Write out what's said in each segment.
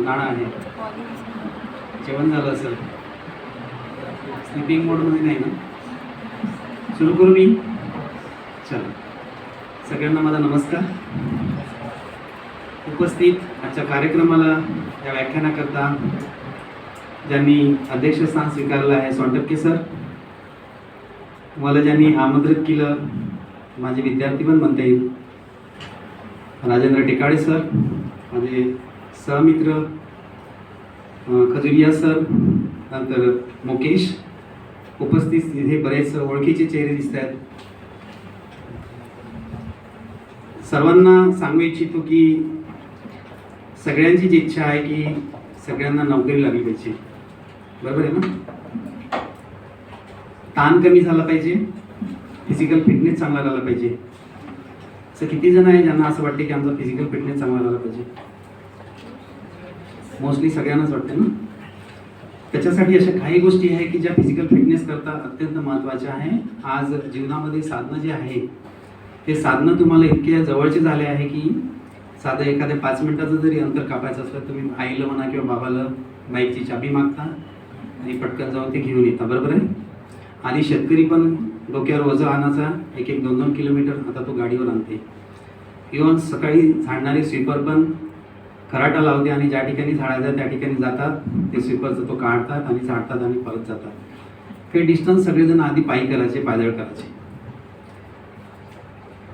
उन्हाळा आहे, जेवण झालं असेल, स्लीपिंग मोडमध्ये नाही ना? सुरू करू मी? चला, सगळ्यांना माझा नमस्कार. उपस्थित आजच्या कार्यक्रमाला या व्याख्यानाकरता ज्यांनी अध्यक्षस्थान स्वीकारलं आहे सोनटक्के सर, मला ज्यांनी आमंत्रित केलं माझे विद्यार्थी पण म्हणता येईल, राजेंद्र टेकाळे सर, माझे सहमित्र खजुरिया सर, नंतर मुकेश, उपस्थित इथे बरेच ओळखीचे चेहरे दिसत आहेत. सर्वांना सांगू इच्छितो की सगळ्यांचीच इच्छा आहे की सगळ्यांना नोकरी लागली पाहिजे, बरोबर आहे ना? ताण कमी झाला पाहिजे, फिजिकल फिटनेस चांगला झाला पाहिजे. असं किती जण आहे ज्यांना असं वाटते की आमचा फिजिकल फिटनेस चांगला झाला पाहिजे? मोस्टली सगळ्यांनाच वाटते ना. त्याच्यासाठी अशा काही गोष्टी आहे की ज्या फिजिकल फिटनेस करता अत्यंत महत्त्वाच्या आहे. आज जीवनामध्ये साधनं जे आहे ते साधनं तुम्हाला इतके जवळचे झाले आहे की साधं एखाद्या 5 मिनिटाचं जरी अंतर कापायचं असलं तुम्ही आईला म्हणा किंवा बाबाला बाईकची चाबी मागता आणि पटकन जाऊन ते घेऊन येता, बरोबर आहे? आणि शेतकरी पण डोक्यावर ओझं आणायचा 1-2 किलोमीटर आता तो गाडीवर आणते. इव्हन सकाळी झाडणारे स्वीपर पण खराटा लावते आणि ज्या ठिकाणी झाडायचं त्या ठिकाणी जातात, ते स्वीपरचं तो काढतात आणि झाडतात आणि परत जातात. हे डिस्टन्स सगळेजण आधी पायी करायचे, पायदळ करायचे.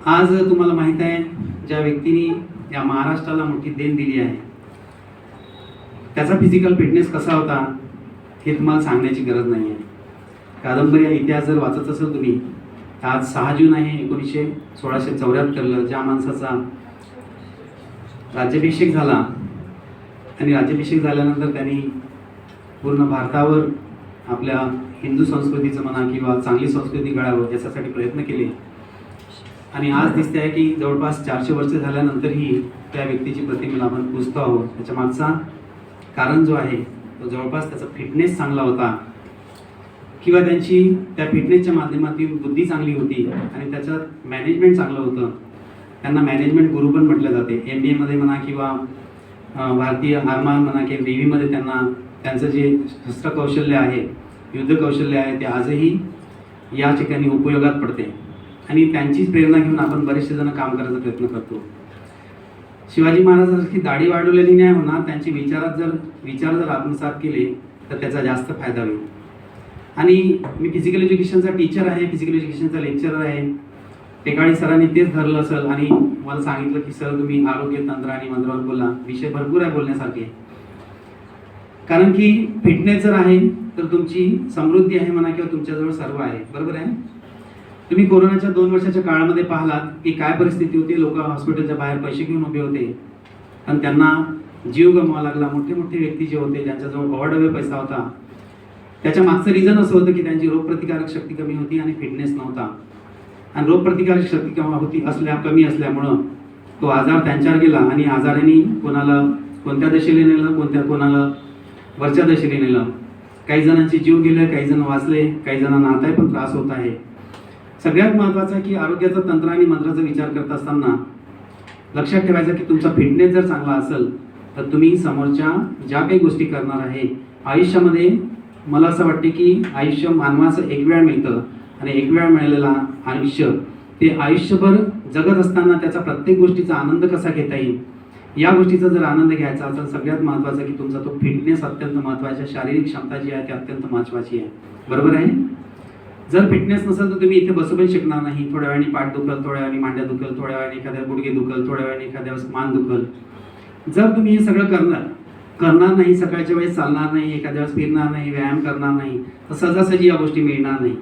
आज तुम्हाला माहीत आहे ज्या व्यक्तीने या महाराष्ट्राला मोठी देण दिली आहे त्याचा फिजिकल फिटनेस कसा होता हे तुम्हाला सांगण्याची गरज नाही आहे. कादंबरी इतिहास जर वाचत असेल तुम्ही, आज 6 जून आहे 1674ला ज्या माणसाचा राज्याभिषेक झाला आणि राज्याभिषेक झाल्यानंतर त्यांनी पूर्ण भारतावर आपल्या हिंदू संस्कृतीचं म्हणा किंवा चांगली संस्कृती घडावं याच्यासाठी प्रयत्न केले. आणि आज दिसते आहे की जवळपास 400 वर्ष झाल्यानंतरही त्या व्यक्तीची प्रतिमेला आपण पुजतो आहोत. त्याच्या मागचा कारण जो आहे तो जवळपास त्याचा फिटनेस चांगला होता किंवा त्यांची त्या फिटनेसच्या माध्यमातून बुद्धी चांगली होती आणि त्याच्यात मॅनेजमेंट चांगलं होतं. त्यांना मॅनेजमेंट गुरु पण म्हटलं जाते. MBA मध्ये म्हणा किंवा भारतीय आरमान म्हणा किंवा नेव्हीमध्ये त्यांचं जे शस्त्र कौशल्य आहे, युद्ध कौशल्य आहे ते आजही या ठिकाणी उपयोगात पडते आणि त्यांचीच प्रेरणा घेऊन आपण बरेचसे जण काम करायचा प्रयत्न करतो. शिवाजी महाराजांसारखी दाढी वाढवलेली नाही होणार, त्यांचे विचार जर आत्मसात केले तर त्याचा जास्त फायदा होईल. आणि मी फिजिकल एज्युकेशनचा टीचर आहे, फिजिकल एज्युकेशनचा लेक्चरर आहे. टेकाळे सरांनी तेच धरलं असेल आणि मला सांगितलं की सर तुम्ही आरोग्य तंत्र आणि मंत्रावर बोला. विषय भरपूर आहे बोलण्यासारखे, कारण की फिटनेस जर आहे तर तुमची समृद्धी आहे म्हणा किंवा तुमच्याजवळ सर्व आहे, बरोबर आहे? तुम्ही कोरोनाच्या 2 वर्षाच्या काळामध्ये पाहिलात की काय परिस्थिती होती. लोक हॉस्पिटलच्या बाहेर पैसे घेऊन उभे होते आणि त्यांना जीव गमवावा लागला. मोठे मोठे व्यक्ती जे होते ज्यांच्याजवळ अवाढव्य पैसा होता, त्याच्या मागचं रिझन असं होतं की त्यांची रोगप्रतिकारक शक्ती कमी होती आणि फिटनेस नव्हता. आणि रोगप्रतिकारक शक्ती कमी असल्यामुळं तो आजार त्यांच्यावर गेला आणि आजाराने कोणाला कोणत्या दशेने नेलं, कोणाला वरच्या दशेने नेलं. काही जणांचे जीव गेले, काही जण वाचले, काही जणांना आताही पण त्रास होत आहे. सगळ्यात महत्त्वाचं की आरोग्याचा तंत्र आणि मंत्राचा विचार करत असताना लक्षात ठेवायचं की तुमचा फिटनेस जर चांगला असेल तर तुम्ही समोरच्या ज्या काही गोष्टी करणार आहे आयुष्यामध्ये, मला असं वाटते की आयुष्य मानवाचं एक वेळ मिळतं आणि एक वेळ मिळालेला आयुष्य ते आयुष्यभर जगत असताना त्याचा प्रत्येक गोष्टीचा आनंद कसा घेता येईल या गोष्टीचा जर आनंद घ्यायचा असेल, सगळ्यात महत्त्वाचं की तुमचा तो फिटनेस अत्यंत महत्त्वाचा, शारीरिक क्षमता जी आहे ती अत्यंत महत्त्वाची आहे, बरोबर आहे? जर फिटनेस नसेल तर तुम्ही इथे बसू पण शिकणार नाही. थोड्या वेळाने पाठ दुखल, थोड्या वेळाने मांड्या दुखल, थोड्या वेळाने एखाद्या गुडघे दुखल, थोड्या वेळाने एखाद्या वेळेस मान दुखल. जर तुम्ही हे सगळं करणार नाही, सकाळच्या वेळेस चालणार नाही, एखाद्या वेळेस फिरणार नाही, व्यायाम करणार नाही, तर सहजासहजी या गोष्टी मिळणार नाही.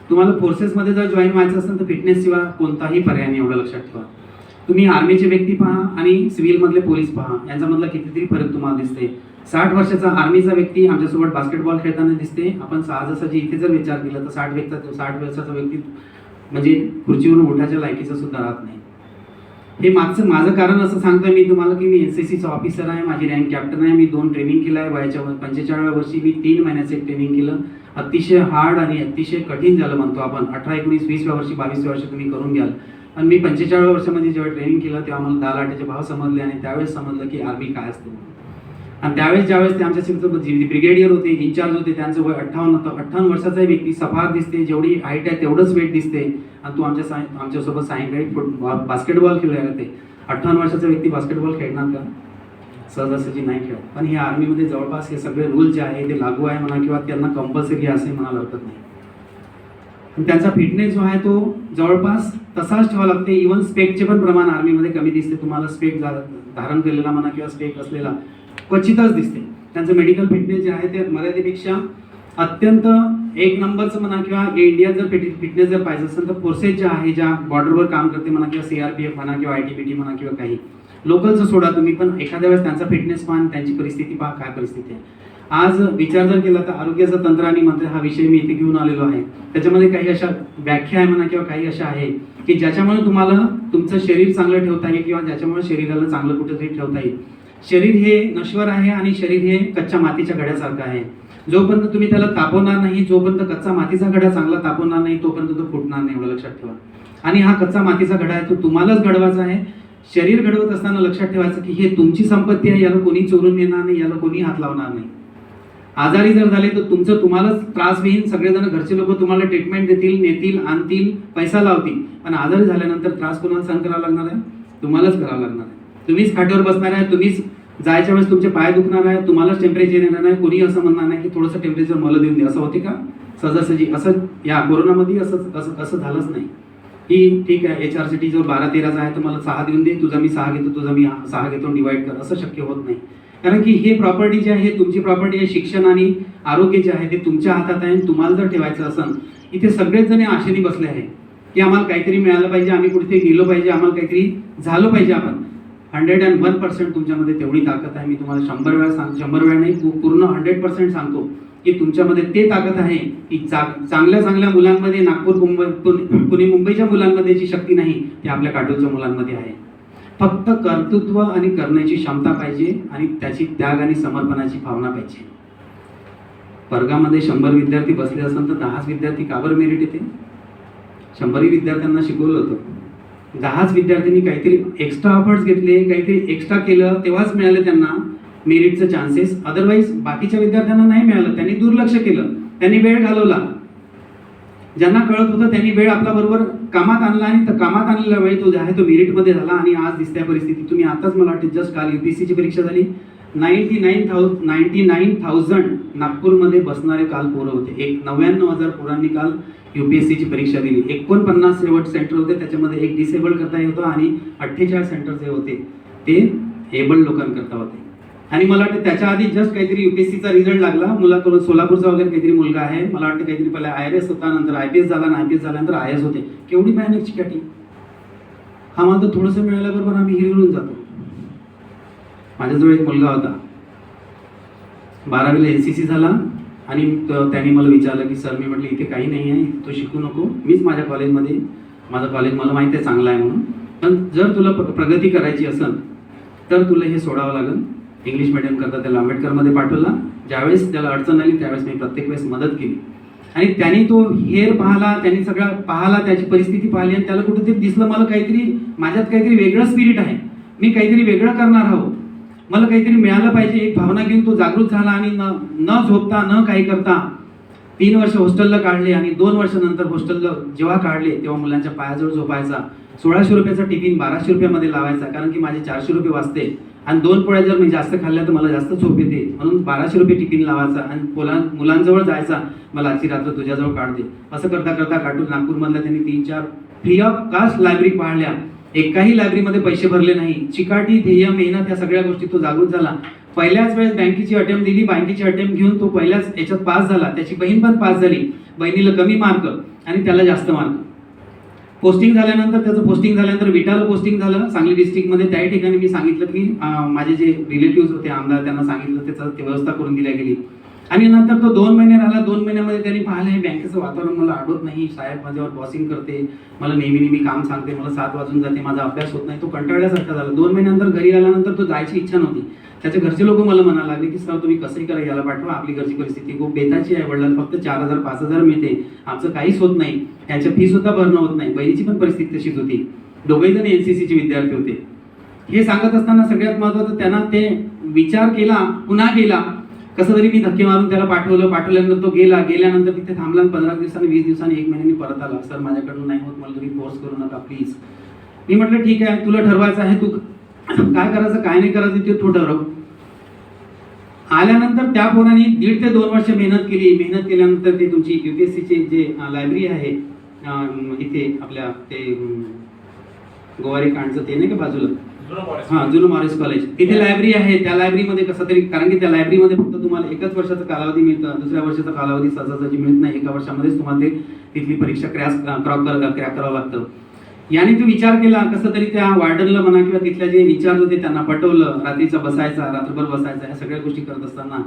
तुम्हाला फोर्सेसमध्ये जर जॉईन व्हायचं असेल तर फिटनेसशिवाय कोणताही पर्याय नाही, एवढं लक्षात ठेवा. तुम्ही आर्मीचे व्यक्ती पहा आणि सिव्हिलमधले पोलीस पहा, यांच्यामधला कितीतरी फरक तुम्हाला दिसते. 60 वर्षाचा आर्मीचा व्यक्ती आमच्यासोबत बास्केटबॉल खेळताना दिसते. आपण सहजासहजी इथे जर विचार केला तर 60 वर्षाचा व्यक्ती म्हणजे खुर्चीवरून उठायच्या लायकीचा सुद्धा राहत नाही. हे माझं कारण असं सांगतोय मी तुम्हाला की मी NCCचा ऑफिसर आहे, माझी रँक कॅप्टन आहे, मी 2 ट्रेनिंग केलं आहे. वयाच्या 45व्या वर्षी मी 3 महिन्याचे ट्रेनिंग केलं. अतिशय हार्ड आणि अतिशय कठीण झालं म्हणतो आपण. 18, 19, 20व्या वर्षी 22व्या वर्षी तुम्ही करून घ्याल. आणि मी 45व्या वर्षामध्ये जेव्हा ट्रेनिंग केलं तेव्हा मला 10 लाखाचे भाव समजले आणि त्यावेळेस समजलं की आर्मी काय असते. आणि त्यावेळेस ज्यावेळेस ते आमच्या ब्रिगेडियर होते, इन्चार्ज होते, त्यांचं वय 58 होतं. 58 वर्षाचा व्यक्ती सफार दिसते, जेवढी हाईट आहे तेवढंच वेट दिसते, आणि तो आमच्यासोबत सायंकाळी बास्केटबॉल खेळायला येते. 58 वर्षाचा व्यक्ती बास्केटबॉल खेळणार का? सहजासहजी नाही खेळत. पण ह्या आर्मीमध्ये जवळपास हे सगळे रूल जे आहे ते लागू आहे म्हणा, किंवा त्यांना कंपल्सरी असे म्हणायला हरकत नाही. पण त्यांचा फिटनेस जो आहे तो जवळपास तसाच ठेवा लागते. इव्हन स्पेकचे पण प्रमाण आर्मीमध्ये कमी दिसते. तुम्हाला स्पेक धारण केलेला म्हणा किंवा स्पेक असलेला क्वचितच दिसते. त्यांचं मेडिकल फिटनेस जे आहे ते मर्यादेपेक्षा अत्यंत एक नंबरचं म्हणा, किंवा इंडियात जर फिटनेस जर पाहिजे असेल तर फोर्सेस ज्या आहे, ज्या बॉर्डरवर काम करते म्हणा, किंवा CRPF म्हणा, किंवा ITBT म्हणा, किंवा काही लोकलचं सोडा तुम्ही, पण एखाद्या वेळेस त्यांचा फिटनेस पहा, त्यांची परिस्थिती पहा, काय परिस्थिती आहे. आज विचार जर केला तर आरोग्याचं तंत्र आणि मंत्र हा विषय मी इथे घेऊन आलेलो आहे. त्याच्यामध्ये काही अशा व्याख्या आहे म्हणा, किंवा काही अशा आहे की ज्याच्यामुळे तुम्हाला तुमचं शरीर चांगलं ठेवता येईल, किंवा ज्याच्यामुळे शरीराला चांगलं कुठेतरी ठेवता येईल. शरीर हे नश्वर आहे आणि शरीर हे कच्च्या मातीच्या घड्यासारखं आहे. जोपर्यंत तुम्ही त्याला तापवणार नाही, जोपर्यंत कच्चा मातीचा घडा चांगला तापवणार नाही, तोपर्यंत तो फुटणार नाही, एवढं लक्षात ठेवा. आणि हा कच्चा मातीचा घडा आहे, तो तुम्हालाच घडवायचा आहे. शरीर घडवत असताना लक्षात ठेवायचं की हे तुमची संपत्ती आहे, याला कोणी चोरून नेणार नाही, याला कोणी हात लावणार नाही. आजारी जर झाले तर तुमचाच त्रास होईल. सगळेजण घरचे लोक तुम्हाला ट्रीटमेंट देतील, नेतील, आणतील, पैसा लावतील, पण आजारी झाल्यानंतर त्रास कोणाला सहन करावा लागणार आहे? तुम्हालाच करावा लागणार आहे. तुम्हीच खाट्यावर बसणार आहे, तुम्हीच जायच्या वेळेस तुमचे पाय दुखणार आहे, तुम्हालाच टेम्परेचर येणार नाही. कोणी असं म्हणणार नाही की थोडंसं टेम्परेचर मला देऊन दे. असं होते का? सहजासहजी असं या कोरोनामध्ये असं झालंच नाही की ठीक आहे HRCT जो 12-13चा आहे, तुम्हाला 6 देऊन दे, तुझा मी 6 घेतो, तुझा मी 6 घेतो, डिवाइड कर. असं शक्य होत नाही. कारण की हे प्रॉपर्टी जे आहे तुमची प्रॉपर्टी आहे. शिक्षण आणि आरोग्य जे आहे ते तुमच्या हातात आहे. तुम्हाला जर ठेवायचं असेल, इथे सगळेच जण आशेने बसले आहे की आम्हाला काहीतरी मिळालं पाहिजे, आम्ही कुठेतरी गेलो पाहिजे, आम्हाला काहीतरी झालं पाहिजे. आपण 101% तुमच्यामध्ये तेवढी ताकद आहे. मी तुम्हाला 100 वेळा नाही, पूर्ण 100% सांगतो की तुमच्यामध्ये ते ताकद आहे की चांगल्या मुलांमध्ये, नागपूर, पुणे, मुंबईच्या मुलांमध्ये जी शक्ती नाही ती आपल्या काटोलच्या मुलांमध्ये आहे. फक्त कर्तृत्व आणि करण्याची क्षमता पाहिजे, आणि त्याची त्याग आणि समर्पणाची भावना पाहिजे. वर्गामध्ये 100 विद्यार्थी बसले असेल तर 10 विद्यार्थी का बरं मेरिट येते? 100 विद्यार्थ्यांना शिकवलं होतं, 10 विद्यार्थ्यांनी काहीतरी एक्स्ट्रा एफर्ट्स घेतले, काहीतरी एक्स्ट्रा केलं, तेव्हाच मिळाले त्यांना मेरिटचं चान्सेस. अदरवाईज बाकीच्या विद्यार्थ्यांना नाही मिळालं. त्यांनी दुर्लक्ष केलं, त्यांनी वेळ घालवला. ज्यांना कळत होतं त्यांनी वेळ आपला बरोबर कामात आणला, आणि कामात आणलेला वेळ तो आहे तो मेरिटमध्ये झाला. आणि आज दिसत्या परिस्थिती तुम्ही आताच मला वाटते जस्ट काल UPSCची परीक्षा झाली. 99,000 नागपूरमध्ये बसणारे काल पोरं होते. 99,000 पोरांनी काल UPSCची परीक्षा दिली. 49 शेवट सेंटर होते, त्याच्यामध्ये एक डिसेबल करता होतं, आणि 48 सेंटर जे होते ते एबल्ड लोकांकरता होते. आणि मला वाटतं त्याच्या आधी जस्ट काहीतरी UPSCचा रिझल्ट लागला. मुलाकडून सोलापूरचा वगैरे काहीतरी मुलगा आहे, मला वाटतं काहीतरी पहिला IRS होता, नंतर IPS झाला, आणि IPS झाल्यानंतर IAS होते. केवढी भयानक चिकाटी. हा मात्र थोडंसं मिळाल्याबरोबर आम्ही हिरवून जातो. माझ्याजवळ एक मुलगा होता, 12वीला NCC झाला, आणि त्यांनी मला विचारलं की सर, मी म्हटलं इथे काही नाही आहे, तो शिकू नको, मीच माझ्या कॉलेजमध्ये, माझं कॉलेज मला माहिती आहे चांगलं आहे म्हणून, पण जर तुला प्रगती करायची असेल तर तुला हे सोडावं लागेल. इंग्लिश मिडियम करता त्याला आंबेडकरमध्ये पाठवला. ज्यावेळेस त्याला अडचण आली त्यावेळेस मी प्रत्येक वेळेस मदत केली, आणि त्यांनी तो हेर पाहिला, त्यांनी सगळं पाहिला, त्याची परिस्थिती पाहिली, आणि त्याला कुठेतरी दिसलं मला माझ्यात काहीतरी वेगळं स्पिरिट आहे, मी काहीतरी वेगळं करणार आहोत, मला काहीतरी मिळालं पाहिजे. एक भावना घेऊन तो जागृत झाला, आणि न झोपता न काही करता 3 वर्ष हॉस्टेलला काढले, आणि 2 वर्षानंतर हॉस्टेलला जेव्हा काढले तेव्हा मुलांच्या पायाजवळ झोपायचा. 1600 रुपयाचा टिफिन 1200 रुपयामध्ये लावायचा, कारण की माझे 400 रुपये वाचते, आणि 2 पोळ्या जर मी जास्त खाल्ल्या तर मला जास्त झोप येते, म्हणून 1200 रुपये टिफिन लावायचा, आणि मुलांजवळ जायचा, मला आजची रात्र तुझ्याजवळ काढते. असं करता करता काटून नागपूरमधल्या त्यांनी 3-4 फ्री ऑफ कास्ट लायब्ररी पाहिल्या. एकाही लायब्ररीमध्ये पैसे भरले नाही. चिकाटी, ध्येय, मेहनत या सगळ्या गोष्टी तो जागृत झाला. पहिल्याच वेळेस बँकेची अटेम्प्ट दिली, बँकेची अटेम्प्ट घेऊन तो पहिल्याच याच्यात पास झाला. त्याची बहीण पण पास झाली, बहिणीला कमी मार्क आणि त्याला जास्त मार्क. पोस्टिंग झाल्यानंतर विटाला पोस्टिंग झालं सांगली डिस्ट्रिक्टमध्ये. त्याही ठिकाणी मी सांगितलं की माझे जे रिलेटिव्ह होते आमदार, त्यांना सांगितलं त्याचं व्यवस्था करून दिली गेली. आणि नंतर तो 2 महिने राहिला. 2 महिन्यामध्ये त्यांनी पाहिलं हे बँकेचं वातावरण मला आवडत नाही, साहेब माझ्यावर बॉसिंग करते, मला नेहमी काम सांगते, मला 7 वाजून जाते, माझा अभ्यास होत नाही. तो कंटाळल्यासारखा झाला. 2 महिन्यानंतर घरी आल्यानंतर तो जायची इच्छा नव्हती. त्याच्या घरचे लोक मला म्हणायला लागले की सर तुम्ही कसंही करा, याला पाठवा, आपली घरची परिस्थिती खूप बेताची आहे, वडिलांना फक्त 4,000-5,000 मिळते, आमचं काहीच होत नाही, त्यांच्या फी सुद्धा भरणं होत नाही. बहिणीची पण परिस्थिती तशीच होती. दोघेही जण NCCचे विद्यार्थी होते. हे सांगत असताना सगळ्यात महत्त्वाचं त्यांना ते विचार केला, पुन्हा गेला. कसं तरी मी धक्के मारून त्याला पाठवल्यानंतर तो गेल्यानंतर तिथे थांबला. 15 दिवसांनी, 20 दिवसांनी, 1 महिन्यानी परत आला. सर माझ्याकडून नाही होत, मला तुम्ही फोर्स करू नका प्लीज. मी म्हटलं ठीक आहे, तुला ठरवायचं आहे, तू काय करायचं काय नाही करायचं ते तू ठरव. आल्यानंतर त्या पोराने 1.5 ते 2 वर्ष मेहनत केल्यानंतर ते तुमची UPSCचे जे लायब्ररी आहे इथे आपल्या ते गोवारी कांडचं ते नाही का बाजूला, जुनो मॉरिस कॉलेज, तिथे लायब्ररी आहे. त्या लायब्ररीमध्ये कसं तरी, कारण की त्या लायब्ररीमध्ये फक्त तुम्हाला 1च वर्षाचा कालावधी मिळतं, दुसऱ्या वर्षाचा कालावधी सहजासहजी मिळत नाही. 1 वर्षामध्येच तुम्हाला ते तिथली परीक्षा क्रॅक करावं लागतं. याने तो विचार केला, कसं तरी त्या वार्डनला म्हणा किंवा तिथल्या जे इंचार्ज होते त्यांना पटवलं. रात्रभर बसायचा, ह्या सगळ्या गोष्टी करत असताना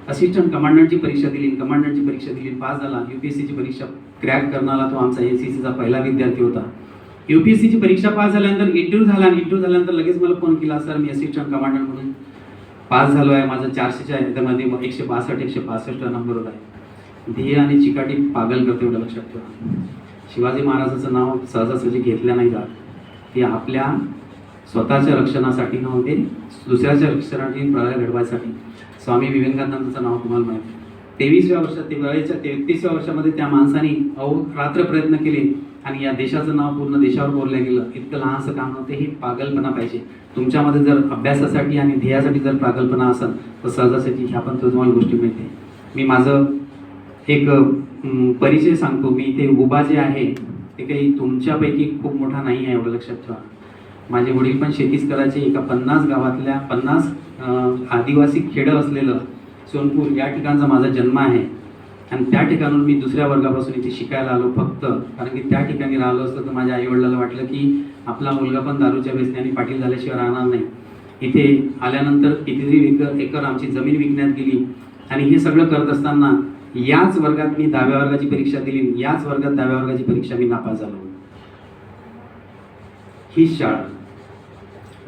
असिस्टंट कमांडंटची परीक्षा दिली, पास झाला. UPSCची परीक्षा क्रॅक करणारा तो आमचा NCCचा पहिला विद्यार्थी होता. UPSCची परीक्षा पास झाल्यानंतर इंटरव्ह्यू झाल्यानंतर लगेच मला फोन केला, सर मी असिस्टंट कमांडंट म्हणून पास झालो आहे, माझं 400च्या ह्याच्यामध्ये 162-165 नंबर आहे. ध्येय आणि चिकाटी पागल करते, एवढं लक्षात ठेवा. शिवाजी महाराजांचं नाव सहजासहजी घेतलं नाही जात. ते आपल्या स्वतःच्या रक्षणासाठी नव्हते, दुसऱ्याच्या रक्षणासाठी, प्रलय घडवायसाठी. स्वामी विवेकानंदांचं नाव तुम्हाला माहिती. 33व्या वर्षामध्ये त्या माणसाने रात्र प्रयत्न केले आणि या देशाचं नाव पूर्ण देशावर बोललं गेलं. इतकं लहानसं काम नव्हतं. हे पागलपणा पाहिजे तुमच्यामध्ये. जर अभ्यासासाठी आणि ध्येयासाठी जर पागलपणा असेल तर सहजासहजी ह्या पण तुम्हाला गोष्टी मिळते. मी माझं एक परिचय सांगतो. मी इथे उभा जे आहे ते काही तुमच्यापैकी खूप मोठा नाही आहे, एवढं लक्षात ठेवा. माझे वडील पण शेतीच करायचे. एका 50 गावातल्या 50 आदिवासी खेडं असलेलं सोनपूर या ठिकाणचा माझा जन्म आहे. आणि त्या ठिकाणून मी 2ऱ्या वर्गापासून इथे शिकायला आलो फक्त. कारण की त्या ठिकाणी राहिलो असतं तर माझ्या आईवडिलांना वाटलं की आपला मुलगा पण दारूच्या व्यसनाने पाटील झाल्याशिवाय राहणार नाही. इथे आल्यानंतर कितीतरी एकर आमची जमीन विकण्यात गेली. आणि हे सगळं करत असताना याच वर्गात मी 10व्या वर्गाची परीक्षा दिली. याच वर्गात 10व्या वर्गाची परीक्षा मी नापास झालो. हीच शाळा.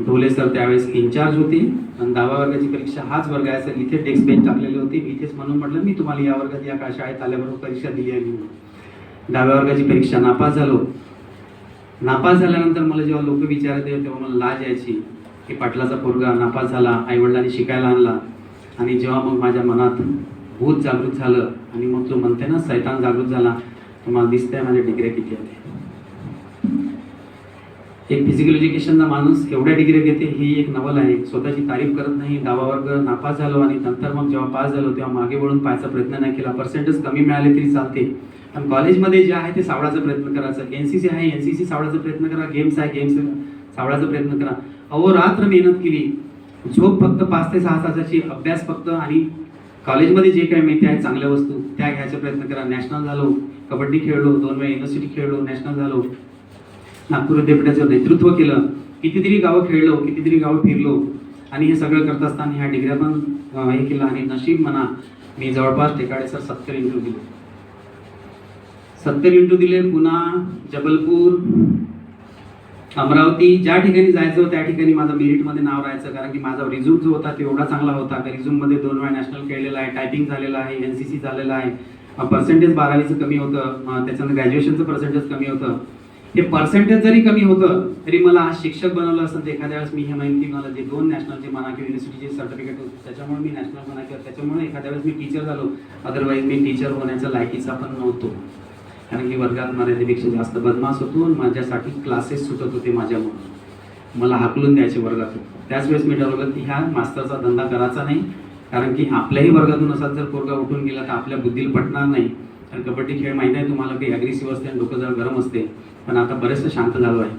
ढोले सर त्यावेळेस इंचार्ज होते आणि 10व्या वर्गाची परीक्षा हाच वर्ग आहे सर. इथे डेस्क बेंच टाकलेले होते. इथेच म्हणून म्हटलं मी तुम्हाला या वर्गात या शाळेत आल्याबरोबर परीक्षा दिली आहे. 10व्या वर्गाची परीक्षा नापास झालो. नापास झाल्यानंतर मला जेव्हा लोक विचारते तेव्हा मला लाज यायची की पाटलाचा पोरगा नापास झाला, आईवडिलांनी शिकायला आणला. आणि जेव्हा मग माझ्या मनात भूत जागृत झालं आणि मग तो म्हणते ना सैतान जागृत झाला, तुम्हाला दिसतंय माझ्या डिग्र्या किती आहेत. एक फिजिकल एज्युकेशनचा माणूस एवढ्या डिग्री घेते ही एक नवल आहे. स्वतःची तारीफ करत नाही. 10वा वर्ग नापास झालो आणि नंतर मग जेव्हा पास झालो तेव्हा मागे वळून पाहायचा प्रयत्न नाही केला. पर्सेंटेज कमी मिळाले तरी चालते, पण कॉलेजमध्ये जे आहे ते सावडायचा प्रयत्न करायचा. NCC आहे NCC सावडायचा प्रयत्न करा, गेम्स आहे गेम्स सावडायचा प्रयत्न करा. अहोरात्र मेहनत केली. झोप फक्त 5 ते 6 तासाची, अभ्यास फक्त. आणि कॉलेजमध्ये जे काही माहिती आहे चांगल्या वस्तू त्या घ्यायचा प्रयत्न करा. नॅशनल झालो, कबड्डी खेळलो, 2 वेळा युनिव्हर्सिटी खेळलो, नॅशनल झालो, नागपूर विद्यापीठाचं नेतृत्व केलं, कितीतरी गावं खेळलो, कितीतरी गावं फिरलो. आणि हे सगळं करत असताना ह्या डिग्र्या पण हे केलं. आणि नशीब म्हणा मी जवळपास टेकाडे सर 70 इंटरव्ह्यू दिले. 70 इंटरव्ह्यू दिले. पुणा, जबलपूर, अमरावती, ज्या ठिकाणी जायचं त्या ठिकाणी माझं मेरिटमध्ये नाव राहायचं. कारण की माझा रिझ्यूम जो होता तो एवढा चांगला होता की रिझ्यूममध्ये 2 वेळा नॅशनल खेळलेला आहे, टायपिंग झालेलं आहे, NCC झालेलं आहे. पर्सेंटेज 12वीचं कमी होतं, त्याच्यानंतर ग्रॅज्युएशनचं पर्सेंटेज कमी होतं. हे पर्सेंटेज जरी कमी होतं तरी मला आज शिक्षक बनवलं असतं. तर एखाद्या वेळेस मी हे माहिती मला जे 2 नॅशनलचे म्हणा किंवा युनिव्हर्सिटीचे सर्टिफिकेट होतं त्याच्यामुळे मी नॅशनल म्हणा किंवा त्याच्यामुळे एखाद्या वेळेस मी टीचर झालो. अदरवाईज मी टीचर होण्याच्या लायकीचा पण नव्हतो. कारण की वर्गात मर्यादेपेक्षा जास्त बदमाश होतो आणि माझ्यासाठी क्लासेस सुटत होते माझ्यामुळे. मला हाकलून द्यायचे वर्गातून. त्याच वेळेस मी ठरवलं की ह्या मास्तरचा धंदा करायचा नाही. कारण की आपल्याही वर्गातून असा जर पोरगा उठून गेला तर आपल्या बुद्धीला पटणार नाही. कारण कबड्डी खेळ माहिती आहे तुम्हाला की ॲग्रेसिव्ह असते आणि डोकं जरा गरम असते. पण आता बरेचसं शांत झालो आहे.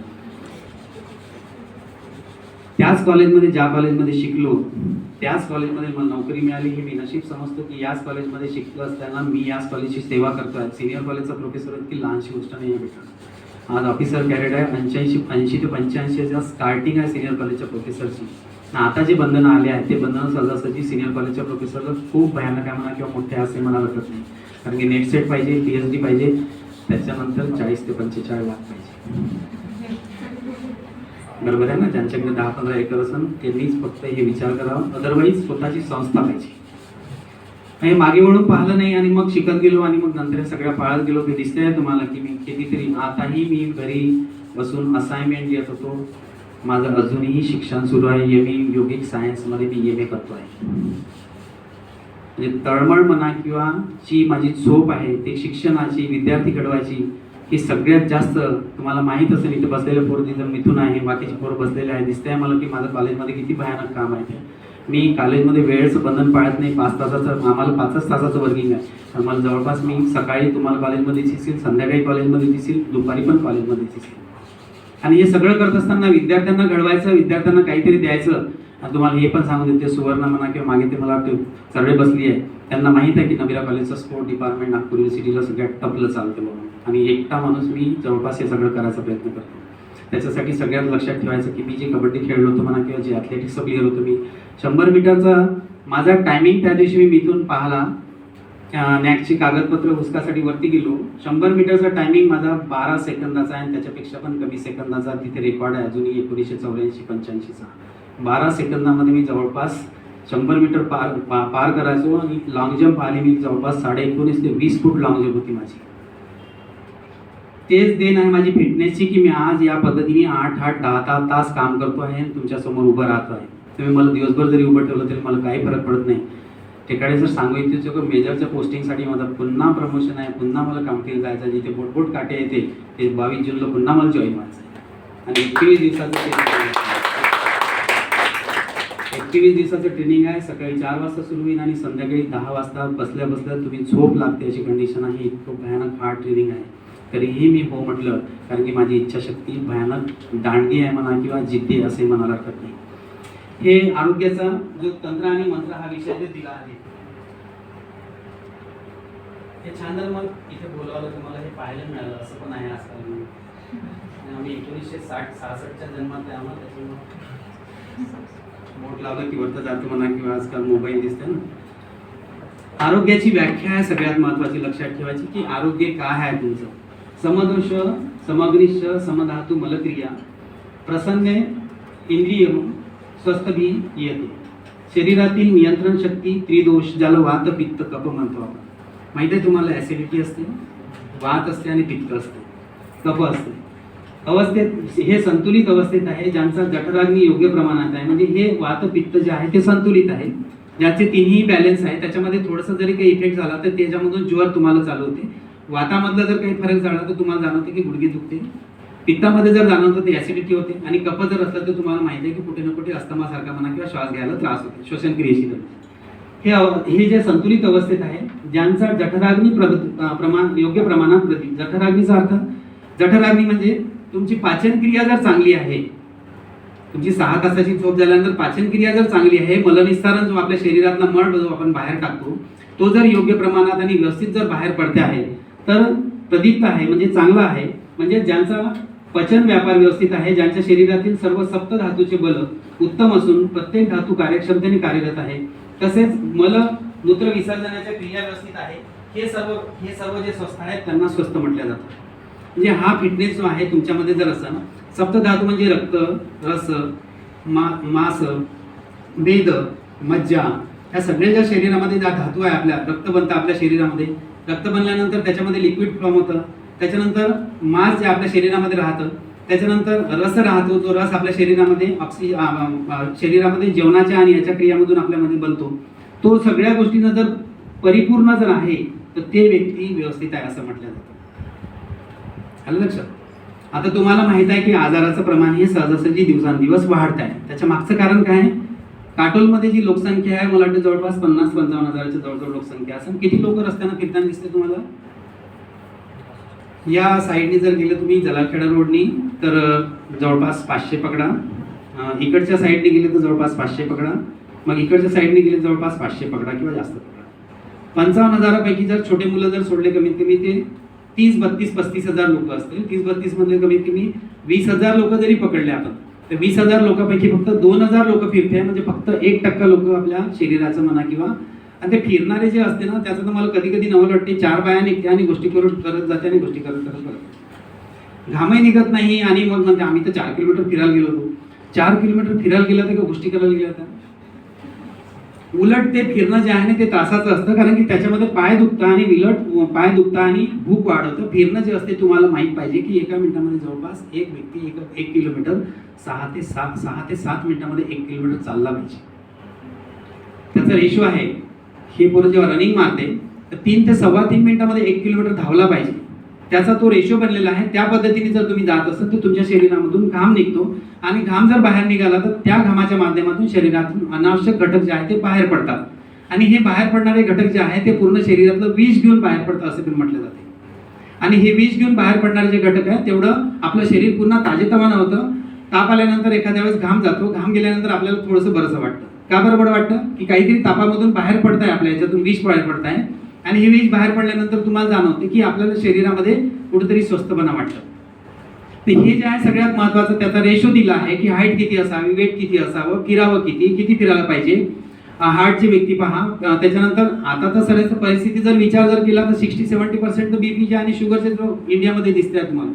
त्याच कॉलेजमध्ये ज्या कॉलेजमध्ये शिकलो त्याच कॉलेजमध्ये मला नोकरी मिळाली. हे मी नशीब समजतो की याच कॉलेजमध्ये शिकलो असताना मी याच कॉलेजची सेवा करतोय. सिनियर कॉलेजचा प्रोफेसर इतकी लहानशी गोष्ट नाही आहे बेटा. आज ऑफिसर कॅरेट आहे. 80 ते 85 स्टार्टिंग आहे सिनियर कॉलेजच्या प्रोफेसरची. आता जे बंधनं आले आहेत ते बंधनं सहजासहजी सिनियर कॉलेजच्या प्रोफेसरला खूप भयानक आहे म्हणा किंवा मोठे असे म्हणा वाटत नाही. कारण की नेट सेट पाहिजे, PhD पाहिजे, त्याच्यानंतर 40 ते 45 लाख पाहिजे. बरोबर आहे ना. ज्यांच्याकडे 10-15 एकर असेल त्यांनीच फक्त हे विचार करावा. अदरवाईज स्वतःची संस्था पाहिजे. हे मागे वळून पाहिलं नाही आणि मग शिकत गेलो आणि मग नंतर सगळ्या पाळत गेलो. ते दिसतंय तुम्हाला की मी कितीतरी आताही मी घरी बसून असाइनमेंट देत होतो. माझं अजूनही शिक्षण सुरू आहे. एम योगिक सायन्समध्ये मी MA करतो आहे. म्हणजे तळमळ म्हणा किंवा जी माझी झोप आहे ते शिक्षणाची, विद्यार्थी घडवायची, ही सगळ्यात जास्त तुम्हाला माहीत असेल. इथे बसलेले पोरं तिथं मिथून आहे, बाकीचे पोरं बसलेले आहे. दिसतंय मला की माझं कॉलेजमध्ये किती भयानक काम आहे ते. मी कॉलेजमध्ये वेळेचं बंधन पाळत नाही. 5 तासाचं, आम्हाला 5च तासाचं वर्किंग आहे. तर मला जवळपास मी सकाळी तुम्हाला कॉलेजमध्ये दिसेल, संध्याकाळी कॉलेजमध्ये दिसेल, दुपारी पण कॉलेजमध्ये दिसेल. आणि हे सगळं करत असताना विद्यार्थ्यांना घडवायचं, विद्यार्थ्यांना काहीतरी द्यायचं. आणि तुम्हाला हे पण सांगू देते, सुवर्ण म्हणा किंवा मागे ते मला वाटतं सर्वे बसली आहे, त्यांना माहीत आहे की नबीरा कॉलेजचं स्पोर्ट डिपार्टमेंट नागपूर युनिव्हर्सिटीला सगळ्यात टपलं चालते म्हणून. आणि एकटा माणूस मी जवळपास हे सगळं करायचा प्रयत्न करतो. त्याच्यासाठी सगळ्यात लक्षात ठेवायचं की मी जे कबड्डी खेळलो होतो म्हणा किंवा जे ॲथलेटिक्सचं प्लेअर होतो, मी 100 मीटरचा माझा टायमिंग त्या दिवशी मी इथून पाहिला, नॅकची कागदपत्र हुसकासाठी वरती गेलो. 100 मीटरचा टायमिंग माझा 12 सेकंदाचा आहे आणि त्याच्यापेक्षा पण कमी सेकंदाचा तिथे रेकॉर्ड आहे अजूनही 1984-85चा. 12 सेकंदामध्ये मी जवळपास 100 मीटर पार करायचो. आणि लॉंग जम्प आली मी जवळपास 19.5 ते 20 फूट लॉंग जम्प होती माझी. तेच देण आहे माझी फिटनेसची की मी आज या पद्धतीने 8-8, 10-10 तास काम करतो आहे आणि तुमच्यासमोर उभं राहतो आहे. तुम्ही मला दिवसभर जरी उभं ठेवलं तरी मला काही फरक पडत नाही. ठिकाणी जर सांगू इच्छितो की मेजरच्या पोस्टिंगसाठी माझं पुन्हा प्रमोशन आहे, पुन्हा मला काउंटीला जायचं आहे. जिथे बोटबोट काटे येते ते 22 जूनला पुन्हा मला जॉईन व्हायचं आहे. आणि 21 दिवसाचं ट्रेनिंग आहे. सकाळी 4 वाजता सुरू होईल आणि संध्याकाळी 10 वाजता बसल्या बसल्या तुम्ही झोप लागते अशी कंडिशन आहे. इतकं भयानक हार्ड ट्रेनिंग आहे. तरीही मी हो म्हटलं, कारण की माझी इच्छाशक्ती भयानक दांडगी आहे म्हणा किंवा जिद्दी असे म्हणायला हरकत नाही. हे आरोग्याचा जो तंत्र आणि मंत्र हा विषय जे दिला आहे, हे छान. जर मग इथे बोलावलं तुम्हाला हे पाहायला मिळालं असं पण आहे आजकाल. आम्ही 1960-66च्या जन्मात आहे आम्हाला, त्याच्यामुळे बोट लावलं की वरतं जातं म्हणा किंवा आजकाल मोबाईल दिसते ना. आरोग्याची व्याख्या आहे सगळ्यात महत्त्वाची लक्षात ठेवायची की आरोग्य काय आहे तुमचं. समदोष समग्निश्च समधातू मलक्रिया प्रसन्ने इंद्रियम स्वस्थभी येते. शरीरातील नियंत्रण शक्ती त्रिदोष, ज्याला वात पित्त कफ म्हणतो आपण. माहिती आहे तुम्हाला, ॲसिडिटी असते, वात असते आणि पित्त असते, कफ असते. अवस्थेत हे संतुलित अवस्थेत आहे, ज्यांचा जठराग्नी योग्य प्रमाणात आहे. म्हणजे हे वात पित्त जे आहे ते संतुलित आहे, ज्याचे तिन्ही बॅलन्स आहे. त्याच्यामध्ये थोडंसं जरी काही इफेक्ट झाला तर त्याच्यामधून ज्वर तुम्हाला चालू होते. वातामधला जर काही फरक झाला तर तुम्हाला जाणवते की गुडघे दुखते. पित्तामध्ये जर जाणवतं ते ॲसिडिटी होते. आणि कफ जर असलं तर तुम्हाला माहिती आहे की कुठे ना कुठे अस्थमासारखा म्हणा किंवा श्वास घ्यायला त्रास होते, श्वसन क्रियेशी. हे जे संतुलित अवस्थेत आहे, ज्यांचा जठराग्नी प्रमाण योग्य प्रमाणात प्रति. जठराग्नीचा अर्थ, जठराग्नी म्हणजे तुमची पाचन क्रिया जर चांगली आहे, तुमची 6 तासाची झोप झाल्यानंतर पाचन क्रिया जर चांगली आहे, मलनिस्सारण जो आपल्या शरीरातला मळ जो आपण बाहेर टाकतो तो जर योग्य प्रमाणात आणि व्यवस्थित जर बाहेर पडते आहे तर प्रदीप्त आहे, म्हणजे चांगला आहे. म्हणजे ज्यांचा पचन व्यापार व्यवस्थित आहे, ज्यांच्या शरीरातील सर्व सप्त धातूचे बल उत्तम असून प्रत्येक धातू कार्यक्षमतेने कार्यरत आहे, तसेच मल मूत्र विसर्जनाच्या क्रिया व्यवस्थित आहे, हे सर्व जे स्वस्थ आहेत त्यांना स्वस्थ म्हटलं जातं. म्हणजे हा फिटनेस जो आहे तुमच्यामध्ये जर असेल, सप्तधातू म्हणजे रक्त, रस, मांस, मेद, मज्जा, ह्या सगळ्या ज्या शरीरामध्ये ज्या धातू आहे, आपल्या रक्त बनतं आपल्या शरीरामध्ये. रक्त बनल्यानंतर त्याच्यामध्ये लिक्विड फॉर्म होतं, त्याच्यानंतर मांस जे आपल्या शरीरामध्ये राहतं, त्याच्यानंतर रस राहतो, जो रस आपल्या शरीरामध्ये शरीरामध्ये जेवणाच्या आणि याच्या क्रियामधून आपल्यामध्ये बनतो. तो सगळ्या गोष्टींना जर परिपूर्ण जर आहे तर ते व्यक्ती व्यवस्थित आहे असं म्हटलं जातं. आलं लक्षात. आता तुम्हाला माहित आहे की आजाराचं प्रमाण हे सहजासहजी दिवसांदिवस वाढत आहे. त्याच्या मागचं कारण काय आहे? काटोलमध्ये जी लोकसंख्या आहे, मला वाटतं जवळपास 50-55 हजाराच्या जवळजवळ लोकसंख्या असेल. किती लोक रस्त्यानं फिरताना दिसते तुम्हाला? या साईडने जर गेलं तुम्ही जलाखेडा रोडनी तर जवळपास 500 पकडा, इकडच्या साईडने गेले तर जवळपास 500 पकडा, मग इकडच्या साईडने गेले जवळपास 500 पकडा किंवा जास्त पकडा. 55 हजारापैकी जर छोटे मुलं जर सोडले कमीत कमी ते 30-32-35 हजार लोक असतील. 30-32 मध्ये कमीत कमी 20,000 लोक जरी पकडले आपण तर 20,000 लोकांपैकी फक्त 2,000 लोक फिरते. म्हणजे फक्त 1% लोक आपल्या शरीराचं म्हणा किंवा, आणि ते फिरणारे जे असते ना त्याचं तर मला कधी कधी नवल वाटते, 4 बाया निघते आणि गोष्टी करत जाते आणि गोष्टी करत घामही निघत नाही. आणि मग म्हणते आम्ही तर 4 किलोमीटर फिरायला गेलो होतो. 4 किलोमीटर फिरायला गेला तर का गोष्टी करायला गेल्या होत्या? उलट ते फिरणं जे आहे ना ते त्रासाचं असतं, कारण की त्याच्यामध्ये पाय दुखतं आणि पाय दुखतं आणि भूक वाढवतं. फिरणं जे असते तुम्हाला माहीत पाहिजे की एका मिनिटामध्ये जवळपास एक व्यक्ती एक किलोमीटर 6 ते 7 मिनिटामध्ये 1 किलोमीटर चालला पाहिजे. त्याचा रेशो आहे, हे पोरं जेव्हा रनिंग मारते तर 3 ते 3.25 मिनिटामध्ये 1 किलोमीटर धावला पाहिजे. त्याचा तो रेशो बनलेला आहे. त्या पद्धतीने जर तुम्ही जात असाल तर तुमच्या शरीरामधून घाम निघतो आणि घाम जर बाहेर निघाला तर त्या घामाच्या माध्यमातून शरीरातून अनावश्यक घटक जे आहे ते बाहेर पडतात आणि हे बाहेर पडणारे घटक जे आहे ते पूर्ण शरीरातलं विष घेऊन बाहेर पडतं असं पण म्हटलं जाते. आणि हे विष घेऊन बाहेर पडणारे जे घटक आहे तेवढं आपलं शरीर पुन्हा ताजेतवानं होतं. ताप आल्यानंतर एखाद्या वेळेस घाम जातो, घाम गेल्यानंतर आपल्याला थोडंसं बरंसं वाटतं. का बरं बरं वाटतं की काहीतरी तापामधून बाहेर पडत आहे, आपल्या याच्यातून विष बाहेर पडत आहे आणि हे विष बाहेर पडल्यानंतर तुम्हाला जाणवते की आपल्याला शरीरामध्ये कुठेतरी स्वस्थपणा वाटतं. तर हे जे आहे सगळ्यात महत्वाचं, त्याचा रेशो दिला आहे की हाईट किती असावी, वेट किती असावं, फिरावं किती फिरायला पाहिजे. हार्टची व्यक्ती पहा. त्याच्यानंतर आता तर सगळ्याच परिस्थिती जर विचार जर केला तर 60-70% तर बीपीचे आणि शुगरचे इंडियामध्ये दिसते आहे तुम्हाला.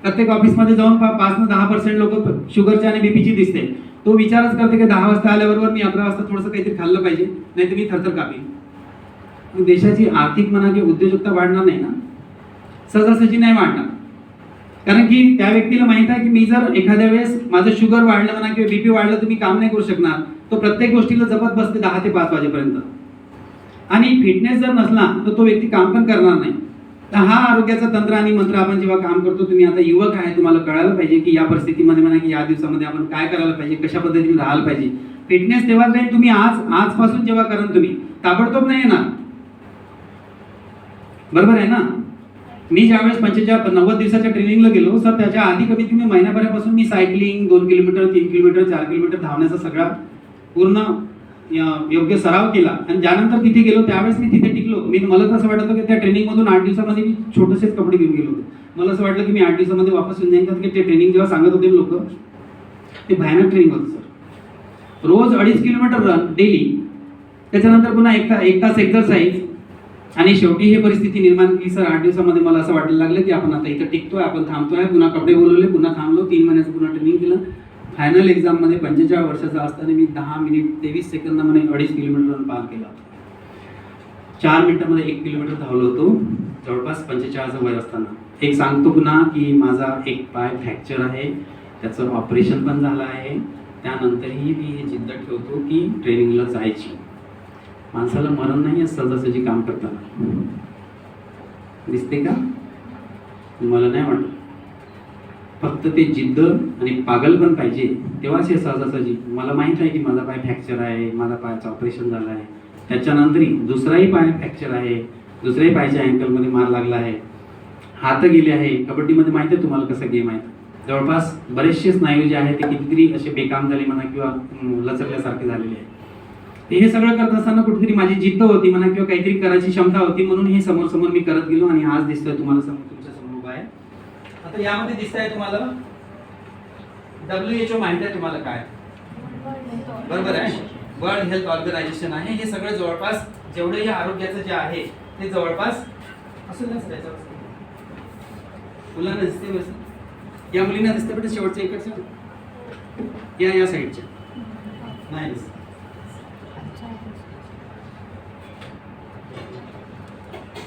प्रत्येक ऑफिसमध्ये जाऊन 5-10% लोक शुगरचे आणि बीपीची दिसते. तो विचारच करते की 10 वाजता आल्याबरोबर मी 11 वाजता थोडंसं काहीतरी खाल्लं पाहिजे, नाही तर मी थरथर कापीन. देशाची आर्थिक म्हणा की उद्योजकता वाढणार नाही ना, सहजासहजी नाही वाढणार. कारण की त्या व्यक्तीला माहित आहे की मी जर एखाद्या वेळेस माझं शुगर वाढलं म्हणा किंवा बीपी वाढलं तर मी काम नाही करू शकणार. तो प्रत्येक गोष्टीला जपत बसते 10 ते 5 वाजेपर्यंत. आणि फिटनेस जर नसला तर तो व्यक्ती काम पण करणार नाही. तर हा आरोग्याचा तंत्र आणि मंत्र आपण जेव्हा काम करतो, तुम्ही आता युवक आहे, तुम्हाला कळायला पाहिजे की या परिस्थितीमध्ये म्हणा की या दिवसामध्ये आपण काय करायला पाहिजे, कशा पद्धतीने राहायला पाहिजे. फिटनेस तेव्हाच नाही तुम्ही आजपासून जेव्हा कराल, तुम्ही ताबडतोब नाही येणार. बरोबर आहे ना. मी ज्यावेळेस 90 दिवसाच्या ट्रेनिंगला गेलो सर, त्याच्या आधी कमीत कमी महिनाभरापासून मी सायकलिंग 2 किलोमीटर 3 किलोमीटर 4 किलोमीटर धावण्याचा सगळा पूर्ण योग्य सराव केला. आणि ज्यानंतर तिथे गेलो त्यावेळेस मी तिथे टिकलो. मला तर असं वाटत होतं की त्या ट्रेनिंगमधून 8 दिवसामध्ये मी छोटेसेच कपडे घेऊन गेलो होतो. मला असं वाटलं की मी 8 दिवसामध्ये वापस येऊन जाईन, की ते ट्रेनिंग जेव्हा सांगत होते लोक, ते भयानक ट्रेनिंग होतं सर. रोज 2.5 किलोमीटर रन डेली, त्याच्यानंतर पुन्हा एक तास एक्सरसाइज. आणि शेवटी ही परिस्थिती निर्माण केली सर 8 दिवसामध्ये. मला असं वाटायला लागलं की आपण आता इथं टिकतोय, आपण थांबतोय. पुन्हा कपडे बोलवले, पुन्हा थांबलो. 3 महिन्याचं पुन्हा ट्रेनिंग केलं. फायनल एक्झाममध्ये 45 वर्षाचा असताना मी 10 मिनिट 23 सेकंदामध्ये 2.5 किलोमीटर रन पार केला. 4 मिनिटामध्ये 1 किलोमीटर धावलो होतो, जवळपास 45 वय असताना. एक सांगतो पुन्हा की माझा एक पाय फ्रॅक्चर आहे, त्याचं ऑपरेशन पण झालं आहे. त्यानंतरही मी हे जिद्द ठेवतो की ट्रेनिंगला जायची. माणसाला मरण नाही आहे सहजासहजी काम करताना, दिसते का? मला नाही वाटत. फक्त ते जिद्द आणि पागल पण पाहिजे, तेव्हाच हे सहजासहजी. मला माहित आहे की माझा पाय फ्रॅक्चर आहे, माझा पायाचं ऑपरेशन झालं आहे. त्याच्यानंतरही दुसराही पाय फ्रॅक्चर आहे, दुसऱ्याही पायाच्या अँकलमध्ये मार लागला आहे, हात गेले आहे. कबड्डीमध्ये माहिती आहे तुम्हाला कसं गेम आहे. जवळपास बरेचसे स्नायू जे आहेत ते कितीतरी असे बेकाम झाले म्हणा किंवा लचकल्यासारखे झालेले आहे. हे सगळं करत असताना कुठेतरी माझी जिद्द होती म्हणा किंवा काहीतरी करायची क्षमता होती, म्हणून हे समोर समोर मी करत गेलो आणि आज दिसतोय तुम्हाला समोर, तुमच्या समोर उभा आहे. आता यामध्ये दिसतंय तुम्हाला WHO माहिती आहे तुम्हाला काय? बरोबर आहे, वर्ल्ड हेल्थ ऑर्गनायझेशन आहे. हे सगळं जवळपास जेवढे हे आरोग्याचं जे आहे ते जवळपास असं नसतं. मुलांना दिसते व्यवस्थित, या मुलींना दिसते पण शेवटच्या इकडच्या या साईडच्या नाही दिसत.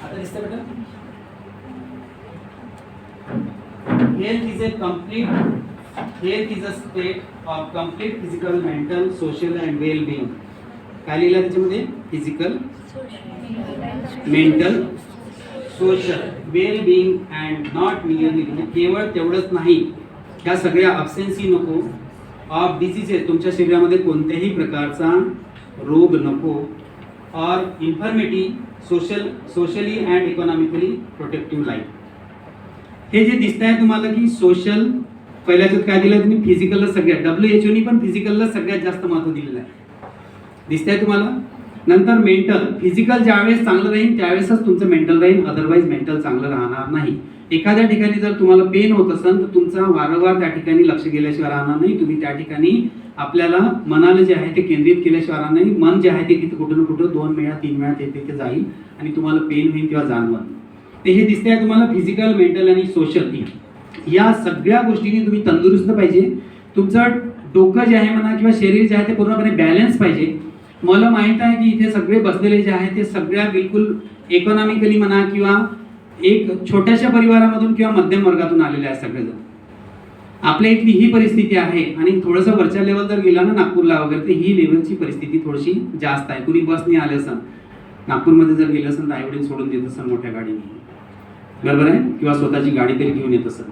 आता दिसतं बेटा. Health is a state of complete physical, mental, social and well-being. काय लिहिलं त्याच्यामध्ये? Physical, mental, social, well-being and not merely. केवळ तेवढंच नाही, ह्या सगळ्या अब्सेन्सी नको, ऑफ डिसीजेस, तुमच्या शरीरामध्ये कोणत्याही प्रकारचा रोग नको, और इन्फॉर्मेटी, socially and economically protective life. हे जे दिसत आहे तुम्हाला की सोशल, पहिल्याच्यात काय दिलं तुम्ही? फिजिकलला सगळ्यात, WHO पण फिजिकलला सगळ्यात जास्त महत्त्व दिलेलं आहे. दिसतंय तुम्हाला. नंतर मेंटल, फिजिकल ज्यावेळेस चांगलं राहील त्यावेळेसच तुमचं मेंटल राहील, अदरवाईज मेंटल चांगलं राहणार नाही. एखाद्या ठिकाणी जर तुम्हाला पेन होत असेल तर तुमचा वारंवार त्या ठिकाणी लक्ष गेल्याशिवाय राहणार नाही. तुम्ही त्या ठिकाणी आपल्याला मनाला जे आहे ते केंद्रित केल्याशिवाय राहणार नाही. मन जे आहे ते तिथे कुठं ना कुठं 2 वेळा 3 वेळा तिथे जाईल आणि तुम्हाला पेन होईल किंवा जाणवल. ते हे दिसतंय तुम्हाला फिजिकल, मेंटल आणि सोशल. या सगळ्या गोष्टींनी तुम्ही तंदुरुस्त पाहिजे. तुमचं डोकं जे आहे म्हणा किंवा शरीर जे आहे ते पूर्णपणे बॅलन्स पाहिजे. मला माहित आहे की इथे सगळे बसलेले जे आहेत ते सगळ्या बिलकुल इकॉनॉमिकली म्हणा किंवा एक छोट्याशा परिवारामधून किंवा मध्यम वर्गातून आलेले आहेत सगळेजण. आपल्या इथली ही परिस्थिती आहे आणि थोडंसं वरच्या लेवल जर गेला ना नागपूरला वगैरे तर ही लेवलची परिस्थिती थोडीशी जास्त आहे. कुणी बसने आले असन, नागपूरमध्ये जर गेलं असेल तर आईवडील सोडून देत असेल मोठ्या गाडीने, बरोबर आहे, किंवा स्वतःची गाडी तरी घेऊन येत असेल.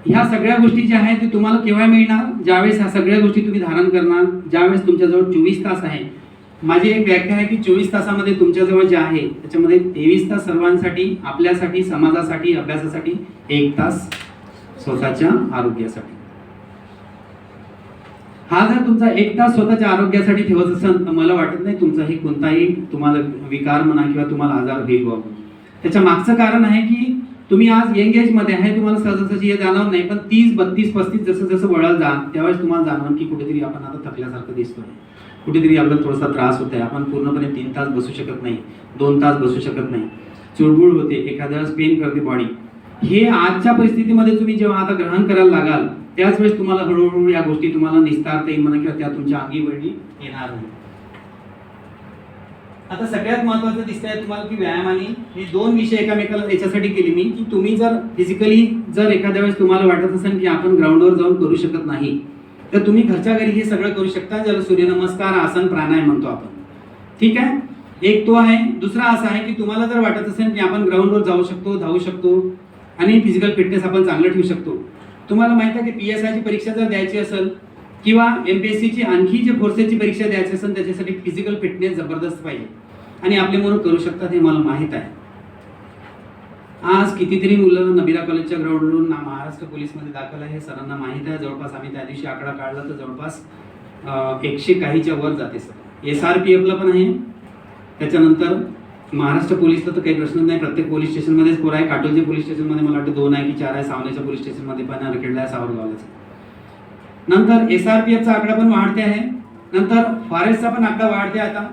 ह्या सगळ्या गोष्टी ज्या आहेत ते तुम्हाला केव्हा मिळणार, ज्यावेळेस ह्या सगळ्या गोष्टी तुम्ही धारण करणार, ज्यावेळेस तुमच्याजवळ 24 तास आहे. माझी एक व्याख्या आहे की 24 तासामध्ये तुमच्याजवळ जे आहे त्याच्यामध्ये 23 तास सर्वांसाठी, आपल्यासाठी, समाजासाठी, अभ्यासासाठी, 1 तास स्वतःच्या आरोग्यासाठी. हा जर तुमचा 1 तास स्वतःच्या आरोग्यासाठी ठेवत असेल तर मला वाटत नाही तुमचाही कोणताही तुम्हाला विकार म्हणा किंवा तुम्हाला आजार होईल बाबा. त्याच्या मागचं कारण आहे की तुम्ही आज यंग एज मध्ये आहे, तुम्हाला सहजासहजी हे जाणवत नाही, पण 30, 32, 35 जसं जसं वळाल जा त्यावेळेस तुम्हाला जाणवण की कुठेतरी आपण आता थकल्यासारखं दिसतोय, कुठेतरी आपल्याला थोडासा त्रास होत आहे, आपण पूर्णपणे 3 तास बसू शकत नाही, 2 तास बसू शकत नाही, चुळबुळ होते, एखाद्या वेळेस पेन करते बॉडी. हे आजच्या परिस्थितीमध्ये तुम्ही जेव्हा आता ग्रहण करायला लागाल त्याच वेळेस तुम्हाला हळूहळू या गोष्टी तुम्हाला निस्तारता येईल म्हणा किंवा त्या तुमच्या अंगी वळी येणार नाही. आता सगळ्यात महत्त्वाचं दिसतंय तुम्हाला की व्यायामाने हे 2 विषय एकामेकाला याच्यासाठी केले मी की तुम्ही जर फिजिकली जर एखाद्या वेळेस तुम्हाला वाटत असेल की आपण ग्राउंडवर जाऊन करू शकत नाही तर तुम्ही घरच्या घरी हे सगळं करू शकता, ज्याला सूर्यनमस्कार, आसन, प्राणायाम म्हणतो आपण. ठीक आहे, एक तो आहे. दुसरा असा आहे की तुम्हाला जर वाटत असेल की आपण ग्राउंडवर जाऊ शकतो, धावू शकतो आणि फिजिकल फिटनेस आपण चांगलं ठेवू शकतो. तुम्हाला माहित आहे की PSI ची परीक्षा जर द्यायची असेल किंवा MPSC ची आणखी जे फोर्सेसची परीक्षा द्यायची असेल त्याच्यासाठी फिजिकल फिटनेस जबरदस्त पाहिजे आणि आपले मुलं करू शकतात हे मला माहित आहे. आज कितीतरी मुलं नबिरा कॉलेजच्या ग्राउंडवरून महाराष्ट्र पोलीसमध्ये दाखल आहे, सरांना माहित आहे. जवळपास आम्ही त्या दिवशी आकडा काढला तर जवळपास 100 काहीच्या वर जाते सर. SRPFला पण आहे, त्याच्यानंतर महाराष्ट्र पोलीसला तर काही प्रश्न नाही, प्रत्येक पोलीस स्टेशनमध्येच पोर आहे. काटोलचे पोलीस स्टेशनमध्ये मला वाटतं 2 आहे की 4 आहे, सावनेच्या पोलीस स्टेशनमध्ये पण आहे, रखेडला आहे, सावरगावलाच. नंतर SRPFचा आकडा पण वाढते आहे. नंतर फॉरेस्टचा पण आकडा वाढते. आता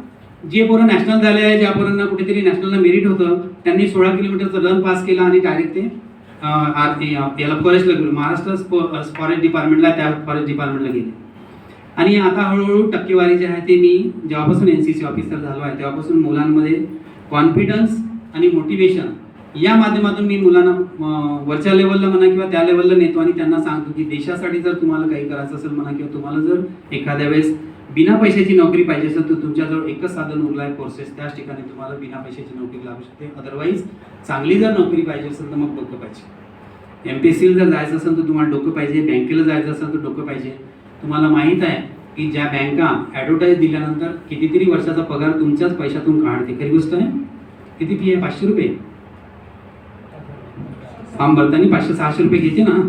जे पोरं नॅशनल झाले आहे, ज्या पोरांना कुठेतरी नॅशनलला मेरिट होतं त्यांनी 16 किलोमीटरचं रन पास केला आणि डायरेक्ट ते याला फॉरेस्टला गेलो, महाराष्ट्र फॉरेस्ट डिपार्टमेंटला, त्या फॉरेस्ट डिपार्टमेंटला गेले. आणि आता हळूहळू टक्केवारी जी आहे ते मी जेव्हापासून NCC ऑफिसर झालो आहे तेव्हापासून मुलांमध्ये कॉन्फिडन्स आणि मोटिवेशन या माध्यमातून मी मुलांना वरच्या लेवलला म्हणा किंवा त्या लेवलला नेतो आणि त्यांना सांगतो की देशासाठी जर तुम्हाला काही करायचं असेल म्हणा किंवा तुम्हाला जर एखाद्या वेळेस बिना पैशाची नोकरी पाहिजे असेल तर तुमच्याजवळ एकच साधन उरलं आहे, कोर्सेस. त्याच ठिकाणी तुम्हाला बिना पैशाची नोकरी लागू शकते. अदरवाईज चांगली जर नोकरी पाहिजे असेल तर मग डोकं पाहिजे. MPSCला जर जायचं असेल तर तुम्हाला डोकं पाहिजे, बँकेला जायचं असेल तर डोकं पाहिजे. तुम्हाला माहीत आहे की ज्या बँका ॲडव्हर्टाईज दिल्यानंतर कितीतरी वर्षाचा पगार तुमच्याच पैशातून काढते. खरी गोष्ट आहे. किती फी आहे? 500 रुपये. फॉर्म भरताना 500-600 रुपये घेते ना,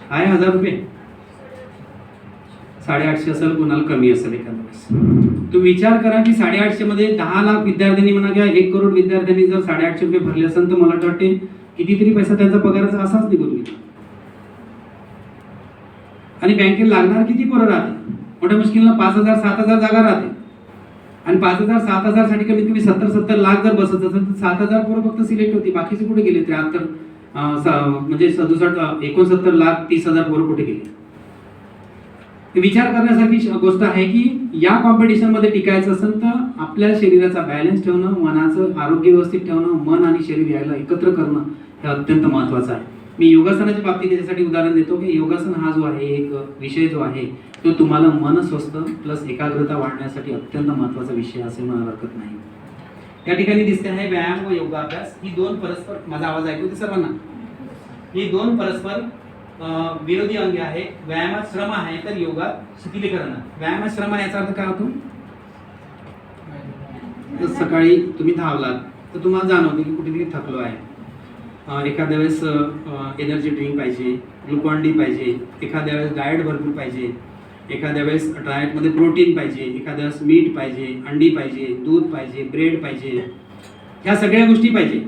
आहे 1000 रुपये, 850 असेल, कोणाला कमी असेल एखाद्या वेळेस. तुम्ही विचार करा की 850 मध्ये 10 लाख विद्यार्थ्यांनी म्हणा किंवा 1 करोड विद्यार्थ्यांनी जर 850 रुपये भरले असेल तर मला वाटते कितीतरी पैसा त्यांचा पगाराचा असाच निघून गेला. आणि बँकेला लागणार किती पोरं राहते? मोठ्या मुश्किलनं 5000-7000 जागा राहते आणि 5000-7000 साठी कमीत कमी 70 लाख जर बसत असेल तर 7000 पोरं फक्त सिलेक्ट होती. बाकीचे कुठे गेले? 73 म्हणजे 69 लाख 30,000 पोरं कुठे गेले? विचार करण्यासारखी गोष्ट आहे की या कॉम्पिटिशन मध्ये टिकायचं असेल तर आपल्या शरीराचा बॅलन्स ठेवणं, मनाचं आरोग्य व्यवस्थित ठेवणं, मन आणि शरीर यायला एकत्र करणं हे अत्यंत महत्त्वाचं आहे. मी योगासनाच्या बाबतीत त्याच्यासाठी उदाहरण देतो की योगासन हा जो आहे एक विषय जो आहे तो तुम्हाला मन स्वस्थ प्लस एकाग्रता वाढण्यासाठी अत्यंत महत्त्वाचा विषय असे म्हणायला हरकत नाही. या ठिकाणी दिसते आहे व्यायाम व योगाभ्यास ही 2 परस्पर, माझा आवाज ऐकू दे सर्वांना, ही 2 परस्पर विरोधी अंगे आहे. व्यायामात श्रम आहे तर योगात शिथिलीकरण. व्यायामात श्रम याचा अर्थ काय होतो? सकाळी तुम्ही धावलात तर तुम्हाला जाणवते की कुठेतरी थकलो आहे. एखाद्या वेळेस एनर्जी ड्रिंक पाहिजे, ग्लुकॉन डी पाहिजे, एखाद्या वेळेस डाएट भरपूर पाहिजे, एखाद्या वेळेस डाएटमध्ये प्रोटीन पाहिजे, एखाद्या वेळेस मीठ पाहिजे, अंडी पाहिजे, दूध पाहिजे, ब्रेड पाहिजे. ह्या सगळ्या गोष्टी पाहिजे.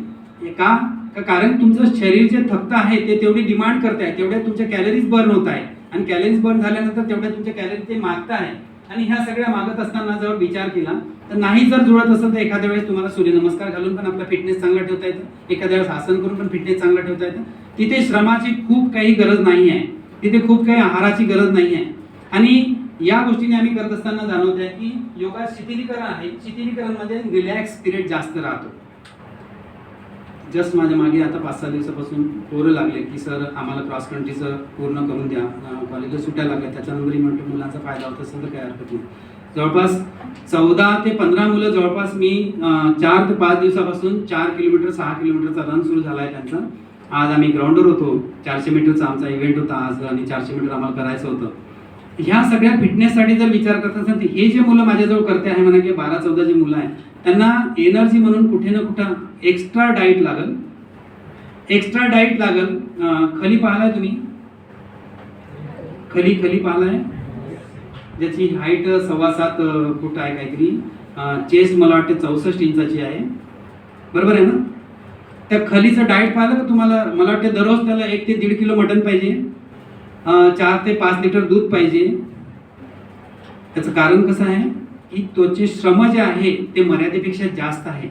का? कारण तुमचं शरीर जे थकतं आहे ते तेवढी डिमांड करत आहे, तेवढ्या तुमच्या कॅलरीज बर्न होत आहे आणि कॅलरीज बर्न झाल्यानंतर तेवढ्या तुमच्या कॅलरीज ते मागत आहे. आणि ह्या सगळ्या मागत असताना जर विचार केला तर नाही जर जुळत असेल तर एखाद्या वेळेस तुम्हाला सूर्यनमस्कार घालून पण आपला फिटनेस चांगला ठेवता येतं, एखाद्या वेळेस आसन करून पण फिटनेस चांगला ठेवता येतं. तिथे श्रमाची खूप काही गरज नाही आहे, तिथे खूप काही आहाराची गरज नाही आहे. आणि या गोष्टीने आम्ही करत असताना जाणवत आहे की योगा शिथिलीकरण आहे. शिथिलीकरण म्हणजे रिलॅक्स पिरियड जास्त राहतो. जस्ट माझ्या मागे आता 5-6 दिवसापासून पोरं लागले की सर आम्हाला क्रॉस कंट्रीचं पूर्ण करून द्या, कॉलेजला सुट्या लागल्या. त्याच्यानंतरही म्हणतो मुलांचा फायदा होत असेल तर काही हरकत नाही. जवळपास 14 ते 15 मुलं जवळपास मी 4 ते 5 दिवसापासून 4 किलोमीटर 6 किलोमीटरचा रन सुरू झाला आहे त्यांचा. आज आम्ही ग्राउंडवर होतो. 400 मीटरचा आमचा इव्हेंट होता आज आणि 400 मीटर आम्हाला करायचं होतं. ह्या सगळ्या फिटनेससाठी जर विचार करत असाल तर हे जे मुलं माझ्याजवळ करते आहे म्हणा की 12-14 जी मुलं आहेत त्यांना एनर्जी म्हणून कुठे ना कुठं एक्स्ट्रा डाईट लागल. खली पाहिलाय तुम्ही? खली पाहिलाय ज्याची हाईट 7.25 फूट आहे काहीतरी. चेस्ट मला वाटते 64 इंचाची आहे. बरोबर आहे ना? त्या खलीचं डाईट पाहिलं का तुम्हाला? मला वाटते दररोज त्याला 1 ते 1.5 किलो मटण पाहिजे, 4 ते 5 लिटर दूध पाहिजे. त्याचं कारण कसं आहे की त्वचे श्रम जे आहे ते मर्यादेपेक्षा जास्त आहे.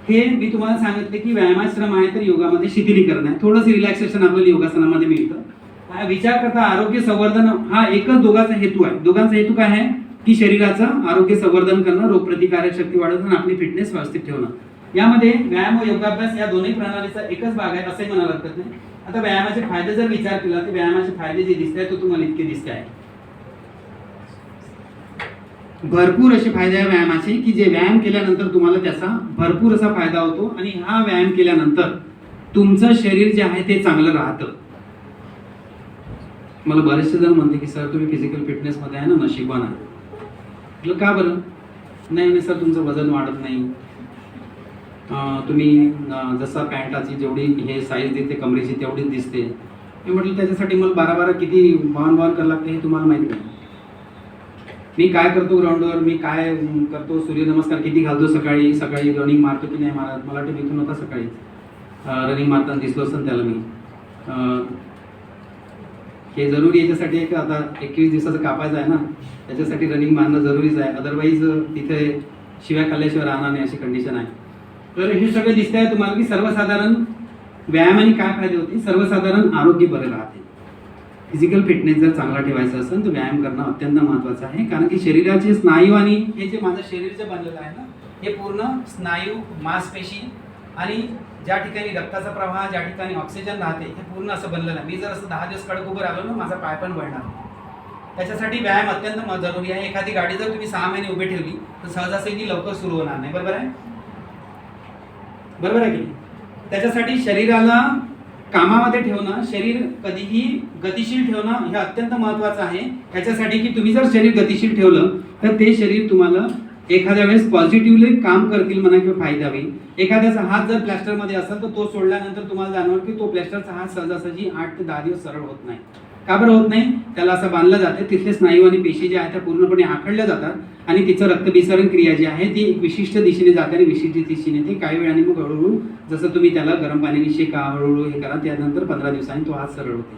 हे मी तुम्हाला सांगितले की व्यायामाश्रम आहे तर योगामध्ये शिथिलीकरण आहे. थोडंसं रिलॅक्सेशन आपल्याला योगासनामध्ये मिळतं. विचार करता आरोग्य संवर्धन हा एकच दोघांचा हेतू आहे. दोघांचा हेतू काय आहे की शरीराचं आरोग्य संवर्धन करणं, रोगप्रतिकारक शक्ती वाढवणं आणि आपली फिटनेस व्यवस्थित ठेवणं. यामध्ये व्यायाम व योगाभ्यास या दोन्ही प्रणालीचा एकच भाग आहे असंही म्हणायला हरकत नाही. आता व्यायामाचे फायदे जर विचार केला तर व्यायामाचे फायदे जे दिसत आहेत तो तुम्हाला इतके दिसत आहे. भरपूर असे फायदे आहे व्यायामाचे की जे व्यायाम केल्यानंतर तुम्हाला त्याचा भरपूर असा फायदा होतो. आणि हा व्यायाम केल्यानंतर तुमचं शरीर जे आहे ते चांगलं राहतं. मला बरेचसे जण म्हणते की सर तुम्ही फिजिकल फिटनेस मध्ये आहे ना, नशीबवान आहे. म्हटलं का बरं? नाही सर तुमचं वजन वाढत नाही, तुम्ही जसा पॅन्टाची जेवढी हे साईज दिसते कमरेची तेवढीच दिसते. मी म्हटलं त्याच्यासाठी मला 12 किती वाहन करावं लागते हे तुम्हाला माहिती नाही. मी काय करतो ग्राउंडवर, मी काय करतो, सूर्यनमस्कार किती घालतो, सकाळी सकाळी रनिंग मारतो की नाही मारत. मला वाटतं इथून होता सकाळी रनिंग मारताना दिसलो असतं त्याला मी. हे जरुरी याच्यासाठी आहे का आता 21 दिवसाचं कापायचं आहे ना, त्याच्यासाठी रनिंग मारणं जरुरीच आहे. अदरवाईज तिथे शिव्या खाल्ल्याशिवाय राहणार नाही अशी कंडिशन आहे. तर हे सगळं दिसत आहे तुम्हाला की सर्वसाधारण व्यायामाने काय फायदे होते. सर्वसाधारण आरोग्य बरे राहते. फिजिकल फिटनेस जर चांगला ठेवायचा असेल तर व्यायाम करणं अत्यंत महत्त्वाचं आहे. कारण की शरीराचे स्नायू आणि हे जे माझं शरीर जे बनलेलं आहे ना हे पूर्ण स्नायू, मांसपेशी आणि ज्या ठिकाणी रक्ताचा प्रवाह, ज्या ठिकाणी ऑक्सिजन राहते हे पूर्ण असं बनलेलं आहे. मी जर असं 10 दिवस कडक उभं राहिलो ना माझा पाय पण वळणार. त्याच्यासाठी व्यायाम अत्यंत जरुरी आहे. एखादी गाडी जर तुम्ही 6 महिने उभी ठेवली तर सहजासहजी लवकर सुरू होणार नाही. बरोबर आहे? बरोबर आहे की? त्याच्यासाठी शरीराला कामामध्ये ठेवणं, शरीर कधीही गतिशील ठेवणं हे अत्यंत महत्त्वाचं आहे. याच्यासाठी की तुम्ही जर शरीर गतिशील ठेवलं तर ते शरीर तुम्हाला एखाद्या वेळेस पॉझिटिव्हली काम करतील म्हणा किंवा फायदा होईल. एखाद्याचा हात जर प्लॅस्टरमध्ये असेल तर तो सोडल्यानंतर तुम्हाला जाणवलं की तो प्लॅस्टरचा हात सहजासहजी 8 ते 10 दिवस सरळ होत नाही. का बरं होत नाही? त्याला असं बांधलं जाते. तिथले स्नायू आणि पेशी ज्या आहेत त्या पूर्णपणे आखडल्या जातात आणि तिचं रक्तभिसरण क्रिया जी आहे ती एक विशिष्ट दिशेने जाते आणि विशिष्ट दिशेने ती काही वेळाने मग हळूहळू जसं तुम्ही त्याला गरम पाण्याने शेका, हळूहळू हे करा, त्यानंतर 15 दिवसांनी तो हात सरळ होते.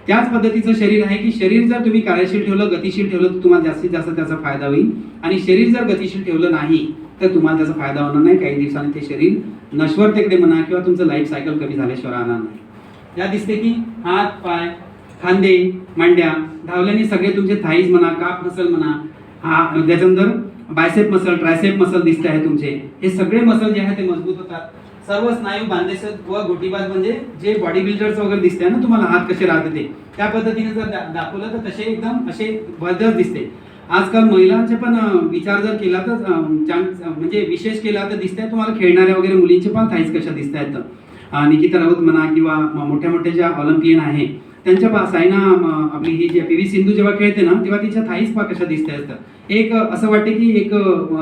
त्याच पद्धतीचं शरीर आहे की शरीर जर तुम्ही कार्यशील ठेवलं, गतिशील ठेवलं तर तुम्हाला जास्तीत जास्त त्याचा फायदा होईल. आणि शरीर जर गतिशील ठेवलं नाही तर तुम्हाला त्याचा फायदा होणार नाही. काही दिवसांनी ते शरीर नश्वरतेकडे म्हणा किंवा तुमचं लाईफ सायकल कमी झाल्याशिवाय राहणार नाही. या दिसते की हात, पाय, खांदे, मांड्या धावल्याने सगळे तुमचे थाईज म्हणा, काप मसल म्हणा, त्याच्यानंतर बायसेप मसल, ट्रायसेप मसल दिसते आहे तुमचे. हे सगळे मसल जे आहे ते मजबूत होतात. सर्व स्नायू बांधेसत व गोटीबाज म्हणजे जे बॉडी बिल्डर्स वगैरे दिसते ना तुम्हाला हात कसे राहते ते त्या पद्धतीने जर दाखवलं तर तसे एकदम असे बदल दिसते. आजकाल महिलांचे पण विचार जर केला तर म्हणजे विशेष केला तर दिसतंय तुम्हाला खेळणाऱ्या वगैरे मुलींचे पण थाईज कशा दिसत आहेत. निकिता राऊत म्हणा किंवा मोठ्या मोठ्या ज्या ऑलिम्पियन आहे त्यांच्या सायना आपली ही जी PV सिंधू जेव्हा खेळते ना तेव्हा तिच्या थाईज पा कशा दिसत आहेत. एक असं वाटते की एक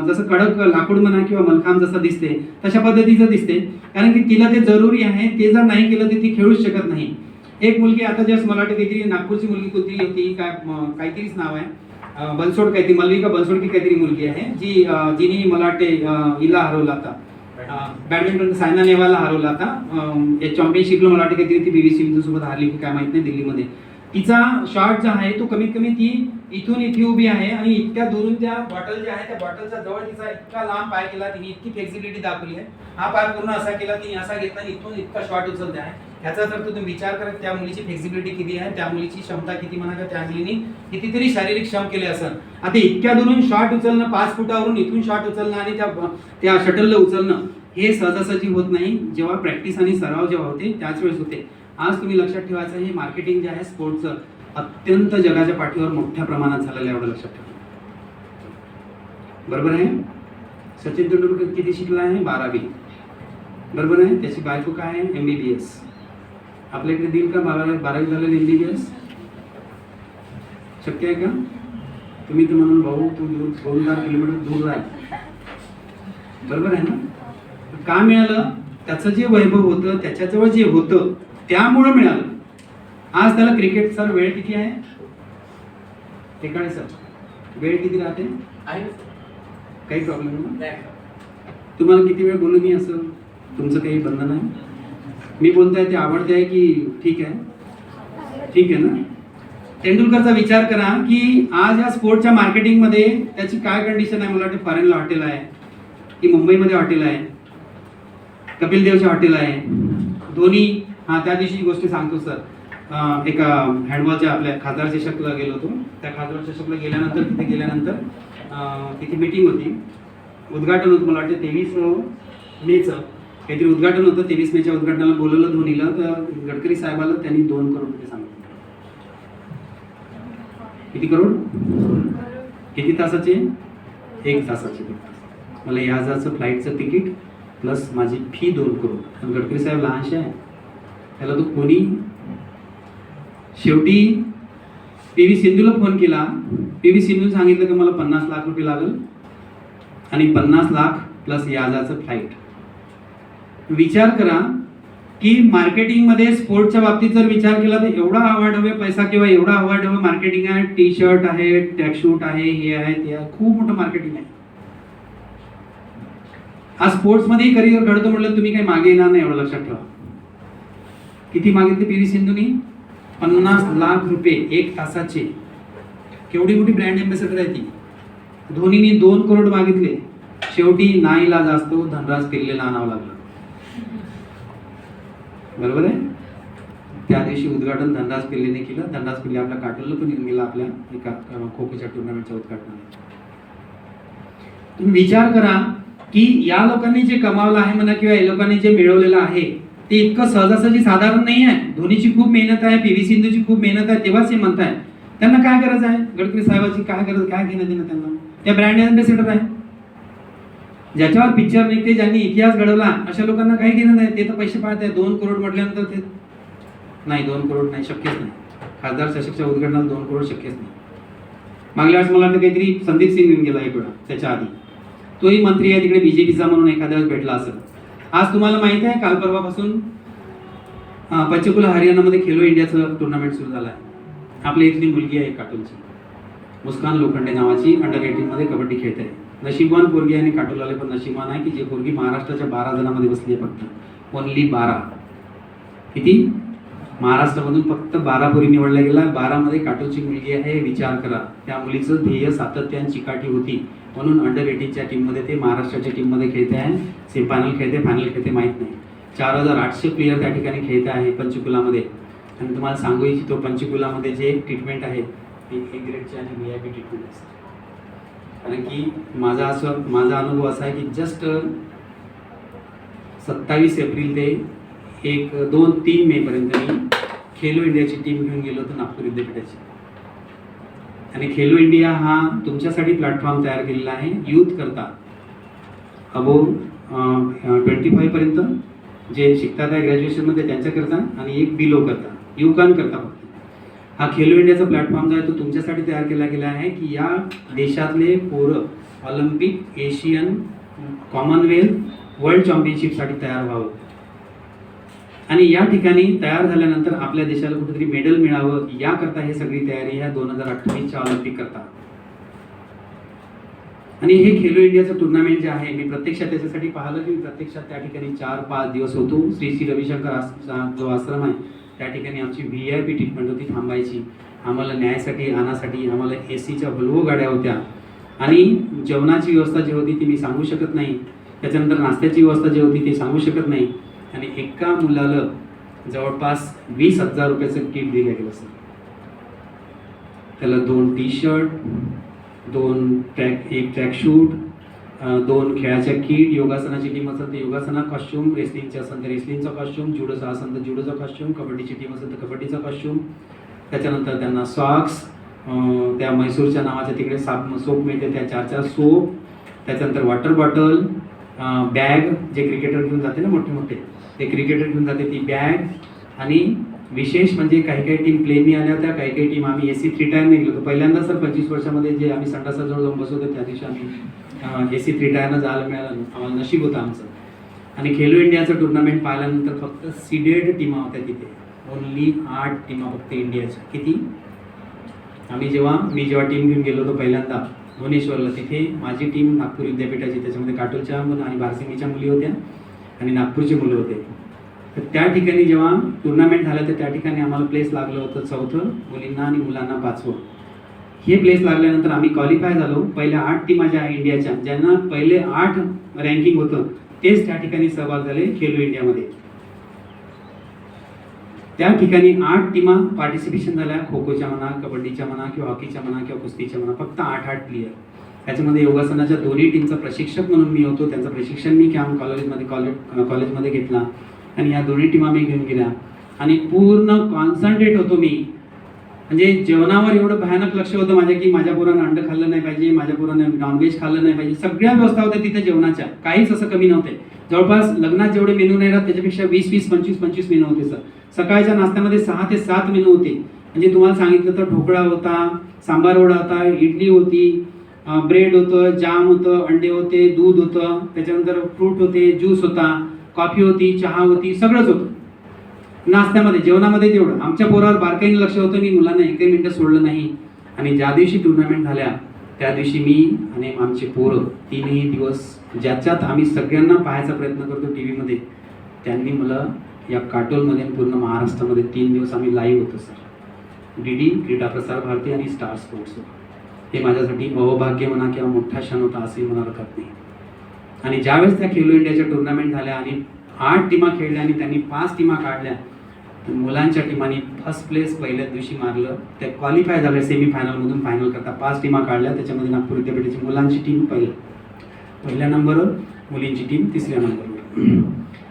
जसं कडक लाकूड म्हणा किंवा मलखांब जसं दिसते तशा पद्धतीचं दिसते. कारण की तिला ते जरुरी आहे. ते जर नाही केलं तर ती खेळूच शकत नाही. एक मुलगी आता जस्ट मला वाटतं काहीतरी नागपूरची मुलगी कोणतरी होती काय काहीतरीच नाव आहे बनसोड काहीतरी मल्लिका बनसोड की काहीतरी मुलगी आहे जिने मला वाटते हिला हरवला आता बॅडमिंटन सायना नेहवालला हरवला आता चॅम्पियनशिपला मला वाटतं काहीतरी ती PV सिंधू सोबत हारली की काय माहित नाही दिल्लीमध्ये. तिचा शॉट जो आहे तो कमीत कमी ती इथून इथे उभी आहे आणि इतक्या दुरून त्या बॉटल जे आहे त्या बॉटलच्या जवळ तिचा इतका लांब पाय केला तिने, इतकी फ्लेक्सिबिलिटी दाखवली आहे. हा पाय पूर्ण असा केला तिने, असा घेतला आणि इथून इतका शॉट उचलते आहे. ह्याचाच अर्थ तुम्ही विचार करा त्या मुलीची फ्लेक्झिबिलिटी किती आहे, त्या मुलीची क्षमता किती म्हणा, त्या मुलीने कितीतरी शारीरिक श्रम केले असेल. आता इतक्या दुरून शॉट उचलणं, 5 फुटावरून इथून शॉट उचलणं आणि त्या शटलला उचलणं हे सहजासहजी होत नाही. जेव्हा प्रॅक्टिस आणि सराव जेव्हा होते त्याच वेळेस होते. आज तुम्ही लक्षात ठेवायचं, हे मार्केटिंग जे आहे स्पोर्टचं अत्यंत जगाच्या पाठीवर मोठ्या प्रमाणात झालेलं आहे, एवढं लक्षात ठेवा. बरोबर आहे. सचिन तेंडुलकर किती शिकला आहे? 12वी. बरोबर आहे. त्याची बायको काय आहे? MBBS. आपल्या इकडे देईल का 12वी झालेलं MBBS? शक्य आहे का? तुम्ही तर म्हणून भाऊ तू 2000 किलोमीटर दूर राह. बरोबर आहे ना. का मिळालं? त्याचं जे वैभव होतं, त्याच्याजवळ जे होतं त्यामुळं मिळालं. आज त्याला क्रिकेट सर वेळ किती आहे? ठिकाणी सर वेळ किती राहते? काही प्रॉब्लेम नाही. तुम्हाला किती वेळ बोलू मी असं? तुमचं काही बंधन आहे? मी बोलतोय ते आवडते आहे की ठीक आहे? ठीक आहे ना. तेंडुलकरचा विचार करा की आज या स्पोर्टच्या मार्केटिंगमध्ये त्याची काय कंडिशन आहे. मला वाटतं फॉरेनला हॉटेल आहे की मुंबईमध्ये हॉटेल आहे, कपिल देवचे हॉटेल आहे, धोनी. त्या दिवशी गोष्ट सांगतो सर. एका हँडबॉलच्या आपल्या खासदार चषकला गेलो होतो. त्या खासदार चषकला गेल्यानंतर तिथे मीटिंग होती, उद्घाटन होतं. मला वाटतं 23 मेचं काहीतरी उद्घाटन होतं. 23 मेच्या उद्घाटनाला बोलवलं धोनीला. तर गडकरी साहेबाला त्यांनी 2 करोड रुपये सांगितले. किती करोड? किती तासाचे? 1 तासाचे. मला याचं फ्लाईटचं तिकीट प्लस माझी फी 2 करोड. पण गडकरी साहेब लहानशे आहे, त्याला तो कोणी. शेवटी PV सिंधूला फोन केला. PV सिंधूने सांगितलं की मला 50 लाख रुपये लागल आणि 50 लाख प्लस याजाचं फ्लाईट. विचार करा की मार्केटिंगमध्ये स्पोर्टच्या बाबतीत जर विचार केला तर एवढा अवाढव्य पैसा किंवा एवढा अवाढव्य मार्केटिंग आहे. टी-शर्ट आहे, ट्रॅकशूट आहे, हे आहे ते आहे, खूप मोठं मार्केटिंग आहे. आज स्पोर्ट्समध्ये करिअर घडतो म्हटलं तुम्ही काही मागे येणार नाही, एवढं लक्षात ठेवा. किती मागितले PV सिंधूनी? 50 लाख रुपये 1 तासाचे. केवढी मोठी ब्रँड एम्बॅसेडर आहे ती. धोनीने 2 करोड मागितले. शेवटी नाईलाज असतो धनराज पिल्लेला आणावं लागलं. बरोबर आहे. त्या दिवशी उद्घाटन धनराज पिल्लेने केलं. धनराज पिल्ले आपल्या काटोलला पण येऊन गेला आपल्या एका खो-खोच्या टुर्नामेंटच्या उद्घाटनाला. तुम्ही विचार करा की या लोकांनी जे कमावलं आहे म्हणा किंवा या लोकांनी जे मिळवलेलं आहे ते इतकं सहजासहजी साधारण नाही आहे. धोनीची खूप मेहनत आहे, PV सिंधूची खूप मेहनत आहे, तेव्हाच हे म्हणताय. त्यांना काय गरज आहे? गडकरी साहेबांची काय गरज? काय घेणं देणं त्यांना? त्या ब्रँड एम्बॅसेडर आहे. ज्याच्यावर पिक्चर निघते, ज्यांनी इतिहास घडवला, अशा लोकांना काही घेणं नाही. ते तर पैसे पाहत आहे. 2 करोड म्हटल्यानंतर ते नाही, 2 करोड नाही, शक्यच नाही. खासदार चषकच्या उद्घाटनाला 2 करोड शक्यच नाही. मागल्या वेळेस मला वाटतं काहीतरी संदीप सिंग येऊन गेला एक वेळा, त्याच्या आधी तोही मंत्री आहे तिकडे BJPचा म्हणून एखाद्या वेळेस भेटला असेल. आज तुम्हाला माहिती आहे काल परवापासून पंचकुला हरियाणामध्ये खेलो इंडियाचं टुर्नामेंट सुरू झालं आहे. आपल्या इथली मुलगी आहे काटोलची, मुस्कान लोखंडे नावाची, अंडर 18 मध्ये कबड्डी खेळते आहे. नशीबवान पोरगी आहे आणि काटोलवाले पण नशीबवान आहे की जे पोरगी महाराष्ट्राच्या 12 जणांमध्ये बसली आहे. फक्त ओनली 12. किती? महाराष्ट्रामधून फक्त 12 पोरी निवडल्या गेल्या. 12 मध्ये काटोलची मुलगी आहे. विचार करा. त्या मुलीचं ध्येय सातत्याने चिकाटी होती म्हणून अंडर 18च्या टीममध्ये ते महाराष्ट्राच्या टीममध्ये खेळते आहे. सेमीफायनल खेळते, फायनल खेळते माहीत नाही. 4800 प्लेयर त्या ठिकाणी खेळते आहे पंचकुलामध्ये. आणि तुम्हाला सांगू इच्छितो पंचकुलामध्ये जे ट्रीटमेंट आहे ती A ग्रेडची आणि VIP ट्रीटमेंट असते. कारण की माझा अनुभव असा आहे की जस्ट 27 एप्रिल ते 1, 2, 3 मे पर्यंत मी खेलो इंडियाची टीम घेऊन गेलो होतो नागपूर विद्यापीठाची. आणि खेलो इंडिया हा तुमच्यासाठी प्लॅटफॉर्म तयार केलेला आहे यूथ करता. अबोव 25 पर्यंत जे शिकतात आहे ग्रॅज्युएशनमध्ये त्यांच्याकरता आणि एक बिलो करता, युवकांकरता फक्त. हा खेलो इंडियाचा प्लॅटफॉर्म जो आहे तो तुमच्यासाठी तयार केला गेला आहे की या देशातले पोरं ऑलिम्पिक, एशियन, कॉमनवेल्थ, वर्ल्ड चॅम्पियनशिपसाठी तयार व्हावं. आणि या ठिकाणी तयार झाल्यानंतर आपल्या देशाला कुठेतरी मेडल मिळावं याकरता हे सगळी तयारी ह्या 2028च्या ऑलिम्पिक करता. आणि हे खेलो इंडियाचं टुर्नामेंट जे आहे मी प्रत्यक्षात त्याच्यासाठी पाहिलं की प्रत्यक्षात त्या ठिकाणी 4-5 दिवस होतो. श्री रविशंकर जो आश्रम आहे त्या ठिकाणी आमची VIP ट्रीटमेंट होती थांबायची. आम्हाला न्यायासाठी आणासाठी आम्हाला AC व्होल्वो गाड्या होत्या. आणि जेवणाची व्यवस्था जी होती ती मी सांगू शकत नाही. त्याच्यानंतर नाश्त्याची व्यवस्था जी होती ती सांगू शकत नाही. आणि एका मुलाला जवळपास 20,000 रुपयाचं किट दिलं गेलं सर. त्याला 2 टी-शर्ट, 1 ट्रॅकशूट, 2 खेळाच्या किट, योगासनाची टीम असेल तर योगासना कॉस्ट्युम, रेसलिंगचे असेल तर रेसलिंगचा कॉस्ट्युम, जुडोचा असेल तर जुडोचा कॉस्ट्युम, कबड्डीची टीम असेल तर कबड्डीचा कॉस्ट्युम. त्याच्यानंतर त्यांना सॉक्स, त्या म्हैसूरच्या नावाच्या तिकडे सोप मिळते त्या 4 सोप, त्याच्यानंतर वॉटर बॉटल, बॅग जे क्रिकेटर घेऊन जाते ना मोठे मोठे, ते क्रिकेटर घेऊन जाते ती बॅग. आणि विशेष म्हणजे काही काही टीम प्लेननी आल्या होत्या, काही काही टीम आम्ही AC 3 टायरने गेलो होतो. पहिल्यांदा सर 25 वर्षामध्ये जे आम्ही संडासाजवळ जाऊन बसवतो त्या दिवशी आम्ही AC 3 टायरनं जायला मिळालं, आम्हाला नशीब होतं आमचं. आणि खेलो इंडियाचं टुर्नामेंट पाहिल्यानंतर फक्त सीडेड टीमा होत्या तिथे, ओनली 8 टीमा फक्त इंडियाच्या. किती? मी जेव्हा टीम घेऊन गेलो होतो पहिल्यांदा भुवनेश्वरला, तिथे माझी टीम नागपूर विद्यापीठाची, त्याच्यामध्ये काटोलच्या आणि बारसिंगीच्या मुली होत्या आणि नागपूरचे मुलं होते. तर त्या ठिकाणी जेव्हा टुर्नामेंट झालं तर त्या ठिकाणी आम्हाला प्लेस लागलं होतं 4थं, मुलींना आणि मुलांना 5वं. हे प्लेस लागल्यानंतर आम्ही क्वालिफाय झालो. पहिल्या 8 टीमा ज्या इंडियाच्या, ज्यांना पहिले 8 रँकिंग होतं तेच त्या ठिकाणी सहभाग झाले खेलो इंडियामध्ये. त्या ठिकाणी 8 टीमा पार्टिसिपेशन झाल्या, खो खोच्या म्हणा, कबड्डीच्या म्हणा, किंवा हॉकीच्या म्हणा, किंवा कुस्तीच्या म्हणा, फक्त 8 प्लेयर. त्याच्यामध्ये योगासनाच्या दोन्ही टीमचा प्रशिक्षक म्हणून मी होतो. त्यांचं प्रशिक्षण मी कॅम्प कॉलेजमध्ये घेतला आणि या दोन्ही टीमा मी घेऊन गेल्या आणि पूर्ण कॉन्सन्ट्रेट होतो मी. म्हणजे जेवणावर एवढं भयानक लक्ष होतं माझ्या की माझ्या पोरानं अंड खाल्लं नाही पाहिजे, माझ्या पोरानं नॉनव्हेज खाल्लं नाही पाहिजे. सगळ्या व्यवस्था होत्या तिथे जेवणाच्या, काहीच असं कमी नव्हते. जवळपास लग्नात जेवढे मेनू नाही राहत त्याच्यापेक्षा 20, 25 मेनू होते सर. सकाळच्या नाश्त्यामध्ये 6 ते 7 मेनू होते. म्हणजे तुम्हाला सांगितलं तर ढोकळा होता, सांबार वडा होता, इडली होती, ब्रेड होतं, जाम होतं, अंडे होते, दूध होतं, त्याच्यानंतर फ्रूट होते, ज्यूस होता, कॉफी होती, चहा होती, सगळंच होतं नाश्त्यामध्ये. जेवणामध्ये तेवढं आमच्या पोरावर बारकाईने लक्ष होतं. मी मुलांना एकही मिनिटं सोडलं नाही. आणि ज्या दिवशी टुर्नामेंट झाल्या त्या दिवशी मी आणि आमचे पोरं 3ही दिवस, ज्याच्यात आम्ही सगळ्यांना पाहायचा प्रयत्न करतो टी व्हीमध्ये, त्यांनी मला या काटोलमध्ये पूर्ण महाराष्ट्रामध्ये 3 दिवस आम्ही लाईव्ह होतो सर. DD क्रीडा प्रसार भारती आणि स्टार स्पोर्ट्सवर. हे माझ्यासाठी अवभाग्य म्हणा किंवा मोठा क्षण होता असंही म्हणा हरकत नाही. आणि ज्यावेळेस त्या खेलो इंडियाच्या टुर्नामेंट झाल्या आणि 8 टीमा खेळल्या आणि त्यांनी 5 टीमा काढल्या, तर मुलांच्या टीमाने फर्स्ट प्लेस पहिल्याच दिवशी मारलं. त्या क्वालिफाय झाल्या सेमीफायनलमधून फायनल करता. 5 टीमा काढल्या, त्याच्यामध्ये नागपूर विद्यापीठाची मुलांची टीम पहिल्या नंबरवर, मुलींची टीम 3ऱ्या नंबरवर.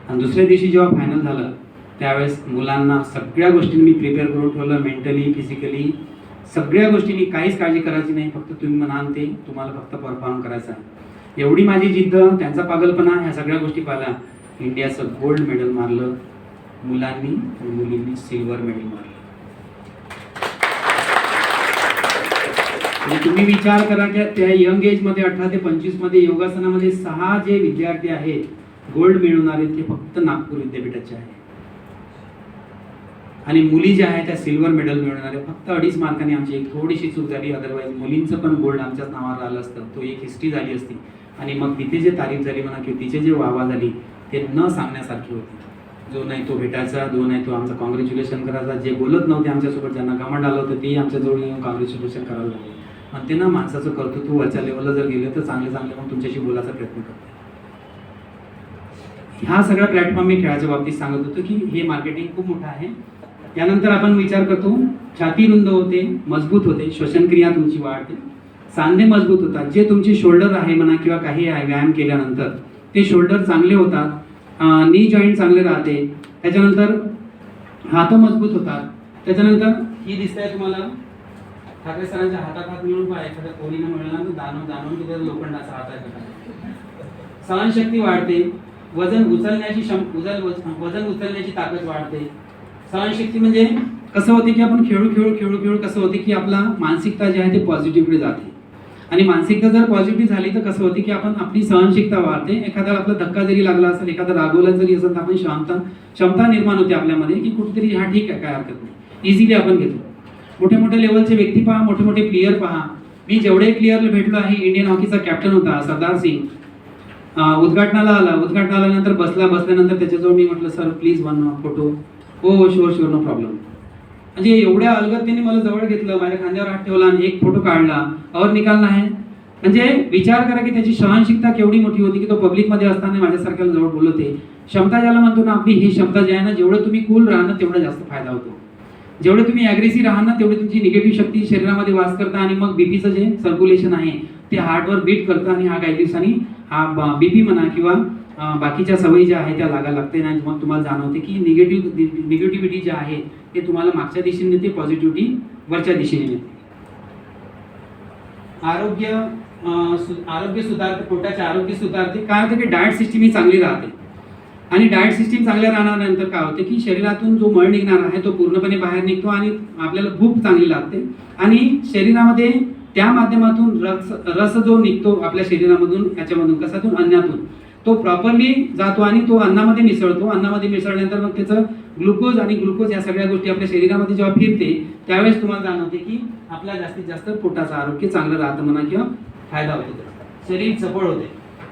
आणि दुसऱ्या दिवशी जेव्हा फायनल झालं त्यावेळेस मुलांना सगळ्या गोष्टी मी प्रिपेअर करून ठेवलं, मेंटली, फिजिकली, सगळ्या गोष्टींनी. काहीच काळजी करायची नाही, फक्त तुम्ही म्हणाल ते तुम्हाला फक्त परफॉर्म करायचं आहे. एवढी माझी जिद्द, त्यांचा पागलपणा, ह्या सगळ्या गोष्टी पाहिल्या. इंडियाचं गोल्ड मेडल मारलं मुलांनी आणि मुलींनी सिल्वर मेडल मारलं. म्हणजे तुम्ही विचार करा की त्या यंग एजमध्ये 18 ते 25 मध्ये योगासनामध्ये 6 जे विद्यार्थी आहेत गोल्ड मिळवणारे ते फक्त नागपूर विद्यापीठाचे आहेत. आणि मुली ज्या आहेत त्या सिल्वर मेडल मिळवणारे फक्त 2.5 मार्कांनी. आमची एक थोडीशी चूक झाली, अदरवाईज मुलींचं पण गोल्ड आमच्याच नावावर आलं असतं. तो एक हिस्ट्री झाली असती. आणि मग तिथे जे तारीफ झाली म्हणा किंवा तिचे जे वाहवा झाली ते न सांगण्यासारखी होती. जो नाही तो भेटायचा, जो नाही तो आमचं कॉंग्रॅच्युलेशन करायचा. जे बोलत नव्हते आमच्यासोबत, ज्यांना घमंड आलं होतं ते आमच्याजवळ येऊन कॉंग्रॅच्युलेशन करायला लागले. आणि ते ना माणसाचं कर्तृत्व वरच्या लेवलला जर गेलं तर चांगले मग तुमच्याशी बोलायचा प्रयत्न करतो. ह्या सगळ्या प्लॅटफॉर्म मी खेळाच्या बाबतीत सांगत होतो की हे मार्केटिंग खूप मोठं आहे. त्यानंतर आपण विचार करतो, छाती रुंद होते, मजबूत होते, श्वसनक्रिया तुमची वाढते, सांधे मजबूत होतात. जे तुमचे शोल्डर आहे म्हणा किंवा काही आहे व्यायाम केल्यानंतर ते शोल्डर चांगले होतात, नी जॉईंट चांगले राहते. त्याच्यानंतर हात मजबूत होतात. त्याच्यानंतर ही दिसतंय तुम्हाला ठाकरे सरांच्या हातात हात मिळून पहा, एखाद्या कोणीनं मिळाला तर जाणून तिथे लोखंडाचा हात आहे. सहनशक्ती वाढते, वजन उचलण्याची ताकद वाढते. सहनशक्ती म्हणजे कसं होते की आपण खेळू कसं होते की आपला मानसिकता जी आहे ते पॉझिटिव्हकडे जाते. आणि मानसिकता जर पॉझिटिव्ह झाली तर कसं होते की आपली सहनशीलता वाढते. एखाद्याला आपला धक्का जरी लागला असेल, एखादा रागवला जरी असेल तर आपण क्षमता निर्माण होते आपल्यामध्ये की कुठेतरी हा ठीक आहे, काय हरकत नाही, इझिली आपण घेतो. मोठे मोठे लेवलचे व्यक्ती पहा, मोठे मोठे प्लेयर पहा. मी जेवढे प्लेयरला भेटलो आहे, इंडियन हॉकीचा कॅप्टन होता सरदार सिंग, उद्घाटनाला आल्यानंतर बसल्यानंतर त्याच्याजवळ मी म्हटलं सर प्लीज 1 फोटो. हो शुअर नो प्रॉब्लेम. म्हणजे एवढ्या अलगद त्यांनी मला जवळ घेतलं, माझ्या खांद्यावर हात ठेवला आणि एक फोटो काढला. और निकालना है म्हणजे विचार करा की त्याची सहनशीलता केवढी मोठी होती की तो पब्लिकमध्ये असताना माझ्यासारख्याला जवळ बोलत होते. क्षमता ज्याला म्हणतो ना आपली, ही क्षमता जी आहे ना, जेवढं तुम्ही कूल राहा ना तेवढा जास्त फायदा होतो. जेवढे तुम्ही ॲग्रेसिव्ह राहा ना तेवढी तुमची निगेटिव्ह शक्ती शरीरामध्ये वास करता आणि मग बीपीचं जे सर्क्युलेशन आहे ते हार्टवर बीट करतं आणि हा काही दिवसांनी हा बीपी म्हणा किंवा बाकीच्या सवयी ज्या आहेत त्या लागायला लागते आणि मग तुम्हाला जाणवते की निगेटिव्हिटी जे आहे ते तुम्हाला मागच्या दिशेने नेते, पॉझिटिव्हिटी वरच्या दिशेने नेते. आरोग्य सुधारते, पोटाचे आरोग्य सुधारते. काय होतं की डाएट सिस्टीम ही चांगली राहते आणि डाएट सिस्टीम चांगल्या राहण्यानंतर काय होते की शरीरातून जो मळ निघणार आहे तो पूर्णपणे बाहेर निघतो आणि आपल्याला भूक चांगली लागते आणि शरीरामध्ये त्या माध्यमातून रस जो निघतो आपल्या शरीरामधून, याच्यामधून कशातून, अन्नातून, तो प्रॉपरली जातो आणि तो अन्नामध्ये मिसळतो. अन्नामध्ये मिसळल्यानंतर मग त्याचं ग्लुकोज या सगळ्या गोष्टी आपल्या शरीरामध्ये जेव्हा फिरते त्यावेळेस तुम्हाला जाणवते की आपल्या जास्तीत जास्त पोटाचं आरोग्य चांगलं राहतं म्हणा किंवा फायदा होतो. शरीर चपळ होते,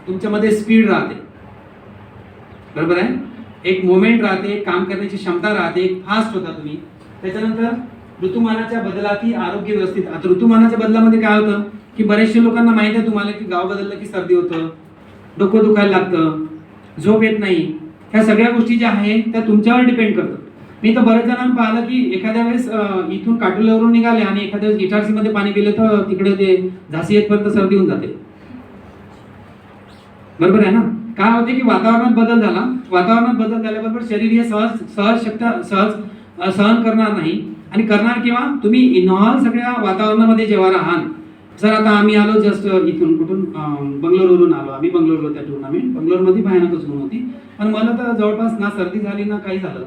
तुमच्यामध्ये स्पीड राहते, बरोबर आहे, एक मोमेंट राहते, काम करण्याची क्षमता राहते, एक फास्ट होता तुम्ही. त्याच्यानंतर ऋतुमानाच्या बदलातही आरोग्य व्यवस्थित. आता ऋतुमानाच्या बदलामध्ये काय होतं की बरेचशे लोकांना माहिती आहे तुम्हाला की गाव बदललं की सर्दी होतं, डोकं दुखायला लागतं, झोप येत नाही. ह्या सगळ्या गोष्टी ज्या आहेत त्या तुमच्यावर डिपेंड करतात. मी तर बऱ्याच जणांना पाहिलं की एखाद्या वेळेस इथून काटोल्यावरून निघाले आणि एखाद्या वेळेस इटारसीमध्ये पाणी गेलं तर तिकडे ते झाशी येतपर्यंत सर्दी होऊन जाते, बरोबर आहे ना. काय होते की वातावरणात बदल झाला, वातावरणात बदल झाल्याबरोबर शरीर हे सहन करणार नाही. आणि करणार केव्हा, तुम्ही इन्व्हॉल्व सगळ्या वातावरणामध्ये जेव्हा राहाल. सर आता आम्ही आलो जस्ट इथून कुठून बंगलोरवरून आलो आम्ही, बंगलोरला त्या टुर्नामेंट, बंगलोरमध्ये भयानकच ऊन होती पण मला तर जवळपास ना सर्दी झाली ना काही झालं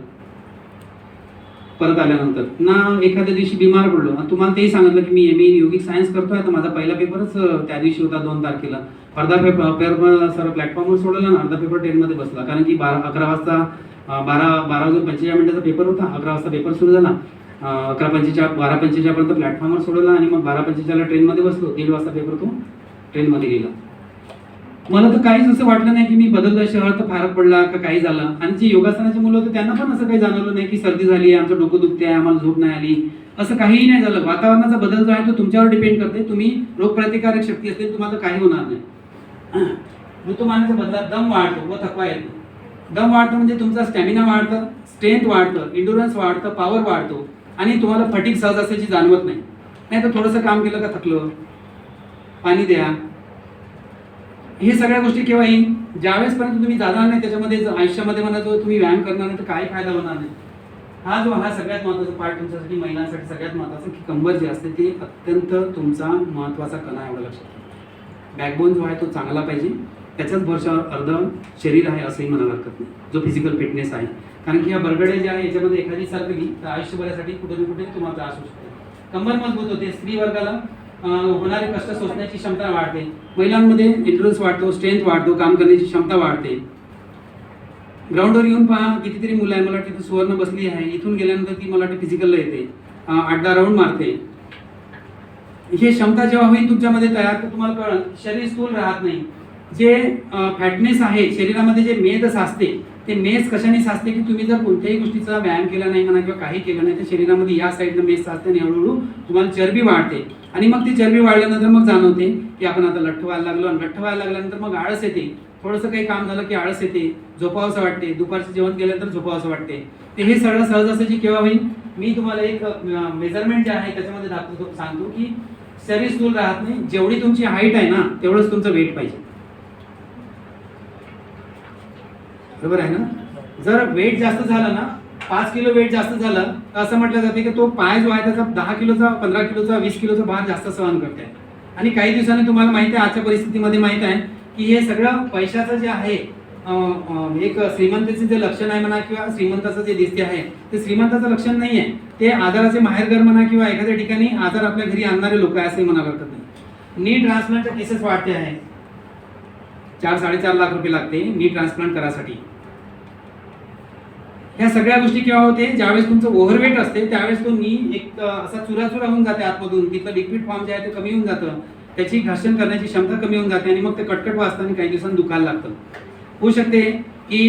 परत आल्यानंतर, ना एखाद्या दिवशी बिमार पडलो. तुम्हाला तेही सांगितलं की मी MA इन योगिक सायन्स करतोय, तर माझा पहिला पेपरच त्या दिवशी होता 2 तारखेला. अर्धा पेपर सर प्लॅटफॉर्मवर सोडवला आणि अर्धा पेपर ट्रेनमध्ये बसला, कारण की 11 वाजता 12:45 पेपर होता. 11 वाजता पेपर सुरू झाला, 12:45 पर्यंत प्लॅटफॉर्मवर सोडवला आणि मग 12:45 ट्रेनमध्ये बसलो. 1:30 वाजता पेपर तो ट्रेनमध्ये गेला. मला तर काहीच असं वाटलं नाही की मी बदललं शहर तर फरक पडला का काही झालं. आणि जे योगासनाचे मुलं होते त्यांना पण असं काही जाणवलं नाही की सर्दी झाली, आमचं डोकं दुखते आहे, आम्हाला झोप नाही आली, असं काहीही नाही झालं. वातावरणाचा बदल जो आहे तो तुमच्यावर डिपेंड करते. तुम्ही रोगप्रतिकारक शक्ती असेल तुम्हाला काही होणार नाही. ऋतुमानाच्या बदलात दम वाढतो व थकवा येतो. दम वाढतं म्हणजे तुमचा स्टॅमिना वाढतं, स्ट्रेंथ वाढतं, इंडुरन्स वाढतं, पॉवर वाढतो आणि तुम्हाला फटीग सहज असायची जाणवत नाही. नाही तर थोडंसं काम केलं का थकलं, पाणी द्या, हे सगळ्या गोष्टी केव्हा येईल, ज्यावेळेसपर्यंत तुम्ही जाणार नाही त्याच्यामध्ये आयुष्यामध्ये म्हणा जो तुम्ही व्यायाम करणार नाही तर काही फायदा होणार नाही. हा सगळ्यात महत्त्वाचा पार्ट तुमच्यासाठी, महिलांसाठी सगळ्यात महत्त्वाचं की कंबर जे असते ते अत्यंत तुमचा महत्त्वाचा कणा, एवढं लक्षात. बॅकबोन जो आहे तो चांगला पाहिजे, त्याच्याच भरशावर अर्ध शरीर आहे असंही म्हणायला हरकत नाही, जो फिजिकल फिटनेस आहे. कारण की ह्या बरगड्या ज्या आहे याच्यामध्ये एखादी सरकली तर आयुष्यभरासाठी कुठे ना कुठे तुम्हाला त्रास होऊ शकतो. कंबर मजबूत होते, स्त्री वर्गाला होणारे कष्ट सोसण्याची क्षमता वाढते, महिलांमध्ये इंडुरन्स वाढतो, स्ट्रेंथ वाढतो, काम करण्याची क्षमता वाढते. ग्राउंडवर येऊन पहा, कितीतरी मुलं आहे, मला वाटतं सुवर्ण बसली आहे, इथून गेल्यानंतर ती मला वाटतं फिजिकलला येते, 8-10 राऊंड मारते. हे क्षमता जेव्हा होईल तुमच्यामध्ये तयार तर तुम्हाला कळलं शरीर स्थूल राहत नाही. जे फॅटनेस आहे शरीरामध्ये, जे मेद साचते ते मेस कशाने साचते की तुम्ही जर कोणत्याही गोष्टीचा व्यायाम केला नाही म्हणा किंवा काही केलं नाही तर शरीरामध्ये या साईडनं मेस साचते आणि हळूहळू तुम्हाला चरबी वाढते. आणि मग ती चरबी वाढल्यानंतर मग जाणवते की आपण आता लठ्ठ व्हायला लागलो, आणि लठ्ठ व्हायला लागल्यानंतर मग आळस येते. थोडंसं काही काम झालं की आळस येते, झोपावंसं वाटते, दुपारचं जेवण केल्यानंतर झोपावंसं वाटते. ते हे सगळं सहज असायची केव्हा होईल, मी तुम्हाला एक मेजरमेंट जे आहे त्याच्यामध्ये दाखवतो, सांगतो की शरीर स्थूल राहत नाही. जेवढी तुमची हाईट आहे ना तेवढंच तुमचं वेट पाहिजे, बरोबर आहे ना. जर वेट जास्त झालं ना, 5 किलो वेट जास्त झालं तर असं म्हटलं जाते की तो पाय जो आहे त्याचा 10 किलोचा, 15 किलोचा, 20 किलोचा भार जास्त सहन करते. आणि काही दिवसांनी तुम्हाला माहिती आहे, आजच्या परिस्थितीमध्ये माहित आहे की हे सगळं पैशाचं जे आहे, एक श्रीमंताचे जे लक्षण आहे म्हणा किंवा श्रीमंताचं जे दिसते आहे ते श्रीमंताचं लक्षण नाही आहे, ते आजाराचे माहेरघर म्हणा किंवा एखाद्या ठिकाणी आजार आपल्या घरी आणणारे लोक आहे असंही म्हणायला हरकत नाही. नी ट्रान्सप्लांटच्या केसेस वाढते आहे, 4-4.5 लाख रुपये लागते नी ट्रान्सप्लांट करायसाठी. ह्या सगळ्या गोष्टी केव्हा होते, ज्यावेळेस तुमचं ओव्हरवेट असते त्यावेळेस तो नी एक असा चुराचुरा होऊन जाते आतमधून, तिथलं लिक्विड फॉर्म जे आहे ते कमी होऊन जातं, त्याची घर्षण करण्याची क्षमता कमी होऊन जाते आणि मग ते कटकट वाजतं आणि काही दिवसांनी दुखायला लागतं. होऊ शकते की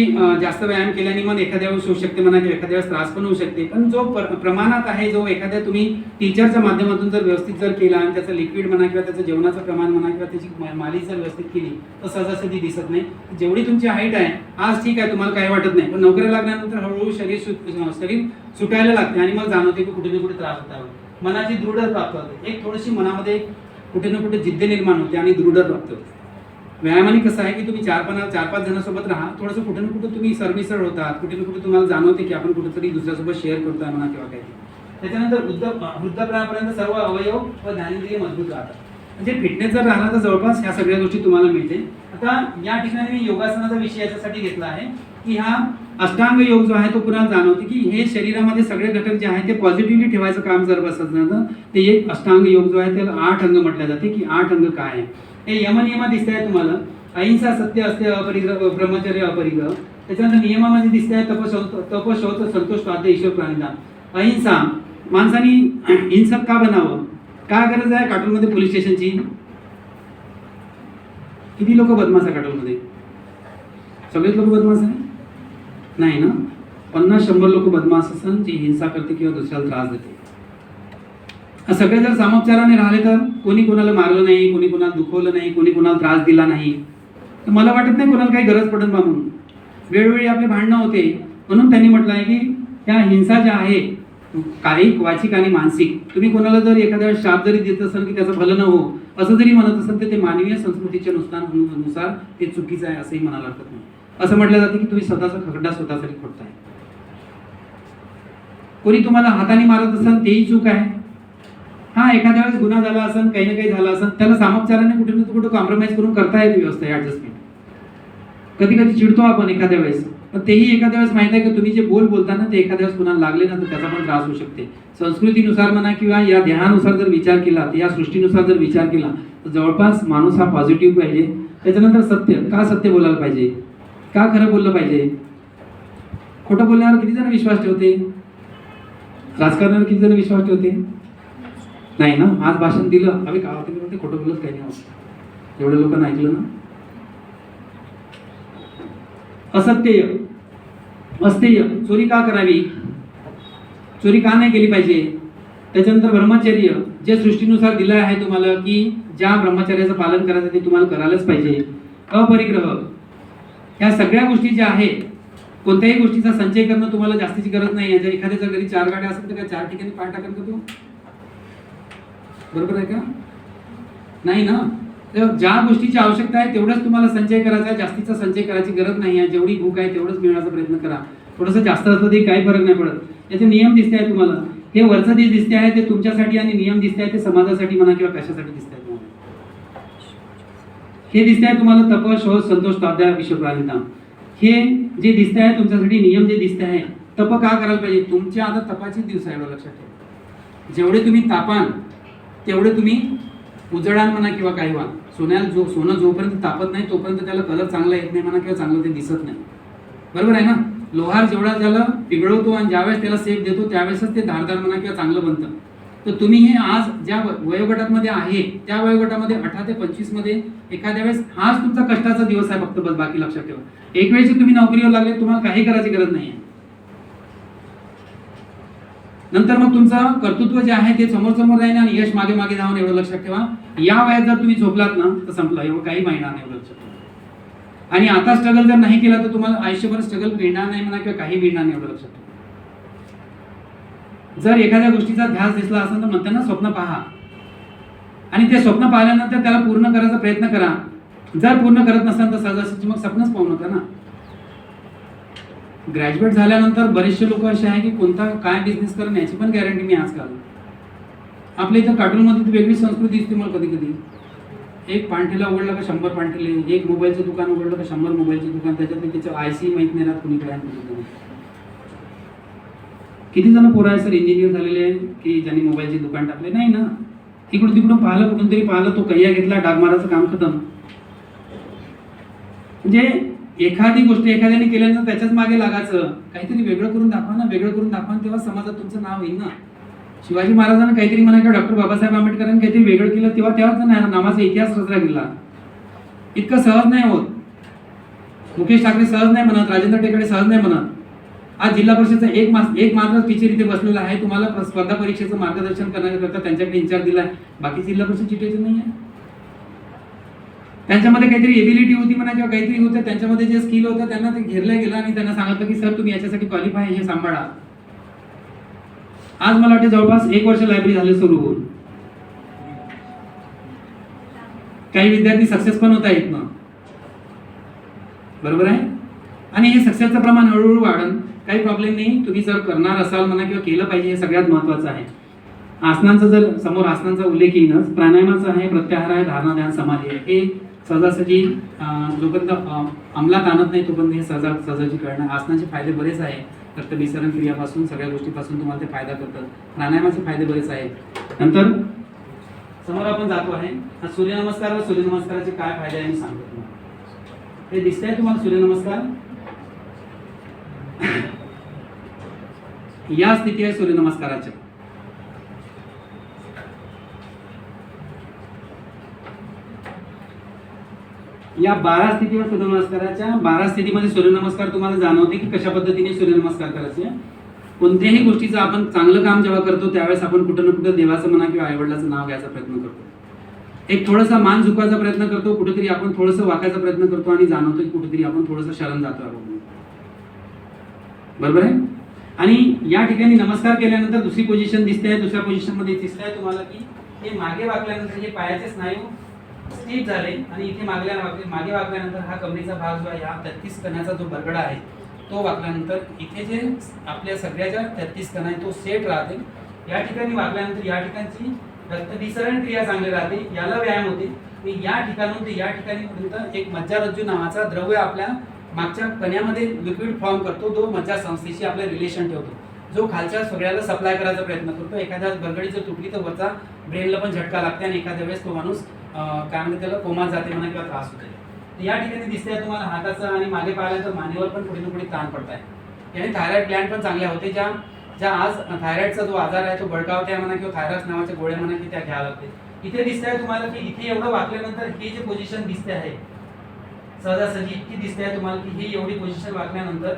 जास्त व्यायाम केल्याने मग एखाद्या वेळेस होऊ शकते म्हणा किंवा एखाद्या वेळेस त्रास पण होऊ शकते, पण जो प्रमाणात आहे, जो एखाद्या तुम्ही टीचरच्या माध्यमातून जर व्यवस्थित जर केला आणि त्याचं लिक्विड म्हणा किंवा त्याचं जेवणाचं प्रमाण म्हणा किंवा त्याची मालिश जर व्यवस्थित केली तर सहजासहजी दिसत नाही. जेवढी तुमची हाईट आहे आज ठीक आहे, तुम्हाला काही वाटत नाही, पण नोकरी लागल्यानंतर हळूहळू शरीर सुटायला लागते आणि मग जाणवते की कुठे ना कुठे त्रास होता, मनाची दृढ प्राप्त होते, एक थोडीशी मनामध्ये कुठे ना कुठे जिद्द निर्माण होते आणि दृढ प्राप्त होते. व्यायामाने कसं आहे की तुम्ही 4-5 जणांसोबत राहा, थोडंसं कुठे ना कुठे तुम्ही सरमिसळ होतात, कुठे ना कुठे तुम्हाला जाणवते की आपण कुठेतरी दुसऱ्यासोबत शेअर करतोय म्हणा किंवा काही. त्याच्यानंतर वृद्धापणापर्यंत सर्व अवयव व ज्ञानेंद्रिय मजबूत राहतात. म्हणजे फिटनेस जर राहिला तर जवळपास ह्या सगळ्या गोष्टी तुम्हाला मिळते. आता या ठिकाणी मी योगासनाचा विषय याच्यासाठी घेतला आहे की हा अष्टांग योग जो आहे तो पुन्हा जाणवते की हे शरीरामध्ये सगळे घटक जे आहेत ते पॉझिटिव्हली ठेवायचं काम जर बसत ना, ते एक अष्टांग योग जो आहे त्याला 8 अंग म्हटले जाते की 8 अंग काय आहे. हे यमनियमा दिसत आहे तुम्हाला. अहिंसा, सत्य, अस्त्य, अपरिग्रह, ब्रह्मचर्य, अपरिग्रह. त्याच्यानंतर नियमामध्ये दिसत आहे तप, शौच, संतोष, स्वाध्याय, ईश्वर प्राणिधान. अहिंसा, माणसाने हिंसक का बनावं, काय गरज आहे कार्टूनमध्ये पोलीस स्टेशनची? किती लोक बदमाश आहे कार्टूनमध्ये? सगळेच लोक बदमाश आहे? नाही ना, 50-100 लोक बदमाश असन जी हिंसा करते किंवा दुसऱ्याला त्रास देते. सगळे जर सामोपचाराने राहिले तर कोणी कोणाला मारलं नाही, कोणी कोणाला दुखवलं नाही, कोणी कोणाला त्रास दिला नाही, तर मला वाटत नाही कोणाला काही गरज पडत बा म्हणून. वेळोवेळी आपले भांडणं होते, म्हणून त्यांनी म्हटलं आहे की त्या हिंसा ज्या आहे कायिक, वाचिक आणि मानसिक, तुम्ही कोणाला जर एखाद्या वेळेस शाप जरी देत असाल की त्याचं भलं न हो असं जरी म्हणत असाल तर ते मानवीय संस्कृतीच्या नुसार ते चुकीचं आहे असंही म्हणायला हरकत नाही. असं म्हटलं जातं की तुम्ही स्वतःचा खड्डा स्वतःसाठी खोदताय. कोणी तुम्हाला हाताने मारत असाल तेही चूक आहे. हा, एखाद्या वेळेस गुन्हा झाला असेल, काही ना काही झालं असेल, त्याला सामोपचाराने कुठे ना कुठे कॉम्प्रोमाइज करून करता येते व्यवस्था, ॲडजस्टमेंट. कधी कधी चिडतो आपण एखाद्या वेळेस, पण तेही एखाद्या वेळेस माहिती आहे की तुम्ही जे बोलताना ते एखाद्या वेळेस कुणाला लागले ना तर त्याचा पण त्रास होऊ शकते. संस्कृतीनुसार म्हणा किंवा या ध्यानानुसार जर विचार केला, या सृष्टीनुसार जर विचार केला तर जवळपास माणूस हा पॉझिटिव्ह पाहिजे. त्याच्यानंतर सत्य, का सत्य बोलायला पाहिजे, का खरं बोललं पाहिजे. खोटं बोलण्यावर किती जण विश्वास ठेवते? राजकारणावर किती जण विश्वास ठेवते? नाही ना. आज भाषण दिलं, अरे का होते खोटं बोलत काही नाही होत, एवढ्या लोकांना ऐकलं ना. असत्य, अस्तेय, चोरी का करावी, चोरी का नाही केली पाहिजे. त्याच्यानंतर ब्रह्मचर्य, जे सृष्टीनुसार दिलं आहे तुम्हाला की ज्या ब्रह्मचर्याचं पालन करायचं ते तुम्हाला करायलाच पाहिजे. अपरिग्रह, ह्या सगळ्या गोष्टी ज्या आहेत, कोणत्याही गोष्टीचा संचय करणं तुम्हाला जास्तीची गरज नाही आहे. जर एखाद्याच्या घरी 4 गाड्या असेल तर काय 4 ठिकाणी पाय टाकेल का तो? बरोबर आहे का? नाही ना. तर ज्या गोष्टीची आवश्यकता आहे तेवढंच तुम्हाला संचय करायचा आहे, जास्तीचा संचय करायची गरज नाही आहे. जेवढी भूक आहे तेवढंच मिळण्याचा प्रयत्न करा. थोडंसं जास्त असलं तरी काही फरक नाही पडत. याचे नियम दिसते आहे तुम्हाला. हे वरचं जे दिसते आहे ते तुमच्यासाठी आणि नियम दिसते आहे ते समाजासाठी म्हणा किंवा कशासाठी दिसते आहे तुम्हाला. हे दिसते आहे तुम्हाला तप, शौच, संतोष, स्वाध्याय, ईश्वर प्राणिधान. हे जे दिसते आहे तुमच्यासाठी नियम जे दिसते आहे. तप का करायला पाहिजे? तुमच्या आता तपाचे दिवस आहे, एवढं लक्षात ठेवा. जेवढे तुम्ही तापान तेवढे तुम्ही उजळान म्हणा किंवा काही व्हा. सोनं जोपर्यंत तापत नाही तोपर्यंत त्याला कलर चांगला येत नाही म्हणा किंवा चांगलं ते दिसत नाही. बरोबर आहे ना. लोहार जेवढा त्याला पिघळवतो आणि ज्यावेळेस त्याला सेफ देतो त्यावेळेसच ते धारदार म्हणा किंवा चांगलं बनतं. तर तुम्ही हे आज ज्या वयोगटामध्ये आहे त्या वयोगटामध्ये 18 ते 25 मध्ये एखाद्या वेळेस हाच तुमचा कष्टाचा दिवस आहे फक्त, बस. बाकी लक्षात ठेवा. एक वेळेस तुम्ही नोकरीवर लागले तुम्हाला काही करायची गरज नाही आहे. नंतर मग तुमचं कर्तृत्व जे आहे ते समोर राहील आणि यश मागे धावून, एवढं लक्षात ठेवा. या वयात जर तुम्ही झोपलात ना तर संपलं, एवढं काही मिळणार नाही, एवढं लक्षात ठेवा. आणि आता स्ट्रगल जर नाही केला तर तुम्हाला आयुष्यभर स्ट्रगल मिळणार नाही म्हणा किंवा काही मिळणार नाही, एवढं लक्षात ठेवा. जर एखाद्या गोष्टीचा ध्यास दिसला असेल तर म्हणते ना स्वप्न पहा, आणि ते स्वप्न पाहिल्यानंतर त्याला पूर्ण करायचा प्रयत्न करा. जर पूर्ण करत नसाल तर सहजासहजी मग स्वप्नच पाहू नका ना. ग्रॅज्युएट झाल्यानंतर बरेचसे लोक असे आहे की कोणता काय बिझनेस करणं याची पण गॅरंटी नाही आजकाल. आपल्या इथं कार्टूनमध्ये वेगळी संस्कृती दिसते मला कधी कधी. एक पांठीला उघडलं का 100 पांठीले, एक मोबाईलचं दुकान उघडलं का 100 मोबाईलचं दुकान, त्याच्यात त्याचं IC माहीत नाही राहत कुणीकडे आहे. किती जण पोरं आहे सर इंजिनियर झालेले आहे की ज्यांनी मोबाईलचे दुकान टाकले? नाही ना. इकडून तिकडून पाहिलं, कुठून तरी पाहिलं, तो कय्या घेतला, डागमाराचं काम खतम. म्हणजे एखादी गोष्ट एखाद्याने केल्यानंतर त्याच्याच मागे लागायचं. काहीतरी वेगळं करून दाखवा ना, वेगळं करून दाखवा, तेव्हा समाजात तुमचं नाव येईल ना. शिवाजी महाराजांना काहीतरी म्हणा किंवा डॉक्टर बाबासाहेब आंबेडकरांनी काहीतरी वेगळं केलं तेव्हा त्याच नावाचा इतिहास रचला गेला. इतकं सहज नाही होत. मुकेश ठाकरे सहज नाही म्हणत, राजेंद्र टेकाडे सहज नाही म्हणत. आज जिल्हा परिषदचा एक मात्र टीचर इथे बसलेला आहे, तुम्हाला स्पर्धा परीक्षेचं मार्गदर्शन करण्याकरता त्यांच्याकडे इंचार्ज दिला आहे. बाकी जिल्हा परिषदची टीचर नाही आहे. त्यांच्यामध्ये काहीतरी एबिलिटी होती म्हणा किंवा काहीतरी होतं, त्यांच्यामध्ये जे स्किल होतं त्यांना ते घेरलं गेलं आणि त्यांना सांगितलं की सर तुम्ही याच्यासाठी क्वालिफाय हे सांभाळा. आज मला वाटते जवळपास 1 वर्ष लायब्ररी झाले सुरू होऊन. काही विद्यार्थी सक्सेस पण होत आहेत ना, बरोबर आहे. आणि हे सक्सेसचं प्रमाण हळूहळू वाढन, काही प्रॉब्लेम नाही. तुम्ही जर करणार असाल म्हणा किंवा केलं पाहिजे, हे सगळ्यात महत्त्वाचं आहे. आसनांचा जर समोर आसनांचा उल्लेख येईनच, प्राणायामाचा आहे, प्रत्याहार आहे, धारणा, ध्यान, समाधी आहे. हे सहजासहजी जोपर्यंत अंमलात आणत नाही तोपर्यंत हे सहजासहजी करणं. आसनाचे फायदे बरेच आहे, रक्तभिसरण क्रियापासून सगळ्या गोष्टीपासून तुम्हाला ते फायदा करतात. प्राणायामाचे फायदे बरेच आहेत. नंतर समोर आपण जातो आहे सूर्यनमस्कार व सूर्यनमस्काराचे काय फायदे आहे मी सांगतो तुम्हाला. हे दिसतंय तुम्हाला सूर्यनमस्कार, या स्थिती आहे सूर्यनमस्काराच्या. या 12 स्थितीवर सूर्यनमस्काराच्या 12 स्थितीमध्ये सूर्यनमस्कार तुम्हाला जाणवते की कशा पद्धतीने सूर्यनमस्कार करायचे. कोणत्याही गोष्टीचं आपण चांगलं काम जेव्हा करतो त्यावेळेस आपण कुठं ना कुठं देवाचं म्हणा किंवा आईवडिलाचं नाव घ्यायचा प्रयत्न करतो. एक थोडासा मान झुकवायचा प्रयत्न करतो, कुठेतरी आपण थोडंसं वाकायचा प्रयत्न करतो आणि जाणवतो की कुठेतरी आपण थोडंसं शरण जातो आपण, बरोबर आहे. आणि या ठिकाणी नमस्कार केल्यानंतर दुसरी पोझिशन दिसते आहे. दुसऱ्या पोझिशन मध्ये दिसते आहे तुम्हाला की हे मागे वाकल्यानंतर हे पायाचे स्नायू स्टिफ झाले आणि इथे मागे वाकल्यानंतर हा कमरेचा भाग जो आहे, हा 33 कण्याचा जो बरगडा आहे तो वाकल्यानंतर इथे जे आपल्या सगळ्याच्या 33 कण आहे तो सेट राहते. या ठिकाणी वाकल्यानंतर या ठिकाणची रक्तभिसरण क्रिया चांगली राहते, याला व्यायाम होते. आणि या ठिकाणून ते या ठिकाणी पर्यंत एक मज्जारज्जू नावाचा द्रव्य आपल्या मागच्या कण्यामध्ये लिक्विड फॉर्म करतो, जो मज्जा संस्थेशी आपलं रिलेशन ठेवतो, जो खालच्या सगळ्याला सप्लाय करायचा प्रयत्न करतो. एखाद्या बरगडी जर तुटली तर वरचा ब्रेनला पण झटका लागते आणि एखाद्या वेळेस तो माणूस काय म्हणते त्याला कोमात जाते म्हणा किंवा त्रास होते. या ठिकाणी दिसते तुम्हाला हाताचा आणि मागे पाहिल्यानंतर मानेवर पण पुढे ना पुढे ताण पडत आहे. याने थायरॉइड ग्लँड पण चांगल्या होते. ज्या आज थायरॉइडचा जो आजार आहे तो बळकावते म्हणा किंवा थायरॉइड नावाच्या गोळ्या म्हणा की त्या घ्याव्या लागते. इथे दिसतंय तुम्हाला की इथे एवढं वाकल्यानंतर हे जे पोझिशन दिसते आहे सहजासहजी इतकी दिसते आहे तुम्हाला की ही एवढी पोझिशन वाकल्यानंतर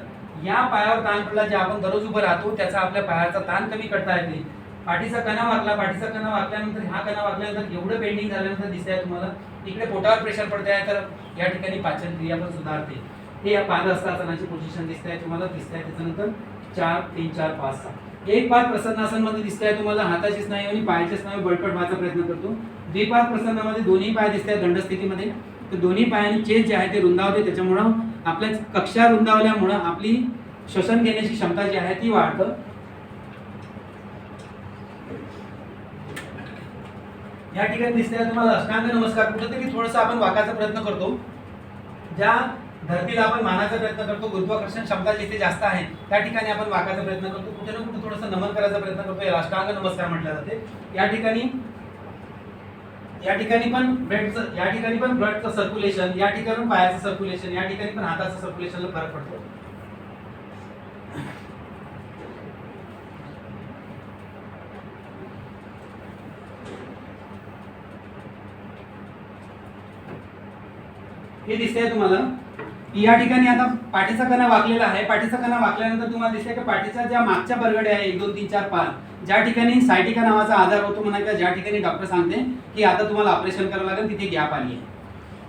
या पायावर ताण पडला, जे आपण दररोज उभं राहतो त्याचा आपल्या पायाचा ताण कमी करता येते. पाठीचा कणा वाकल्यानंतर हा कणा वाकल्यानंतर एवढं बेंडिंग झाल्यानंतर दिसतंय तुम्हाला इकडे पोटावर प्रेशर पडते आहे, तर या ठिकाणी पाचन क्रिया पण सुधारते. हे या पादहस्तासनाची पोझिशन दिसते आहे तुम्हाला. त्याच्यानंतर 4 3 4 5 6 एक पाद प्रसन्नासन मध्ये दिसतंय तुम्हाला हाताची स्नायू आणि पायाचे स्नायू बळकट व्हायचा प्रयत्न करतो. द्विपाद प्रसन्नामध्ये दोन्ही पाय दिसत आहेत दंडस्थितीमध्ये, तर दोन्ही पायांनी चेस्ट जे आहे ते रुंदावते. त्याच्यामुळं आपल्या कक्षा रुंदावल्यामुळं आपली श्वसन घेण्याची क्षमता जी आहे ती वाढतं. या ठिकाणी दिसतंय तुम्हाला अष्टांग नमस्कार. कुठेतरी थोडंसं आपण वाकायचा प्रयत्न करतो, ज्या धरतीला आपण मानायचा प्रयत्न करतो, गुरुत्वाकर्षण क्षमता जिथे जास्त आहे त्या ठिकाणी आपण वाकायचा प्रयत्न करतो, कुठे ना कुठे थोडंसं नमन करायचा प्रयत्न करतो. याला अष्टांग नमस्कार म्हटलं जाते. या ठिकाणी पण ब्लडचं सर्क्युलेशन, या ठिकाणी पायाचं सर्क्युलेशन, या ठिकाणी पण हाताचं सर्क्युलेशनला फरक पडतो. हे दिसतंय तुम्हाला की या ठिकाणी आता पाठीचा कणा वाकलेला आहे. पाठीचा कणा वाकल्यानंतर तुम्हाला दिसतंय की पाठीच्या ज्या मागच्या बरगड्या आहे 1 2 3 4 5, ज्या ठिकाणी सायटिका नावाचा आजार होतो म्हणा किंवा ज्या ठिकाणी डॉक्टर सांगते की आता तुम्हाला ऑपरेशन करावं लागेल, तिथे गॅप आली आहे.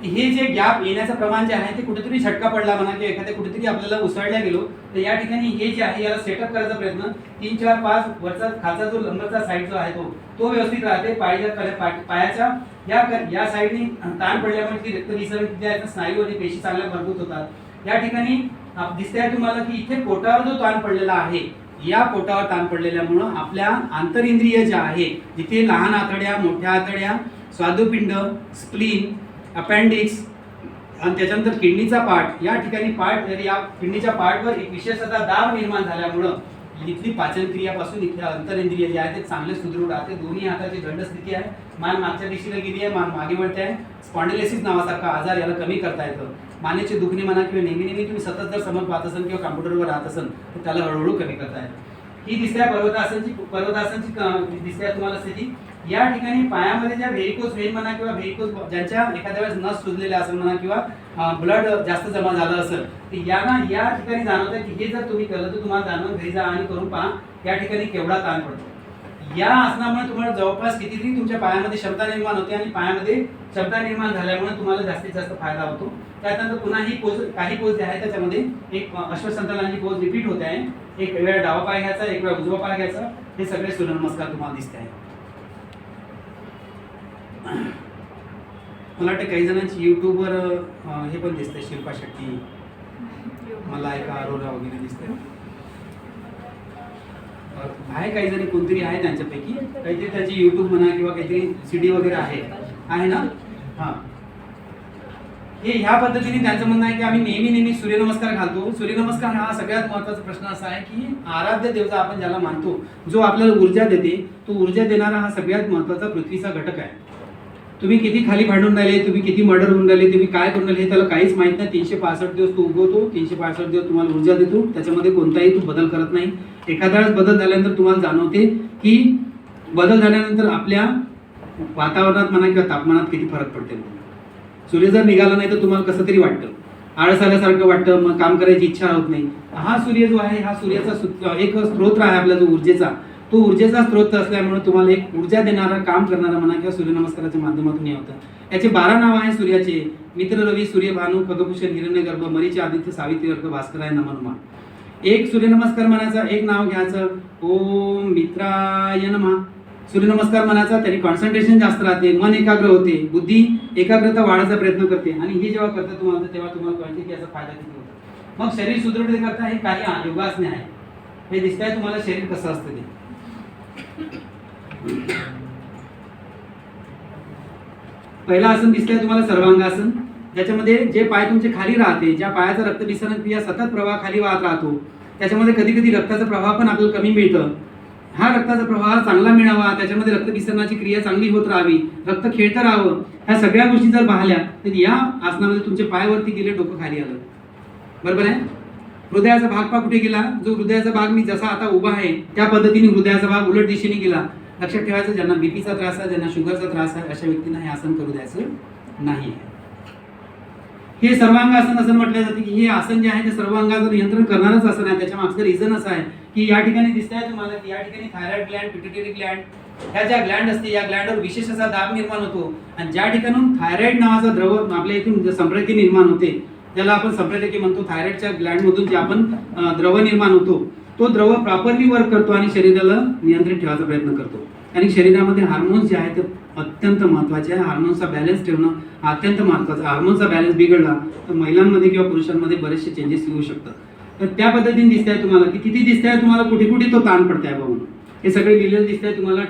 हे जे गॅप येण्याचं प्रमाण जे आहे ते कुठेतरी झटका पडला म्हणा किंवा एखाद्या कुठेतरी आपल्याला उसळल्या गेलो, तर या ठिकाणी हे जे आहे याला सेटअप करायचा प्रयत्न 3 4 5 वरचा खालचा जो लंबचा साईड जो आहे तो व्यवस्थित राहते. पायाच्या या साईडनी ताण पडल्यामुळे ती रक्तभिसरण क्रिया, स्नायू आणि पेशी चांगल्या मजबूत होतात. या ठिकाणी दिसतंय तुम्हाला की इथे पोटावर जो ताण पडलेला आहे, या पोटावर ताण पडलेल्यामुळं आपल्या आंतरिंद्रिय ज्या आहे, जिथे लहान आतड्या, मोठ्या आतड्या, स्वादुपिंड, स्प्लीन, अपेंडिक्स आणि त्याच्यानंतर किडनीचा पार्ट, या ठिकाणी या किडनीच्या पार्टवर एक विशेषतः दाब निर्माण झाल्यामुळं इथली पाचन क्रियापासून इथल्या अंतरेंद्रिय जे आहे ते चांगले सुदृढ राहते. दोन्ही हाताची दंडस्थिती आहे, मान मागच्या दिशेला गेली आहे, मान मागे वळते आहे. स्पॉन्डिलोसिस नावासारखा आजार याला कमी करता येतं. मानेची दुखणी म्हणा किंवा नेहमी तुम्ही सतत जर समोर पाहत असाल किंवा कॉम्प्युटरवर राहत असाल तर त्याला हळूहळू कमी करता येतं. ही दिसते पर्वतासनची दिसते तुम्हाला स्थिती. या ठिकाणी पायामध्ये ज्या व्हेरिकोज व्हेन म्हणा किंवा व्हेरिकोज ज्यांच्या एखाद्या वेळेस नस सुजलेले असेल म्हणा किंवा ब्लड जास्त जमा झालं असेल तर यांना या ठिकाणी जाणवतं की हे जर तुम्ही केलं तर तुम्हाला जाणवून घरी जा आणि करून पहा या ठिकाणी केवढा ताण पडतो. या आसनामुळे तुम्हाला जवळपास कितीतरी तुमच्या पायामध्ये क्षमता निर्माण होते आणि पायामध्ये क्षमता निर्माण झाल्यामुळे तुम्हाला जास्तीत जास्त फायदा होतो. त्यानंतर पुन्हा ही पोज काही पोज जे आहे त्याच्यामध्ये एक अश्वसंतलाची पोज रिपीट होते आहे. एक वेळा डावा पाय घ्यायचा, एक वेळा उजवा पाय घ्यायचा. हे सगळे सूर्यनमस्कार तुम्हाला दिसते आहे. मला वाटतं काही जणांची युट्यूबवर हे पण दिसतंय, शिल्पा शेट्टी, मलायका अरोरा वगैरे दिसते. आहे काही जणी कोणतरी आहे त्यांच्यापैकी काहीतरी त्याची युट्यूब म्हणा किंवा काहीतरी CD वगैरे आहे ना. हां, हे ह्या पद्धतीने त्यांचं म्हणणं आहे की आम्ही नेहमी सूर्यनमस्कार घालतो. सूर्यनमस्कार हा सगळ्यात महत्त्वाचा प्रश्न असा आहे की आराध्य देवता आपण ज्याला मानतो, जो आपल्याला ऊर्जा देते, तो ऊर्जा देणारा हा सगळ्यात महत्त्वाचा पृथ्वीचा घटक आहे. तुम्ही किती खाली भांडून राहिले, तुम्ही किती मर्डर होऊन राहिले, तुम्ही काय करून राहिले हे त्याला काहीच माहित नाही. 365 दिवस तो उगवतो, 365 दिवस तुम्हाला ऊर्जा देतो, त्याच्यामध्ये कोणताही तो बदल करत नाही. एखाद्या वेळेस बदल झाल्यानंतर तुम्हाला जाणवते की बदल झाल्यानंतर आपल्या वातावरणात म्हणा किंवा तापमानात किती फरक पडते. सूर्य जर निघाला नाही तर तुम्हाला कसं तरी वाटतं, आळस आल्यासारखं वाटतं, मग काम करायची इच्छा होत नाही. हा सूर्य जो आहे हा सूर्याचा एक स्रोत आहे आपला जो ऊर्जेचा, तो ऊर्जेचा स्रोत असल्यामुळे तुम्हाला एक ऊर्जा देणारा काम करणारा म्हणा किंवा सूर्यनमस्काराच्या माध्यमातून हे होतं. याचे 12 नाव आहे सूर्याचे: मित्र, रवी, सूर्य, भानू, खगभूषण, हिरण्यगर्भ, मरीची, आदित्य, सावित्री, अर्क, भास्कर आहे, नमः. एक सूर्यनमस्कार म्हणायचा, एक नाव घ्यायचं, ओम मित्राय नमः. सूर्यनमस्कार म्हणायचा, त्याने कॉन्सन्ट्रेशन जास्त राहते, मन एकाग्र होते, बुद्धी एकाग्रता वाढायचा प्रयत्न करते. आणि हे जेव्हा करता तुम्हाला तेव्हा तुम्हाला कळते की याचा फायदा किती होतो. मग शरीर सुदृढ करता हे काही योगासने आहे. हे दिसतंय तुम्हाला शरीर कसं असतं ते. पहिला आसन दिसतंय तुम्हाला सर्वांगासन, ज्याच्यामध्ये जे पाय तुमचे खाली राहते, ज्या पायाचा रक्तभिसरण क्रिया सतत प्रवाह खाली वाहत राहतो, त्याच्यामध्ये कधी कधी रक्ताचा प्रवाह पण आपल्याला कमी मिळतं. हा रक्ताचा प्रवाह चांगला मिळावा, त्याच्यामध्ये रक्तभिसरणाची क्रिया चांगली होत राहावी, रक्त खेळतं राहावं, ह्या सगळ्या गोष्टी जर पाहिल्या तर या आसनामध्ये तुमचे पाय वरती गेले, डोकं खाली आलं. बरोबर आहे. हृदयाचा भाग पा कुठे गेला, जो हृदयाचा भाग मी जसा आता उभा आहे त्या पद्धतीने हृदयाचा भाग उलट दिशेने गेला. लक्षात ठेवायचं, ज्यांना बीपीचा त्रास आहे, ज्यांना शुगरचा त्रास आहे, अशा व्यक्तींना हे आसन करू द्यायचं नाही. हे सर्वांगासन असं म्हटलं जातं की हे आसन जे आहे ते सर्वांगाचं नियंत्रण करणारच आसन आहे. त्याच्या मागचं रिझन असं आहे की या ठिकाणी दिसतंय तुम्हाला की या ठिकाणी थायरॉइड ग्लँड, पिट्युटरी ग्लँड, ह्या ज्या ग्लँड असते या ग्लँडवर विशेष असा दाब निर्माण होतो. आणि ज्या ठिकाणून थायरॉइड नावाचा द्रव आपल्या इथून संप्रेरकी निर्माण होते, ज्याला आपण संप्रेरकी म्हणतो, थायरॉइडच्या ग्लँडमधून जे आपण द्रव निर्माण होतो, तो द्रव प्रॉपरली वर्क करतो आणि शरीराला नियंत्रित ठेवायचा प्रयत्न करतो. आणि शरीरामध्ये हार्मोन्स जे आहेत ते अत्यंत महत्त्वाचे आहे. हार्मोन्सचा बॅलन्स ठेवणं अत्यंत महत्त्वाचं. हार्मोन्सचा बॅलन्स बिघडला तर महिलांमध्ये किंवा पुरुषांमध्ये बरेचसे चेंजेस येऊ शकतात. तर त्या पद्धतीने दिसतंय तुम्हाला की किती दिसतंय तुम्हाला, कुठे कुठे तो ताण पडताय बघून. हे सगळे लिहिलेलं दिसतंय तुम्हाला.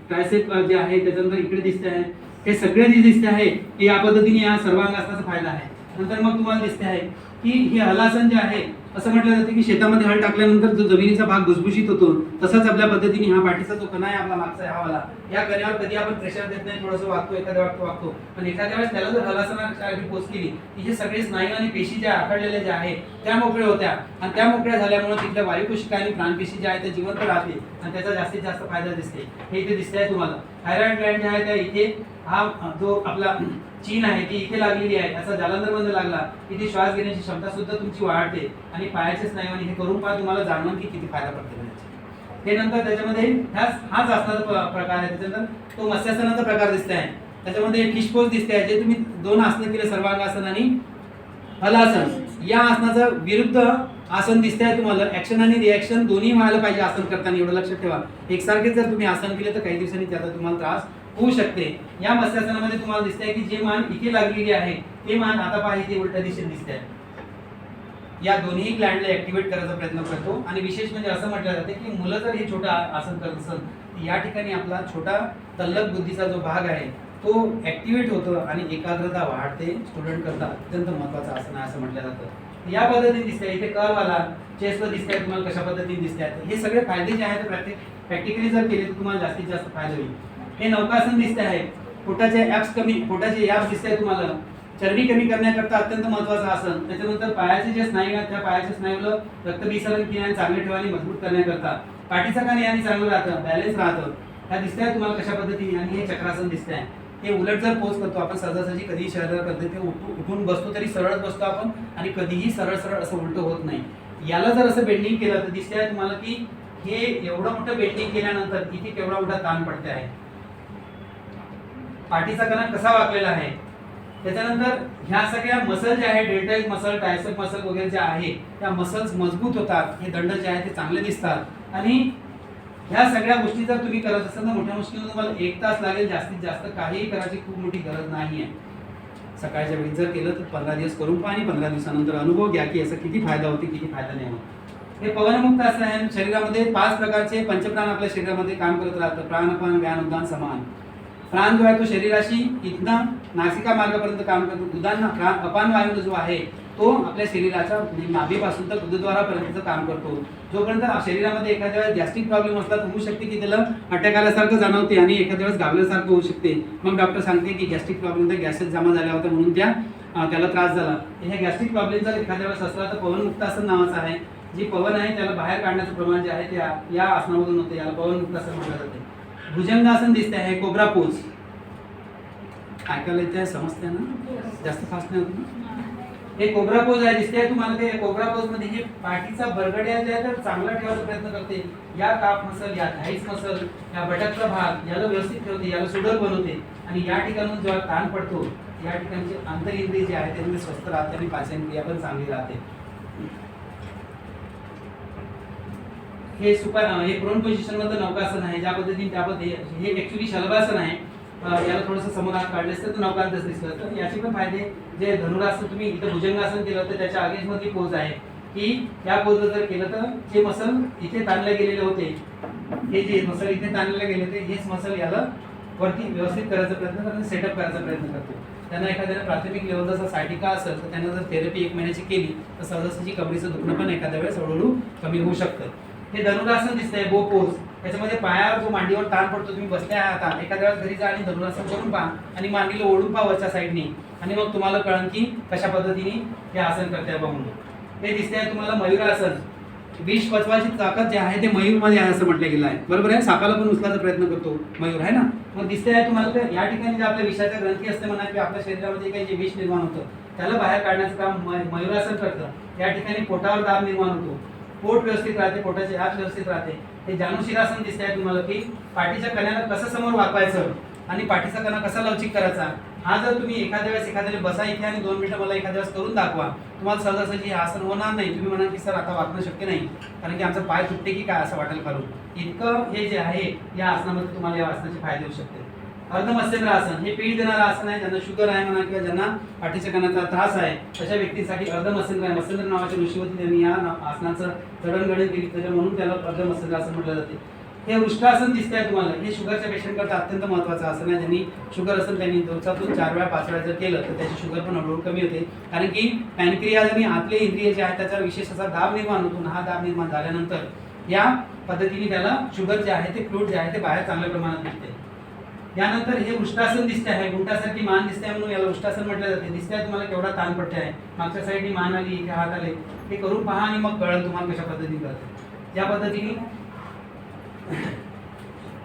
ट्रायसेप जे आहे त्याच्यानंतर इकडे दिसतंय आहे. हे सगळे जे दिसते आहे की या पद्धतीने या सर्वांगासनाचा फायदा आहे. नंतर मग तुम्हाला दिसते आहे की हे हलासन जे आहे, असं म्हटलं जातं की शेतामध्ये हल टाकल्यानंतर जो जमिनीचा भाग भुसभुशीत होतो, तसाच आपल्या पद्धतीने हा पाठीचा जो कणा आहे आपला मागचा आहे, हा वाला, या कण्यावर कधी आपण प्रेशर देत नाही, थोडंसं वागतो, एखाद्या वागतो. पण एखाद्या वेळेस त्याला जर हलासनाची पोच केली की हे सगळे स्नायू आणि पेशी ज्या आखडलेल्या ज्या आहेत त्या मोकळ्या होत्या. आणि त्या मोकळ्या झाल्यामुळे तिथल्या वायुकोशिका आणि प्राणपेशी ज्या आहेत त्या जिवंत राहते आणि त्याचा जास्तीत जास्त फायदा दिसते. हे इथे दिसतंय तुम्हाला. थायरॉइड ग्लँड जे आहे त्या इथे, हा जो आपला चीन आहे ती इथे लागलेली आहे. असा जालंधर मध्ये लागला की ती श्वास घेण्याची क्षमता सुद्धा तुमची वाढते आणि पायाचे स्नायू आणि हे करून पहा तुम्हाला जाणवून की किती फायदा पडतो. हे नंतर त्याच्यामध्ये हाच आसनाचा प्रकार आहे. त्याच्यानंतर तो मत्स्यासनाचा प्रकार दिसत आहे. त्याच्यामध्ये फिश पोज दिसते आहे. जे तुम्ही 2 आसनं केले, सर्वांगासन आणि हलासन, या आसनाचा विरुद्ध आसन दिसते आहे तुम्हाला. ऍक्शन आणि रिॲक्शन दोन्ही व्हायला पाहिजे आसन करताना, एवढं लक्षात ठेवा. एकसारखेच जर तुम्ही आसन केले तर काही दिवसांनी त्याचा तुम्हाला त्रास होऊ शकते. या मत्स्यासनामध्ये तुम्हाला दिसतंय की जे मान इथे लागलेली आहे ते मान आता पहा इथे उलट्या दिशेने दिसते आहे. या दोन्ही ग्लँडला ऍक्टिव्हेट करायचा प्रयत्न करतो. आणि विशेष म्हणजे असं म्हटलं जातं की मुलं जर हे छोटं आसन करत असेल या ठिकाणी आपला छोटा तल्लक बुद्धीचा जो भाग आहे तो ऍक्टिव्हेट होतो आणि एकाग्रता वाढते. स्टुडंट करता अत्यंत महत्त्वाचं आसन आहे असं म्हटलं जातं. या पद्धतीने दिसतंय. इथे कर्व आला, चेस्टला दिसतंय तुम्हाला कशा पद्धतीने दिसतंय. हे सगळे फायदे जे आहेत प्रॅक्टिकली जर केले तर तुम्हाला जास्तीत जास्त फायदा होईल. हे नौकासन दिसते आहे. पोटाचे ॲप्स कमी, पोटाचे ॲप्स दिसत आहे तुम्हाला. चरबी कमी करण्याकरता अत्यंत महत्त्वाचं आसन. त्याच्यानंतर पायाचे जे स्नायू आहेत त्या पायाच्या स्नायूला रक्तभिसरण क्रिया चांगले ठेवायला मजबूत करण्याकरता पाठीचा कण याने चांगलं राहतं, बॅलन्स राहतं. ह्या दिसतंय तुम्हाला कशा पद्धतीने, आणि हे चक्रासन दिसतंय. हे उलट जर पोज करतो आपण सहजासहजी, कधीही शरीर पद्धतीने उठून बसतो तरी सरळच बसतो आपण, आणि कधीही सरळ सरळ असं उलट होत नाही. याला जर असं बेंडिंग केलं तर दिसतंय तुम्हाला की हे एवढं मोठं बेंडिंग केल्यानंतर इथे केवढा मोठा ताण पडते आहे. पाठीचा कणा कसा वाकलेला आहे. त्याच्यानंतर ह्या सगळ्या मसल जे आहे, डेल्टॉइड मसल, ट्रायसेप मसल वगैरे जे आहे, त्या मसल्स मजबूत होतात. हे दंड जे आहे ते चांगले दिसतात. आणि ह्या सगळ्या गोष्टी जर तुम्ही करत असाल तर मोठ्या मुश्किल तुम्हाला 1 तास लागेल, जास्तीत जास्त. काहीही करायची खूप मोठी गरज नाही आहे. सकाळच्या वेळी जर केलं तर 15 दिवस करून पहा आणि 15 दिवसानंतर अनुभव घ्या की याचा किती फायदा होते, किती फायदा नाही होत. हे पवनमुक्त आसन आहे. शरीरामध्ये 5 प्रकारचे पंचप्राण आपल्या शरीरामध्ये काम करत राहतं. प्राणपान, व्यान, उद्दान, समान. प्राण जो आहे तो शरीराशी इथनं नासिका मार्गापर्यंत काम करतो. उदान अपान वायू जो आहे तो आपल्या शरीराच्या नाभीपासून तर गुदद्वारापर्यंतचं काम करतो. जोपर्यंत शरीरामध्ये एखाद्या वेळेस गॅस्ट्रिक प्रॉब्लेम असला तर होऊ शकते की त्याला अटॅक आल्यासारखं जाणवते आणि एखाद्या वेळेस गावल्यासारखं होऊ शकते. मग डॉक्टर सांगते की गॅस्ट्रिक प्रॉब्लेम तर गॅसेस जमा झाल्या होत्या म्हणून त्याला त्रास झाला. ह्या गॅस्ट्रिक प्रॉब्लेम जर एखाद्या वेळेस असला तर पवनमुक्त आसन नावाचं आहे. जी पवन आहे त्याला बाहेर काढण्याचं प्रमाण जे आहे ते या आसनामधून होते. याला पवनमुक्त आसन म्हटलं जाते. भुजंगासन दिसते आहे, कोब्रा पोज. ऐकायला येते, समजते ना, जास्त फास्ट नाही होत ना. हे कोब्रा पोज आहे, दिसते तुम्हाला. ते कोब्रा पोज मध्ये हे पाठीचा बरगड्या जे आहे तर चांगला ठेवायचा प्रयत्न करते. या काफ मसल, या थाईस मसल, या बटकचा भाग याला व्यवस्थित ठेवते, याला सुडल बनवते. आणि या ठिकाणून जेव्हा ताण पडतो या ठिकाणचे आंतरिंद्रिय जे आहे ते स्वस्थ राहते आणि पाचन क्रिया पण चांगली राहते. हे हे प्रोन पोझिशन मध्ये नौकासन आहे. ज्या पद्धतीने त्या पद्धतीने हे ऍक्च्युली शलभासन आहे. याला थोडंसं समोर हात काढले असतं तर नौकांतच दिसलं. तर याचे पण फायदे, जे धनुरासन तुम्ही इथं भुजंगासन केलं तर त्याच्या अगेन्स्ट मध्ये पोज आहे की या पोजला जर केलं तर जे मसल इथे ताणले गेलेले होते, हे जे मसल इथे ताणले गेले होते, हेच मसल याला वरती व्यवस्थित करायचा प्रयत्न करतो, सेटअप करायचा प्रयत्न करतो. त्यांना एखाद्याला प्राथमिक लेवलचा जर सायटिका असेल तर त्यांना जर थेरपी 1 महिन्याची केली तर सहजासहजी कमरेचं दुखणं पण एखाद्या वेळेस हळूहळू कमी होऊ शकतं. हे धनुरासन दिसतंय, बो पोज. त्याच्यामध्ये पायावर जो मांडीवर ताण पडतो, तुम्ही बसले आहात आता, एखाद्या वेळेस घरी जा आणि धनुरासन करून पहा आणि मांडीला ओढून पहा वरच्या साईडनी, आणि मग तुम्हाला कळेल की कशा पद्धतीने हे आसन करताय बा म्हणून. हे दिसतंय तुम्हाला मयूरासन. विष पचवायची ताकद जे आहे ते मयूरमध्ये आहे असं म्हटलं गेलं आहे. बरोबर आहे. सापाला पण उचलायचा प्रयत्न करतो मयूर, आहे ना. मग दिसतंय तुम्हाला तर या ठिकाणी जे आपल्या विषाच्या ग्रंथी असते म्हणा, की आपल्या शरीरामध्ये काही जे विष निर्माण होतं त्याला बाहेर काढण्याचं काम मयूरासन करतं. या ठिकाणी पोटावर दाब निर्माण होतो, पोट व्यवस्थित राहते, पोटाचे हात व्यवस्थित राहते. हे जानुशिरासन दिसतंय तुम्हाला की पाठीच्या कण्याला कसं समोर वाकवायचं आणि पाठीचा कणा कसा लवचिक करायचा. हा जर तुम्ही एखाद्या वेळेस एखाद्याला बसा इथे आणि 2 मिनिटं मला एखाद्या वेळेस करून दाखवा, तुम्हाला सहजासहजी हे आसन होणार नाही. तुम्ही म्हणाल की सर आता वाकणं शक्य नाही कारण की आमचा पाय तुटते की काय असं वाटेल करून. इतकं हे जे आहे या आसनामध्ये तुम्हाला या आसनाचे फायदे होऊ शकते. अर्धमत्स्येंद्र आसन हे पीठ देणारं आसन आहे. ज्यांना शुगर आहे म्हणा किंवा ज्यांना पाठीच्या कण्याचा त्रास आहे अशा व्यक्तींसाठी अर्धमत्स्येंद्र आहे. मत्स्येंद्र नावाच्या ऋषी होते, त्यांनी या आसनाचं जडणघडण केली, त्याच्या म्हणून त्याला अर्धमत्स्येंद्र आसन म्हटलं जाते. हे उष्टासन दिसतंय तुम्हाला. हे शुगरच्या पेशंटकरता अत्यंत महत्त्वाचं आसन आहे. ज्यांनी शुगर असेल त्यांनी दिवसातून 4 वेळा 5 वेळा जर केलं तर त्याची शुगर पण हळूहळू कमी होते. कारण की पॅनक्रियाज आणि आतले इंद्रिय जे आहे त्याचा विशेष असा दाब निर्माण होतो. हा दाब निर्माण झाल्यानंतर या पद्धतीने त्याला शुगर जे आहे ते फ्लूट जे आहे ते बाहेर चांगल्या प्रमाणात निघते. यानंतर हे उष्टासन दिसते आहे. उंटासारखी मान दिसते म्हणून याला उष्टासन म्हटलं जाते. दिसतंय तुम्हाला केवढा ताण पडते आहे. मागच्या साईडनी मान आली, इथे हात आले. हे करून पहा आणि मग कळेल तुम्हाला कशा पद्धतीने करते. या पद्धतीने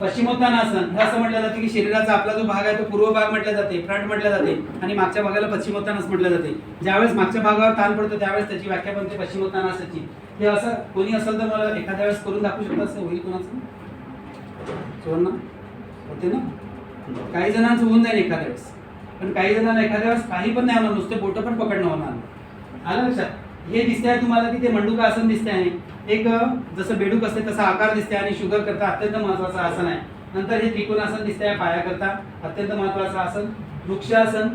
पश्चिमोत्तानासन हे असं म्हटलं जाते की शरीराचा आपला जो भाग आहे तो पूर्व भाग म्हटलं जाते, फ्रंट म्हटलं जाते, आणि मागच्या भागाला पश्चिमोत्तानास म्हटलं जाते. ज्यावेळेस मागच्या भागावर ताण पडतो त्यावेळेस त्याची व्याख्या बनते पश्चिमोत्तानासाची. हे असं कोणी असेल तर मला एखाद्या वेळेस करून दाखवू शकतो, असं होईल कोणाचं? सुवर्ण होते ना. काही जणांचं होऊन जाईल एखाद्या वेळेस, पण काही जणांना एखाद्या वेळेस काही पण नाही होणार, नुसते बोटं पण पकडणं होणार. आलं लक्षात. हे दिसते आहे तुम्हाला की ते मंडूक आसन दिसते आहे. एक जसं बेडूक असते तसा आकार दिसते आणि शुगर करता अत्यंत महत्त्वाचं आसन आहे. नंतर हे त्रिकोणासन दिसते आहे पायाकरता अत्यंत महत्त्वाचं आसन. वृक्षासन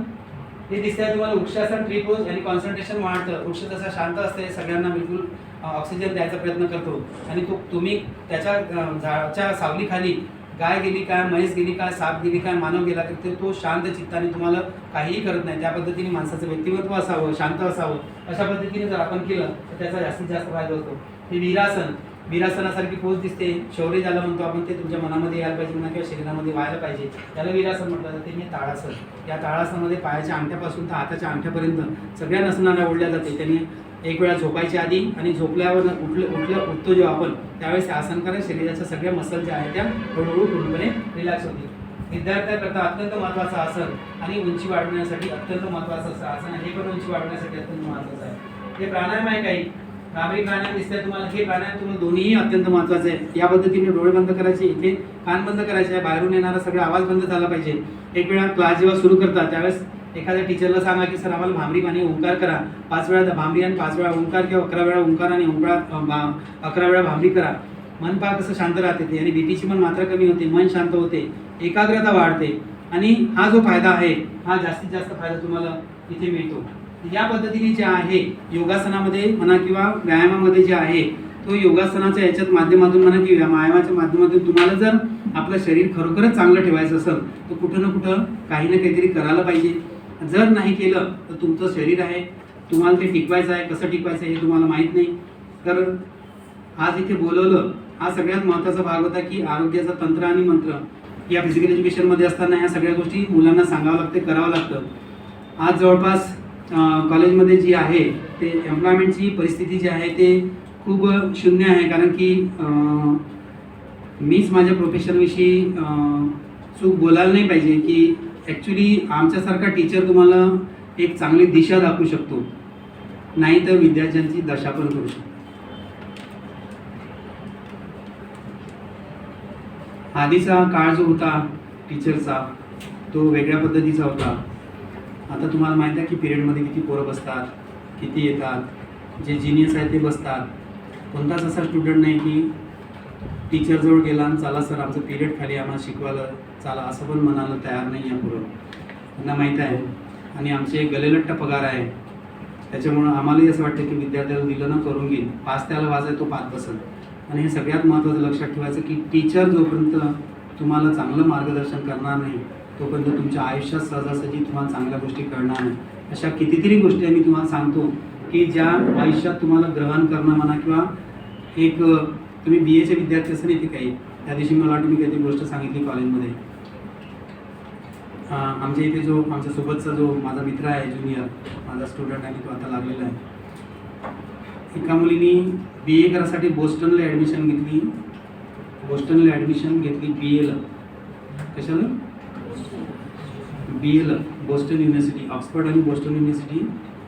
हे दिसते आहे तुम्हाला. वृक्षासन ट्रिपोज आणि कॉन्सन्ट्रेशन वाढतं. वृक्ष जसा शांत असते, सगळ्यांना बिलकुल ऑक्सिजन द्यायचा प्रयत्न करतो आणि तुम्ही त्याच्या झाडाच्या सावलीखाली गाय गेली काय, म्हैस गेली काय, साप गेली काय, मानव गेला तर तो शांत चित्ताने तुम्हाला काहीही करत नाही. त्या पद्धतीने माणसाचं व्यक्तिमत्व असावं, शांत असावं, अशा पद्धतीने जर आपण केलं तर त्याचा जास्तीत जास्त फायदा होतो. हे वीरासन, वीरासनासारखी पोच दिसते, शौर्य ज्याला म्हणतो आपण, ते तुमच्या मनामध्ये यायला पाहिजे म्हणा किंवा शरीरामध्ये व्हायला पाहिजे, त्याला वीरासन म्हटलं जाते. हे ताडासन, या ताडासनामध्ये पायाच्या अंगठ्यापासून तर हाताच्या अंगठ्यापर्यंत सगळ्या नसनांना ओढल्या जाते. त्यांनी एक वेळा झोपायच्या आधी आणि झोपल्यावर उठतो जेव्हा आपण, त्यावेळेस हे आसन करा. शरीराच्या सगळ्या मसल ज्या आहेत त्या हळूहळू पूर्णपणे रिलॅक्स होतील. विद्यार्थ्यांकरता अत्यंत महत्त्वाचं आसन आणि उंची वाढवण्यासाठी अत्यंत महत्त्वाचं असं आसन आहे. हे पण उंची वाढवण्यासाठी अत्यंत महत्त्वाचं आहे. हे प्राणायाम आहे काही नागरिक प्राणायाम दिसतंय तुम्हाला. हे प्राणायाम तुम्हाला दोन्हीही अत्यंत महत्त्वाचं आहे. या पद्धतीने डोळे बंद करायचे, इथे कान बंद करायचे आहे, बाहेरून येणारा सगळा आवाज बंद झाला पाहिजे. एक वेळा क्लास जेव्हा सुरू करता त्यावेळेस एखाद्या टीचरला सांगा की सर आम्हाला भांबरी आणि ओंकार करा, 5 वेळा भांबरी आणि 5 वेळा ओंकार, किंवा 11 वेळा ओंकार आणि 11 वेळा भांबरी करा. मन पहा कसं शांत राहते ते, आणि बीपीची पण मात्रा कमी होते, मन शांत होते, एकाग्रता वाढते, आणि हा जो फायदा आहे हा जास्तीत जास्त फायदा तुम्हाला इथे मिळतो. या पद्धतीने जे आहे योगासनामध्ये म्हणा किंवा व्यायामामध्ये जे आहे, तो योगासनाच्या याच्यात माध्यमातून म्हणा की व्यायामाच्या माध्यमातून तुम्हाला जर आपलं शरीर खरोखरच चांगलं ठेवायचं असेल तर कुठं ना कुठं काही ना काहीतरी करायला पाहिजे. जर नाही केलं तर तुमचं शरीर आहे, तुम्हाला ते टिकवायचं आहे, कसं टिकवायचं हे तुम्हाला माहीत नाही. तर आज इथे बोलवलं हा सगळ्यात महत्त्वाचा भाग होता की आरोग्याचा तंत्र आणि मंत्र या फिजिकल एज्युकेशनमध्ये असताना ह्या सगळ्या गोष्टी मुलांना सांगावं लागते, करावं लागतं. आज जवळपास कॉलेजमध्ये जी आहे ते एम्प्लॉयमेंटची परिस्थिती जी आहे ते खूप शून्य आहे, कारण की मीच माझ्या प्रोफेशनविषयी चूक बोलायला नाही पाहिजे की ॲक्च्युली आमच्यासारखा टीचर तुम्हाला एक चांगली दिशा दाखवू शकतो, नाही तर विद्यार्थ्यांची दशा पण करू शकतो. आधीचा काळ जो होता टीचरचा तो वेगळ्या पद्धतीचा होता. आता तुम्हाला माहीत आहे की पिरियडमध्ये किती पोरं बसतात, किती येतात, जे जिनियस आहेत ते बसतात. कोणताच असा स्टुडंट नाही की टीचरजवळ गेला आणि चला सर आमचं पिरियड खाली आम्हाला शिकवायला चला असं पण म्हणायला तयार नाही आहे पोरं. त्यांना माहीत आहे आणि आमचे गलेलट्ट पगार आहे, त्याच्यामुळं आम्हालाही असं वाटतं की विद्यार्थ्याला दिलं ना करून घेईल, पास त्याला वाजाय तो पास बसेल. आणि हे सगळ्यात महत्त्वाचं लक्षात ठेवायचं की टीचर जोपर्यंत तुम्हाला चांगलं मार्गदर्शन करणार नाही तोपर्यंत तुमच्या आयुष्यात सहजासहजी तुम्हाला चांगल्या गोष्टी कळणार नाही. अशा कितीतरी गोष्टी आम्ही तुम्हाला सांगतो की ज्या आयुष्यात तुम्हाला ग्रहण करणं म्हणा किंवा एक तुम्ही BAचे विद्यार्थी असं नाही ते काही. त्या दिवशी मला वाटतं मी काहीतरी गोष्ट सांगितली कॉलेजमध्ये. आमच्या इथे जो आमच्यासोबतचा जो माझा मित्र आहे, ज्युनियर माझा स्टुडंट आहे, तो आता लागलेला आहे. एका मुलीने BA करायसाठी बोस्टनला ॲडमिशन घेतली, BAला. कशाला? BAला बोस्टन युनिव्हर्सिटी, ऑक्सफर्ड आणि बोस्टन युनिव्हर्सिटी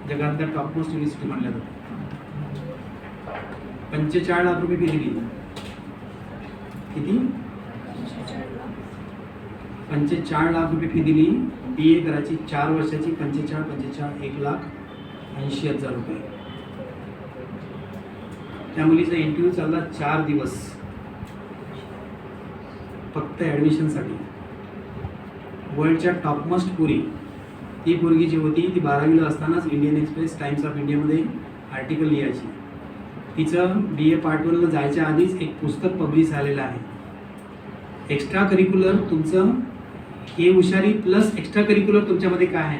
जगातल्या टॉपमोस्ट युनिव्हर्सिटी मानल्या जातात. 45 लाख रुपये फी दिली. किती? 45 लाख रुपये फी दिली. BA करायची 4 वर्षाची. 45 1,80,000 रुपये. त्या मुलीचा इंटरव्ह्यू चालला 4 दिवस फक्त ॲडमिशनसाठी. वर्ल्डच्या टॉपमोस्ट पोरी, ती पोरगी जी होती ती 12वीला असतानाच इंडियन एक्सप्रेस, टाइम्स ऑफ इंडियामध्ये आर्टिकल लिहायची. तिचं BA पार्ट 1ला जायच्या आधीच एक पुस्तक पब्लिश झालेलं आहे. एक्स्ट्रा करिक्युलर तुमचं हे हुशारी प्लस एक्स्ट्रा करिक्युलर तुमच्यामध्ये काय आहे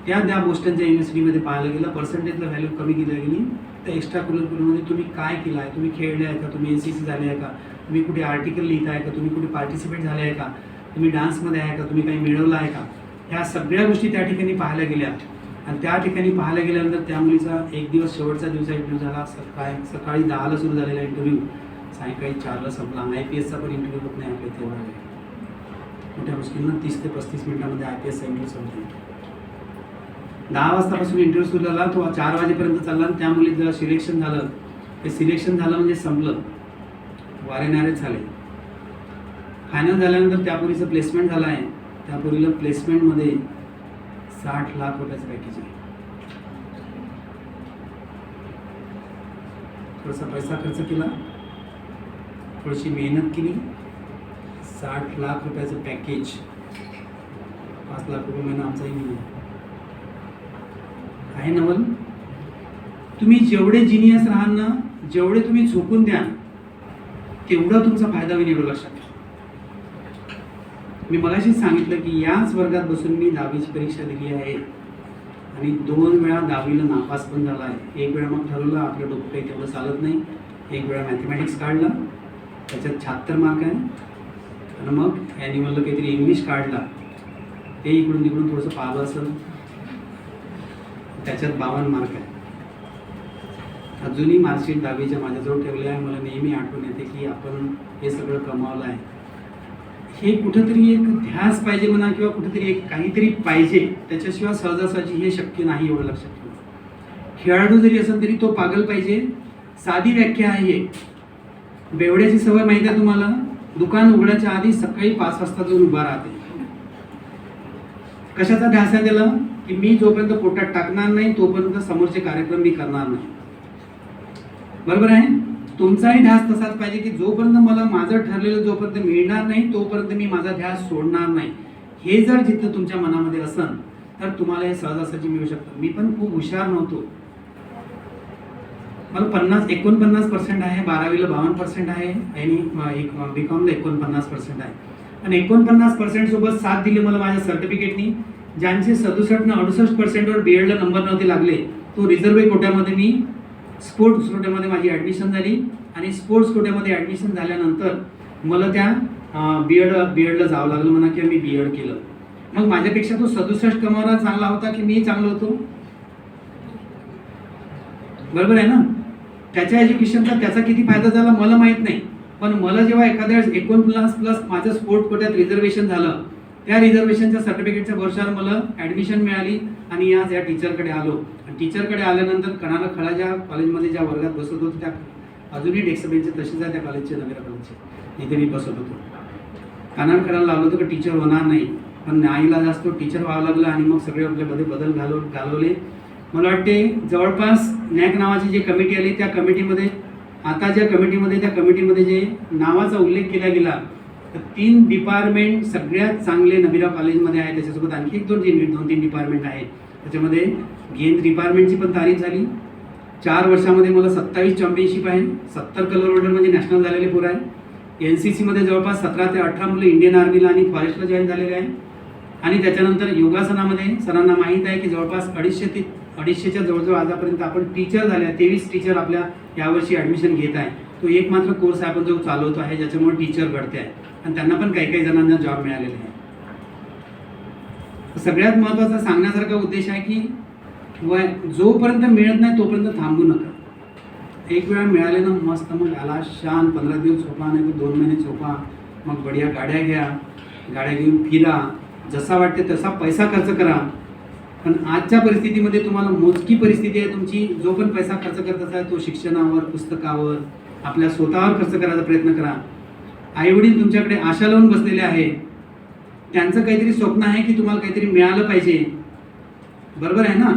त्या बोस्टनच्या युनिव्हर्सिटीमध्ये पाहायला गेलं. पर्सेंटेजला व्हॅल्यू कमी केली गेली तर एक्स्ट्रा करिक्युलरमध्ये तुम्ही काय केलं आहे, तुम्ही खेळले आहे का, तुम्ही NCC झाले आहे का, तुम्ही कुठे आर्टिकल लिहित आहे का, तुम्ही कुठे पार्टिसिपेट झाले आहे का, तुम्ही डान्समध्ये आहे का, तुम्ही काही मिळवलं आहे का, ह्या सगळ्या गोष्टी त्या ठिकाणी पाहायला गेल्या. आणि त्या ठिकाणी पाहायला गेल्यानंतर त्या मुलीचा एक दिवस शेवटचा दिवसा इंटरव्ह्यू झाला. सकाळी 10ला सुरू झालेला इंटरव्ह्यू सायंकाळी 4ला संपला. IPSचा पण इंटरव्ह्यू होत नाही आपल्या तेव्हा. मोठ्या मुश्किलनं 30 ते 35 मिनिटामध्ये IPSचा इंटरव्ह्यू संपला. 10 वाजतापासून इंटरव्ह्यू सुरू झाला, तो 4 वाजेपर्यंत चालला. आणि त्या मुलीचं जेव्हा सिलेक्शन झालं, ते सिलेक्शन झालं म्हणजे संपलं, वारे नारेच झाले. फायनल झाल्यानंतर त्या पोरीचं प्लेसमेंट झालं आहे. त्या पोरीला प्लेसमेंटमध्ये 60 लाख रुपयाचं पॅकेज आहे. थोडासा पैसा खर्च केला, थोडीशी मेहनत केली, 60 लाख रुपयाचं पॅकेज. 5 लाख रुपये महिना आमचाही नाही आहे. नवल, तुम्ही जेवढे जिनियस राहाल ना, जेवढे तुम्ही झोकून द्या तेवढा तुमचा फायदा होईल, एवढं लक्षात घ्या. मी मगाशीच सांगितलं की याच वर्गात बसून मी 10वीची परीक्षा दिली आहे आणि 2 वेळा 10वीला नापास पण झाला आहे. एक वेळा मग ठरवलं आपलं डोकं काही तेवढं चालत नाही, एक वेळा मॅथमॅटिक्स काढला त्याच्यात 76 मार्क आहे आणि मग ॲन्युअलला काहीतरी इंग्लिश काढला ते इकडून तिकडून थोडंसं पाहिलं असेल त्याच्यात 52 मार्क आहे. अजूनही मार्कशीट 10वीच्या माझ्याजवळ ठेवले आहे. मला नेहमी आठवण येते की आपण हे सगळं कमावलं आहे. हे कुठंतरी एक ध्यास पाहिजे म्हणा किंवा कुठेतरी एक काहीतरी पाहिजे, त्याच्याशिवाय सहजासहजी हे शक्य नाही, एवढं लक्षात ठेवा. खेळाडू जरी असेल तरी तो पागल पाहिजे. साधी व्याख्या आहे हे. बेवड्याची सवय माहिती आहे तुम्हाला, दुकान उघडायच्या आधी सकाळी 5 वाजता जाऊन उभा राहते. कशाचा ध्यास आहे त्याला की मी जोपर्यंत पोटात टाकणार नाही तोपर्यंत समोरचे कार्यक्रम मी करणार नाही. बरोबर आहे. तुमचाही ध्यास तसाच पाहिजे की जोपर्यंत मला माझं ठरलेलं जोपर्यंत मिळणार नाही तोपर्यंत मी माझा ध्यास सोडणार नाही. हे जर जिथं तुमच्या मनामध्ये असेल तर तुम्हाला हे सहजासहजी मिळू शकतं. मी पण खूप हुशार नव्हतो. मला 49% आहे, 12वीला 52% आहे आणि BComला 49% आहे. आणि 49% सोबत साथ दिली मला माझ्या सर्टिफिकेटनी. ज्यांचे 67 न 68% वर BEdला नंबर नव्हते लागले तो रिझर्व्ह कोट्यामध्ये मी स्पोर्ट्स कोट्यामध्ये माझी ॲडमिशन झाली आणि स्पोर्ट्स कोट्यामध्ये ॲडमिशन झाल्यानंतर मला त्या BEdला जावं लागलं म्हणा किंवा मी BEd केलं. मग माझ्यापेक्षा तो 67 कमावणारा चांगला होता की मी चांगलो होतो? बरोबर आहे ना. त्याच्या एज्युकेशनचा त्याचा किती फायदा झाला मला माहीत नाही, पण मला जेव्हा एखाद्या वेळेस 49+ माझं स्पोर्ट कोट्यात रिझर्वेशन झालं त्या रिझर्वेशनच्या सर्टिफिकेटच्या भरोशावर मला ॲडमिशन मिळाली आणि आज या टीचरकडे आलो. आणि टीचरकडे आल्यानंतर कणाला खळा ज्या कॉलेजमध्ये ज्या वर्गात बसत होतो त्या अजूनही डेस्क बेंच तशीच आहे त्या कॉलेजचे, नगरा कॉलेजचे, इथे मी बसत होतो. कानाला खळायला लावलं होतं की टीचर होणार नाही, पण आईला जास्त टीचर व्हावं लागलं आणि मग सगळे आपल्यामध्ये बदल घालवले. मला वाटते जवळपास नॅक नावाची जी कमिटी आली त्या कमिटीमध्ये आता ज्या कमिटीमध्ये जे नावाचा उल्लेख केला गेला तर 3 डिपार्टमेंट सगळ्यात चांगले नबीरा कॉलेजमध्ये आहे. त्याच्यासोबत आणखी 2-3 डिपार्टमेंट आहेत. त्याच्यामध्ये गेम डिपार्टमेंटची पण तारीफ झाली. 4 वर्षामध्ये मला 27 चॅम्पियनशिप आहे. 70 कलर होल्डर म्हणजे नॅशनल झालेले पोरं आहे. NCC मध्ये जवळपास 17 ते 18 मुलं इंडियन आर्मीला आणि फॉरेस्टला जॉईन झालेले आहे. आणि त्याच्यानंतर योगासनामध्ये सरांना माहीत आहे की जवळपास 250च्या जवळजवळ आतापर्यंत आपण टीचर झाल्या. 23 टीचर आपल्या यावर्षी ॲडमिशन घेत आहे. तो एक मात्र कोर्स आहे आपण जो चालवतो आहे ज्याच्यामुळे टीचर घडते आहे आणि त्यांना पण काही जणांना जॉब मिळालेले आहे. सगळ्यात महत्त्वाचा सांगण्यासारखा उद्देश आहे की जोपर्यंत मिळत नाही तोपर्यंत थांबू नका. एक वेळा मिळाले ना मस्त मग आला शान 15 दिवस झोपा नाही तर 2 महिने झोपा. मग बढिया गाड्या घ्या, गाड्या घेऊन फिरा, जसा वाटते तसा पैसा खर्च करा. पण आजच्या परिस्थितीमध्ये तुम्हाला मोजकी परिस्थिती आहे तुमची. जो पण पैसा खर्च करत असाल तो शिक्षणावर, पुस्तकावर, आपल्या स्वतःवर खर्च करायचा प्रयत्न करा. आईवडील तुमच्याकडे आशा लावून बसलेले आहे. त्यांचं काहीतरी स्वप्न आहे की तुम्हाला काहीतरी मिळालं पाहिजे. बरोबर आहे ना.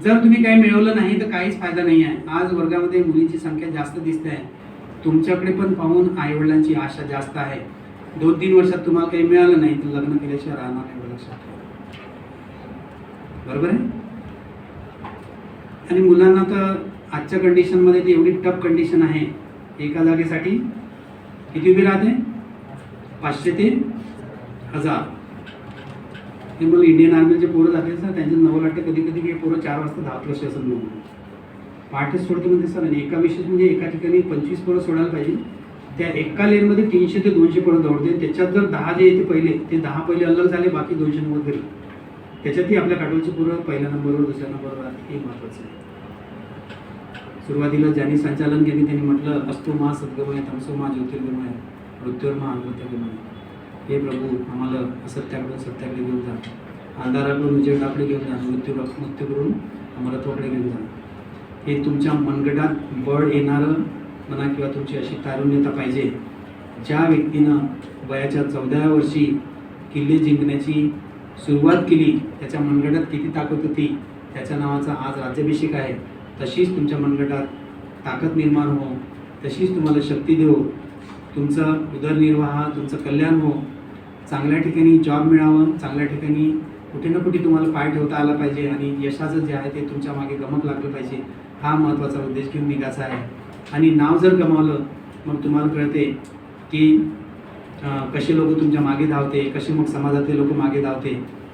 जर तुम्ही काही मिळवलं नाही तर काहीच फायदा नाही आहे. आज वर्गामध्ये मुलींची संख्या जास्त दिसते आहे. तुमच्याकडे पण पाहून आईवडिलांची आशा जास्त आहे. 2-3 वर्षात तुम्हाला काही मिळालं नाही तर लग्न केल्याशिवाय राहणार नाही, लक्षात ठेवा. बरोबर आहे. आणि मुलांना तर आजच्या कंडिशनमध्ये ती एवढी टफ कंडिशन आहे. एका जागेसाठी किती उभी राहते? 500 ते 1000. हे मला इंडियन आर्मीचे पोरं जाते सर, त्यांच्या नवं वाटते कधी हे पोरं 4 वाजता धावत कसे असेल म्हणून पहाटेच सोडतो म्हणते सर. आणि एका विशेष म्हणजे एका ठिकाणी 25 पोरं सोडायला पाहिजे. त्या एका लेनमध्ये 300 ते 200 पोरं दौडते. त्याच्यात जर 10 जे येते पहिले ते 10 पहिले अलग झाले, बाकी 290 घरी. त्याच्यातही आपल्या काटोलची पोरं पहिल्या नंबरवर, दुसऱ्या नंबरवर हे महत्त्वाचं आहे. सुरुवातीला ज्यांनी संचालन केले त्यांनी म्हटलं अस्तो मा सद्गमय तमसो मा ज्योतिर्गमय मृत्युर्मा अमृतगमय. हे प्रभू आम्हाला असत्याकडून सत्याकडे घेऊन जा, अंधाराकडून उजेडाकडे घेऊन जा, मृत्यूकडून अमरत्वाकडे घेऊन जा. हे तुमच्या मनगटात बळ येणारं म्हणा किंवा तुमची अशी तारुण्यता पाहिजे. ज्या व्यक्तीनं वयाच्या 14व्या वर्षी किल्ले जिंकण्याची सुरुवात केली त्याच्या मनगटात किती ताकद होती, त्याच्या नावाचा आज राज्याभिषेक आहे. तशीच तुमच्या मनगटात ताकद निर्माण हो, तशीच तुम्हाला शक्ती देऊ, तुमचं उदरनिर्वाह, तुमचं कल्याण हो, चांगल्या ठिकाणी जॉब मिळावं, चांगल्या ठिकाणी कुठे ना कुठे तुम्हाला पाय ठेवता आला पाहिजे आणि यशाचं जे आहे ते तुमच्या मागे गमक लागलं पाहिजे. हा महत्त्वाचा उद्देश घेऊन निघायचा आहे. आणि नाव जर गमावलं मग तुम्हाला कळते की कसे लोक तुमच्या मागे धावते, कसे मग समाजातले लोक मागे धावते,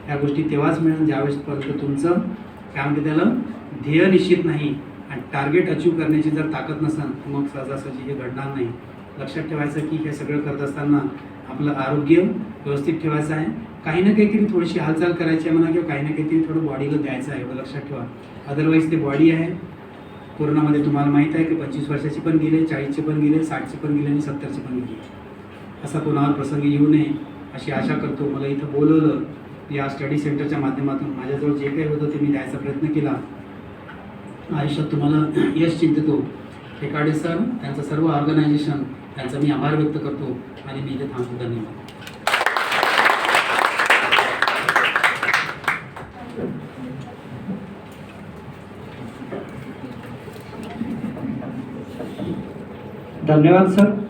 ह्या गोष्टी तेव्हाच मिळेल ज्यावेळेसपर्यंत तुमचं काय म्हणते त्याला ध्येय निश्चित नाही आणि टार्गेट अचीव करण्याची जर ताकद नसेल तर मग सहजासहजी हे घडणार नाही. लक्षात ठेवायचं की हे सगळं करत असताना आपलं आरोग्य व्यवस्थित ठेवायचं आहे. काही ना काहीतरी थोडीशी हालचाल करायची आहे म्हणा, किंवा काही ना काहीतरी थोडं बॉडीला द्यायचं आहे, एवढं लक्षात ठेवा. अदरवाईज ते बॉडी आहे कोरोनामध्ये तुम्हाला माहीत आहे की 25 वर्षाची पण गेले, 40ची पण गेले, 60ची पण गेले आणि 70ची पण गेली. असा कोणावर प्रसंग येऊ नये अशी आशा करतो. मला इथं बोलवलं या स्टडी सेंटरच्या माध्यमातून माझ्याजवळ जे काही होतं ते मी द्यायचा प्रयत्न केला. आयुष्यात तुम्हाला यश चिंतितो हेकाडे सर, त्यांचं सर्व ऑर्गनायझेशन, त्यांचा मी आभार व्यक्त करतो आणि मी इथे थांबतो. धन्यवाद. धन्यवाद सर.